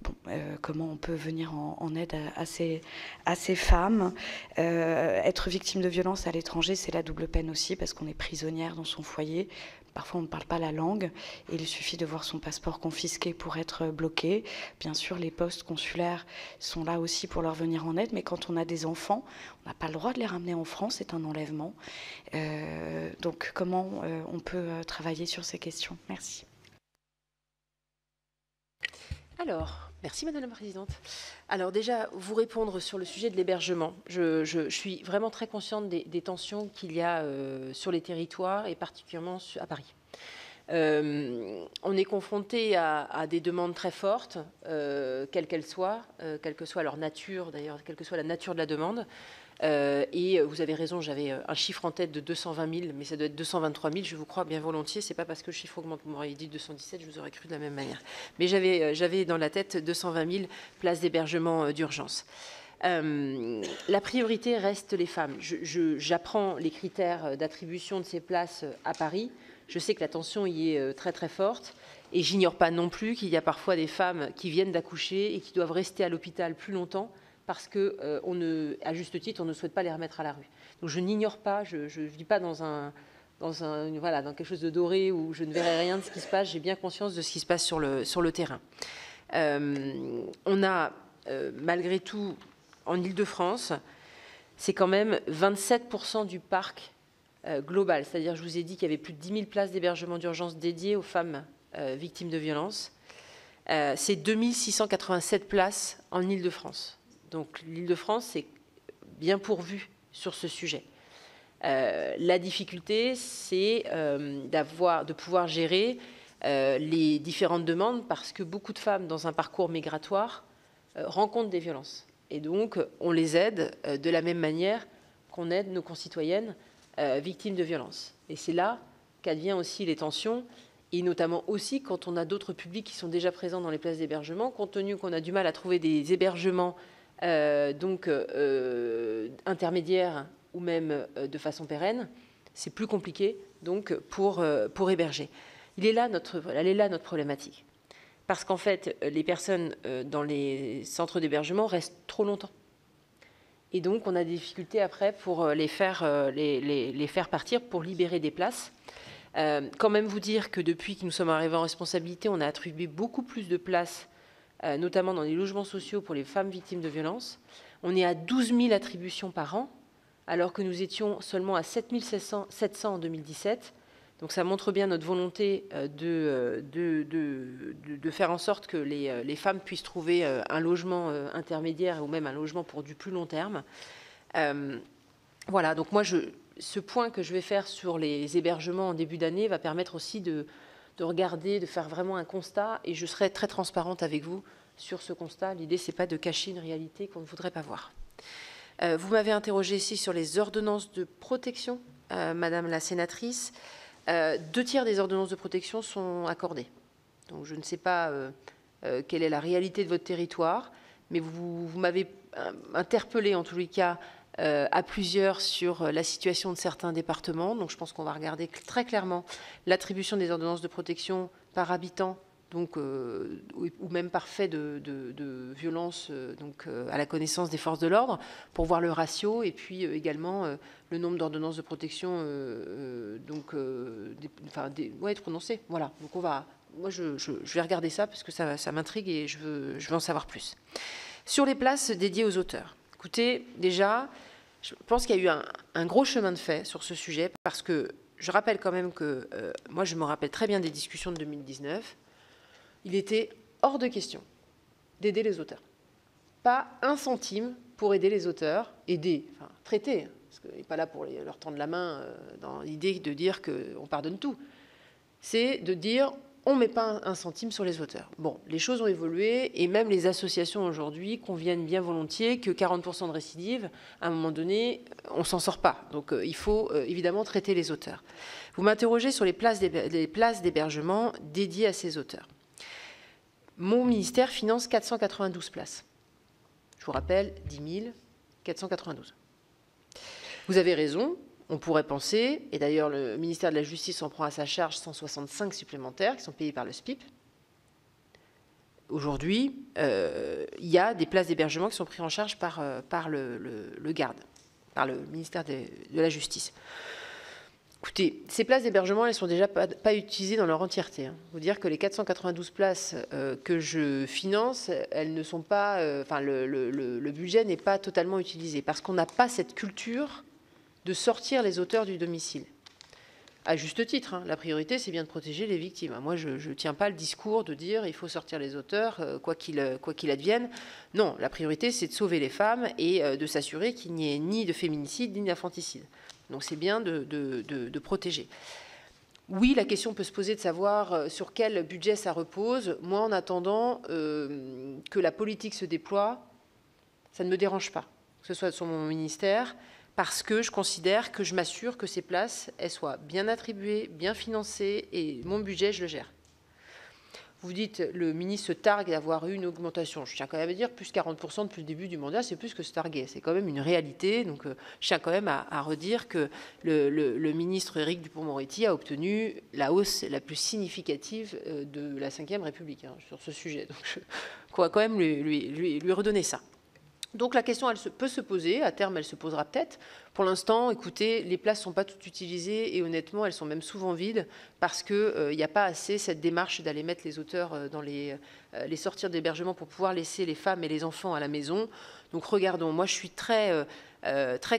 Bon, comment on peut venir en aide à ces femmes? Être victime de violence à l'étranger, c'est la double peine aussi, parce qu'on est prisonnière dans son foyer. Parfois, on ne parle pas la langue et il suffit de voir son passeport confisqué pour être bloqué. Bien sûr, les postes consulaires sont là aussi pour leur venir en aide, mais quand on a des enfants, on n'a pas le droit de les ramener en France, c'est un enlèvement. Donc, comment on peut travailler sur ces questions? Merci. Alors, merci Madame la Présidente. Alors déjà, vous répondre sur le sujet de l'hébergement. Je suis vraiment très consciente des tensions qu'il y a sur les territoires et particulièrement à Paris. On est confronté à des demandes très fortes, quelles qu'elles soient, quelle que soit leur nature d'ailleurs, quelle que soit la nature de la demande. Et vous avez raison, j'avais un chiffre en tête de 220 000, mais ça doit être 223 000, je vous crois bien volontiers. C'est pas parce que le chiffre augmente, vous m'auriez dit 217, je vous aurais cru de la même manière. Mais j'avais dans la tête 220 000 places d'hébergement d'urgence. La priorité reste les femmes. J'apprends les critères d'attribution de ces places à Paris. Je sais que la tension y est très très forte. Et j'ignore pas non plus qu'il y a parfois des femmes qui viennent d'accoucher et qui doivent rester à l'hôpital plus longtemps parce que, à juste titre, on ne souhaite pas les remettre à la rue. Donc je n'ignore pas, je ne vis pas dans quelque chose de doré où je ne verrai rien de ce qui se passe. J'ai bien conscience de ce qui se passe sur le terrain. On a, malgré tout, en Île-de-France, c'est quand même 27% du parc global. C'est-à-dire, je vous ai dit qu'il y avait plus de 10 000 places d'hébergement d'urgence dédiées aux femmes victimes de violences. C'est 2687 places en Île-de-France. Donc l'Île-de-France, c'est bien pourvu sur ce sujet. La difficulté, c'est de pouvoir gérer les différentes demandes parce que beaucoup de femmes dans un parcours migratoire rencontrent des violences. Et donc, on les aide de la même manière qu'on aide nos concitoyennes victimes de violences. Et c'est là qu'adviennent aussi les tensions, et notamment aussi quand on a d'autres publics qui sont déjà présents dans les places d'hébergement, compte tenu qu'on a du mal à trouver des hébergements intermédiaires ou même de façon pérenne, c'est plus compliqué donc pour héberger. Elle est là notre problématique. Parce qu'en fait, les personnes dans les centres d'hébergement restent trop longtemps. Et donc, on a des difficultés après pour les faire partir, pour libérer des places. Quand même vous dire que depuis que nous sommes arrivés en responsabilité, on a attribué beaucoup plus de places, notamment dans les logements sociaux pour les femmes victimes de violences. On est à 12 000 attributions par an, alors que nous étions seulement à 7 700 en 2017. Donc ça montre bien notre volonté de faire en sorte que les femmes puissent trouver un logement intermédiaire ou même un logement pour du plus long terme. Voilà, donc moi, ce point que je vais faire sur les hébergements en début d'année va permettre aussi de regarder, de faire vraiment un constat, et je serai très transparente avec vous sur ce constat. L'idée, ce n'est pas de cacher une réalité qu'on ne voudrait pas voir. Vous m'avez interrogé ici sur les ordonnances de protection, Madame la sénatrice. 2 tiers des ordonnances de protection sont accordées. Donc je ne sais pas quelle est la réalité de votre territoire, mais vous m'avez interpellé en tous les cas à plusieurs sur la situation de certains départements. Donc je pense qu'on va regarder très clairement l'attribution des ordonnances de protection par habitant, donc, ou même par fait de violence à la connaissance des forces de l'ordre, pour voir le ratio et puis également le nombre d'ordonnances de protection être prononcées. Voilà, donc moi je vais regarder ça parce que ça m'intrigue et je veux en savoir plus. Sur les places dédiées aux auteurs, écoutez, déjà, je pense qu'il y a eu un gros chemin de fait sur ce sujet parce que je rappelle quand même que moi je me rappelle très bien des discussions de 2019. Il était hors de question d'aider les auteurs. Pas un centime pour aider les auteurs, traiter, parce qu'il n'est pas là pour leur tendre la main dans l'idée de dire qu'on pardonne tout. C'est de dire on ne met pas un centime sur les auteurs. Bon, les choses ont évolué et même les associations aujourd'hui conviennent bien volontiers que 40% de récidive, à un moment donné, on ne s'en sort pas. Donc il faut évidemment traiter les auteurs. Vous m'interrogez sur les places d'hébergement dédiées à ces auteurs. Mon ministère finance 492 places. Je vous rappelle, 10 492. Vous avez raison, on pourrait penser, et d'ailleurs le ministère de la Justice en prend à sa charge 165 supplémentaires qui sont payés par le SPIP. Aujourd'hui, il y a des places d'hébergement qui sont prises en charge par le GARD, par le ministère de la Justice. Écoutez, ces places d'hébergement, elles ne sont déjà pas utilisées dans leur entièreté. Vous dire que les 492 places que je finance, elles ne sont pas, le budget n'est pas totalement utilisé parce qu'on n'a pas cette culture de sortir les auteurs du domicile. À juste titre, la priorité, c'est bien de protéger les victimes. Moi, je ne tiens pas le discours de dire il faut sortir les auteurs, quoi qu'il advienne. Non, la priorité, c'est de sauver les femmes et de s'assurer qu'il n'y ait ni de féminicide ni d'infanticide. Donc c'est bien de protéger. Oui, la question peut se poser de savoir sur quel budget ça repose. Moi, en attendant que la politique se déploie, ça ne me dérange pas, que ce soit sur mon ministère, parce que je considère que je m'assure que ces places, elles soient bien attribuées, bien financées, et mon budget, je le gère. Vous dites, le ministre se targue d'avoir eu une augmentation. Je tiens quand même à dire, plus 40% depuis le début du mandat, c'est plus que se targuer. C'est quand même une réalité. Donc, je tiens quand même à redire que le ministre Éric Dupond-Moretti a obtenu la hausse la plus significative de la Ve République sur ce sujet. Donc, je crois quand même lui redonner ça. Donc la question, elle peut se poser, à terme elle se posera peut-être. Pour l'instant, écoutez, les places ne sont pas toutes utilisées et honnêtement, elles sont même souvent vides parce qu'il n'y a pas assez cette démarche d'aller mettre les auteurs dans les sortir d'hébergement pour pouvoir laisser les femmes et les enfants à la maison. Donc regardons, moi je suis très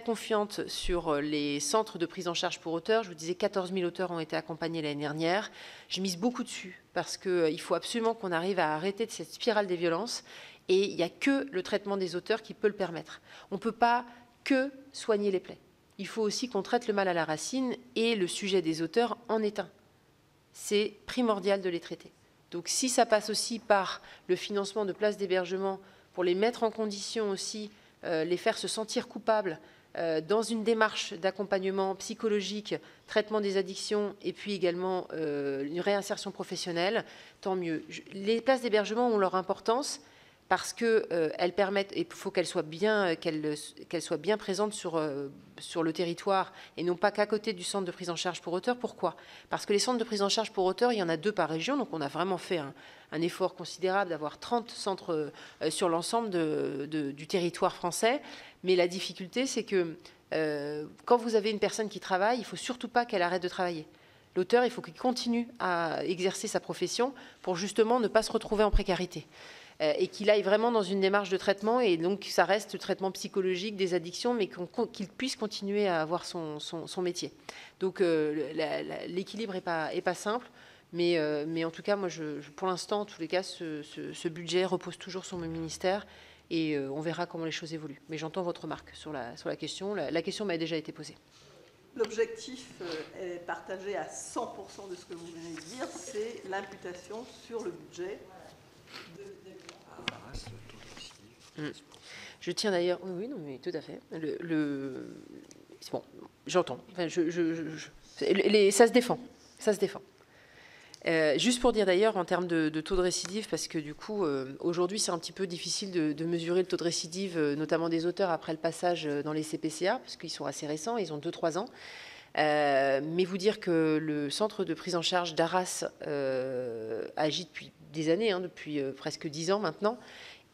confiante sur les centres de prise en charge pour auteurs. Je vous disais 14 000 auteurs ont été accompagnés l'année dernière. Je mise beaucoup dessus parce qu'il faut absolument qu'on arrive à arrêter de cette spirale des violences. Et il n'y a que le traitement des auteurs qui peut le permettre. On ne peut pas que soigner les plaies. Il faut aussi qu'on traite le mal à la racine et le sujet des auteurs en est un. c'est primordial de les traiter. Donc si ça passe aussi par le financement de places d'hébergement pour les mettre en condition aussi, les faire se sentir coupables dans une démarche d'accompagnement psychologique, traitement des addictions et puis également une réinsertion professionnelle, tant mieux. Les places d'hébergement ont leur importance parce qu'elles permettent, et il faut qu'elles soient bien présentes sur le territoire et non pas qu'à côté du centre de prise en charge pour auteurs. Pourquoi? Parce que les centres de prise en charge pour auteurs, il y en a 2 par région, donc on a vraiment fait un effort considérable d'avoir 30 centres sur l'ensemble du territoire français. Mais la difficulté, c'est que quand vous avez une personne qui travaille, il ne faut surtout pas qu'elle arrête de travailler. L'auteur, il faut qu'il continue à exercer sa profession pour justement ne pas se retrouver en précarité. Et qu'il aille vraiment dans une démarche de traitement, et donc ça reste le traitement psychologique des addictions, mais qu'il puisse continuer à avoir son métier. Donc l'équilibre n'est pas simple, mais en tout cas, moi, pour l'instant, en tous les cas, ce budget repose toujours sur mon ministère, et on verra comment les choses évoluent. Mais j'entends votre remarque sur la question. La question m'a déjà été posée. L'objectif est partagé à 100% de ce que vous venez de dire, c'est l'imputation sur le budget. Je tiens d'ailleurs, oui, non, mais tout à fait. C'est bon, j'entends. Enfin, ça se défend. Ça se défend. Juste pour dire d'ailleurs en termes de taux de récidive, parce que du coup, aujourd'hui, c'est un petit peu difficile de mesurer le taux de récidive, notamment des auteurs après le passage dans les CPCA, parce qu'ils sont assez récents, ils ont 2-3 ans. Mais vous dire que le centre de prise en charge d'Arras agit depuis des années, depuis presque 10 ans maintenant,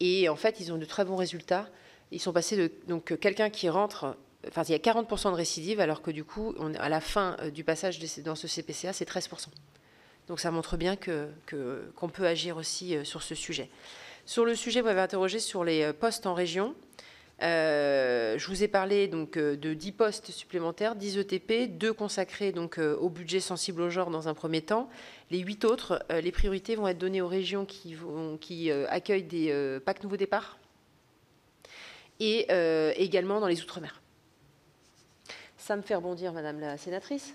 et en fait, ils ont de très bons résultats. Ils sont passés de donc quelqu'un qui rentre, enfin, il y a 40% de récidive, alors que du coup, à la fin du passage dans ce CPCA, c'est 13%. Donc ça montre bien qu'on peut agir aussi sur ce sujet. Sur le sujet, vous m'avez interrogé sur les postes en région. Je vous ai parlé donc de 10 postes supplémentaires, 10 ETP, 2 consacrés donc au budget sensible au genre dans un premier temps. Les 8 autres, les priorités vont être données aux régions qui accueillent des PAC Nouveau Départ et également dans les Outre-mer. Ça me fait rebondir, Madame la sénatrice.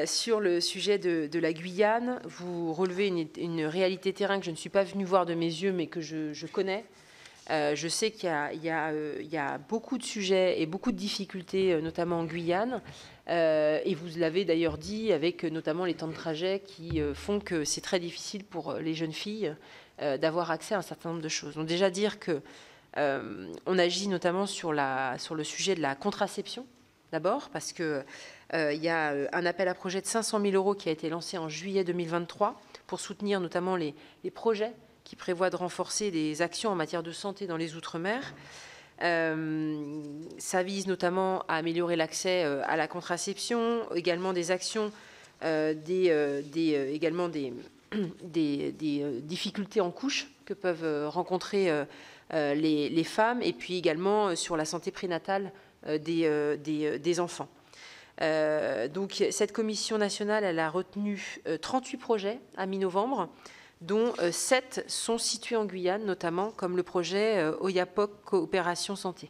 Sur le sujet de la Guyane, vous relevez une réalité terrain que je ne suis pas venue voir de mes yeux, mais que je connais. Je sais qu'il y a beaucoup de sujets et beaucoup de difficultés, notamment en Guyane. Et vous l'avez d'ailleurs dit, avec notamment les temps de trajet qui font que c'est très difficile pour les jeunes filles d'avoir accès à un certain nombre de choses. Donc déjà dire qu'on agit notamment sur le sujet de la contraception, d'abord, parce que il y a un appel à projet de 500 000 € qui a été lancé en juillet 2023 pour soutenir notamment les projets qui prévoient de renforcer des actions en matière de santé dans les Outre-mer. Ça vise notamment à améliorer l'accès à la contraception, également des actions, également des difficultés en couche que peuvent rencontrer les femmes, et puis également sur la santé prénatale des enfants. Donc cette commission nationale, elle a retenu 38 projets à mi-novembre, dont 7 sont situés en Guyane, notamment comme le projet OYAPOC Coopération Santé.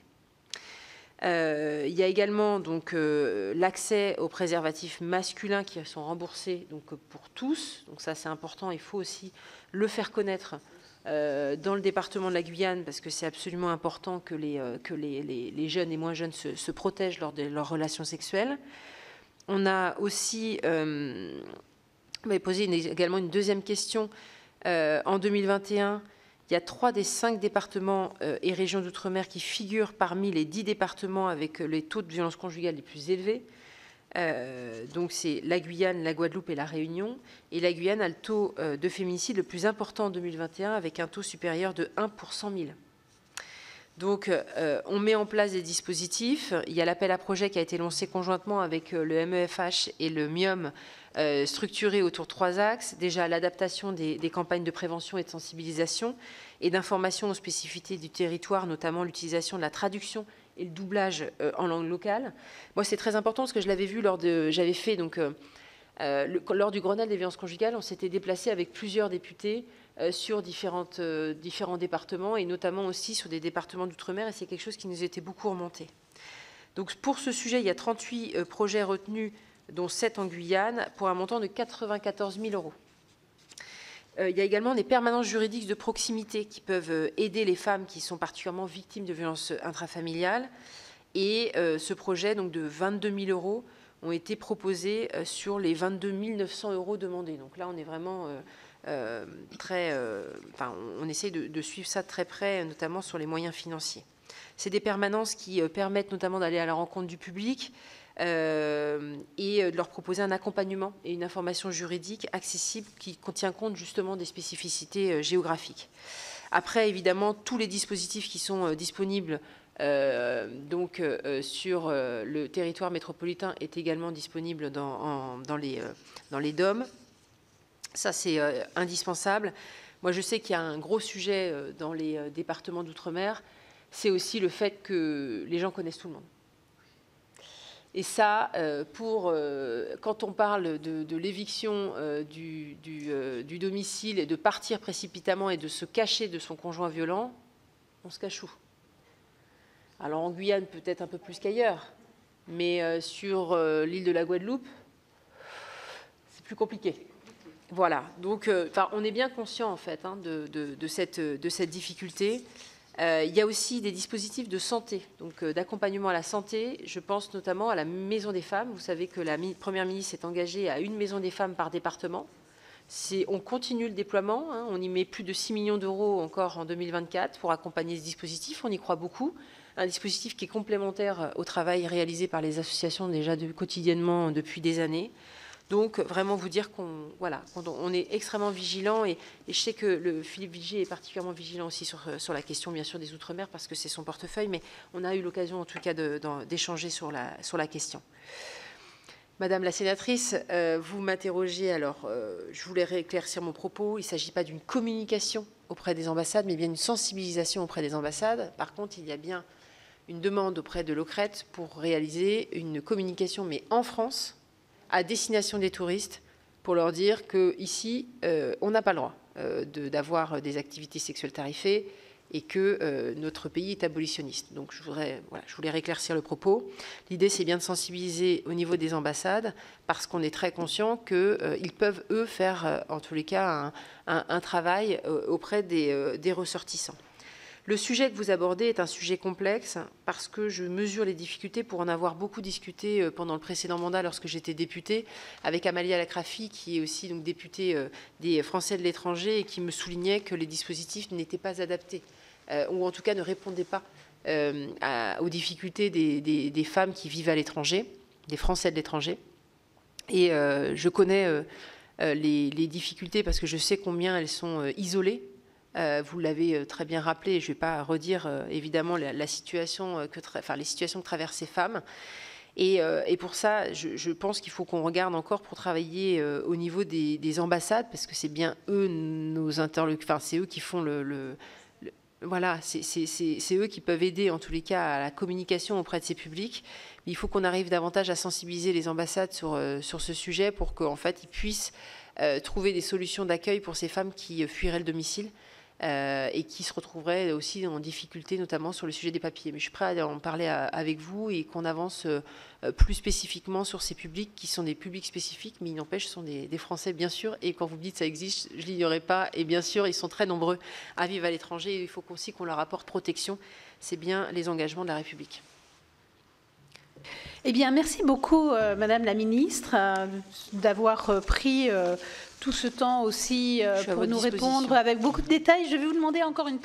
Il y a également donc l'accès aux préservatifs masculins qui sont remboursés donc pour tous. Donc ça, c'est important. Il faut aussi le faire connaître dans le département de la Guyane, parce que c'est absolument important que les jeunes et moins jeunes se protègent lors de leurs relations sexuelles. On a aussi posé également une deuxième question. En 2021, il y a 3 des 5 départements et régions d'outre-mer qui figurent parmi les 10 départements avec les taux de violence conjugale les plus élevés. Donc c'est la Guyane, la Guadeloupe et la Réunion. Et la Guyane a le taux de féminicide le plus important en 2021, avec un taux supérieur de 1 pour 100 000. Donc on met en place des dispositifs. Il y a l'appel à projet qui a été lancé conjointement avec le MEFH et le MIOM, structuré autour de 3 axes. Déjà, l'adaptation des campagnes de prévention et de sensibilisation et d'information aux spécificités du territoire, notamment l'utilisation de la traduction et le doublage en langue locale. Moi, c'est très important parce que je l'avais vu j'avais fait donc lors du Grenelle des violences conjugales, on s'était déplacé avec plusieurs députés sur différents départements, et notamment aussi sur des départements d'outre-mer, et c'est quelque chose qui nous était beaucoup remonté. Donc pour ce sujet, il y a 38 projets retenus dont 7 en Guyane, pour un montant de 94 000 €. Il y a également des permanences juridiques de proximité qui peuvent aider les femmes qui sont particulièrement victimes de violences intrafamiliales. Et ce projet donc, de 22 000 € ont été proposés sur les 22 900 € demandés. Donc là, on est vraiment on essaie de suivre ça de très près, notamment sur les moyens financiers. C'est des permanences qui permettent notamment d'aller à la rencontre du public, et de leur proposer un accompagnement et une information juridique accessible qui tient compte justement des spécificités géographiques. Après, évidemment, tous les dispositifs qui sont disponibles sur le territoire métropolitain est également disponible dans les DOM. Ça, c'est indispensable. Moi, je sais qu'il y a un gros sujet dans les départements d'outre-mer, c'est aussi le fait que les gens connaissent tout le monde. Et ça, quand on parle de l'éviction du domicile et de partir précipitamment et de se cacher de son conjoint violent, on se cache où? Alors en Guyane, peut-être un peu plus qu'ailleurs, mais sur l'île de la Guadeloupe, c'est plus compliqué. Voilà, donc on est bien conscient en fait de cette difficulté. Il y a aussi des dispositifs de santé, donc d'accompagnement à la santé. Je pense notamment à la Maison des femmes. Vous savez que la Première ministre s'est engagée à une Maison des femmes par département. On continue le déploiement. On y met plus de 6 millions d'euros encore en 2024 pour accompagner ce dispositif. On y croit beaucoup. Un dispositif qui est complémentaire au travail réalisé par les associations déjà quotidiennement depuis des années. Donc, vraiment vous dire qu'on est extrêmement vigilant et je sais que Philippe Vigier est particulièrement vigilant aussi sur la question, bien sûr, des Outre-mer parce que c'est son portefeuille, mais on a eu l'occasion, en tout cas, d'échanger sur la question. Madame la sénatrice, vous m'interrogez, alors je voulais rééclaircir mon propos. Il ne s'agit pas d'une communication auprès des ambassades, mais bien d'une sensibilisation auprès des ambassades. Par contre, il y a bien une demande auprès de l'OCRET pour réaliser une communication, mais en France, à destination des touristes pour leur dire qu'ici, on n'a pas le droit d'avoir des activités sexuelles tarifées et que notre pays est abolitionniste. Donc je voulais rééclaircir le propos. L'idée, c'est bien de sensibiliser au niveau des ambassades parce qu'on est très conscient qu'ils peuvent, eux, faire, en tous les cas, un travail auprès des ressortissants. Le sujet que vous abordez est un sujet complexe parce que je mesure les difficultés pour en avoir beaucoup discuté pendant le précédent mandat lorsque j'étais députée avec Amalia Lacrafi qui est aussi donc députée des Français de l'étranger et qui me soulignait que les dispositifs n'étaient pas adaptés ou en tout cas ne répondaient pas aux difficultés des femmes qui vivent à l'étranger, des Français de l'étranger. Et je connais les difficultés parce que je sais combien elles sont isolées. Vous l'avez très bien rappelé, je ne vais pas redire évidemment les situations que traversent ces femmes. Et pour ça, je pense qu'il faut qu'on regarde encore pour travailler au niveau des ambassades, parce que c'est bien eux nos interlocuteurs, c'est eux qui font voilà, c'est eux qui peuvent aider en tous les cas à la communication auprès de ces publics. Mais il faut qu'on arrive davantage à sensibiliser les ambassades sur ce sujet pour qu'en fait ils puissent trouver des solutions d'accueil pour ces femmes qui fuiraient le domicile. Et qui se retrouveraient aussi en difficulté, notamment sur le sujet des papiers. Mais je suis prête à en parler avec vous et qu'on avance plus spécifiquement sur ces publics qui sont des publics spécifiques, mais il n'empêche, ce sont des Français, bien sûr. Et quand vous me dites ça existe, je ne l'ignorais pas. Et bien sûr, ils sont très nombreux à vivre à l'étranger. Et il faut aussi qu'on leur apporte protection. C'est bien les engagements de la République. Eh bien, merci beaucoup, Madame la Ministre, d'avoir pris tout ce temps aussi pour nous répondre avec beaucoup de détails. Je vais vous demander encore une petite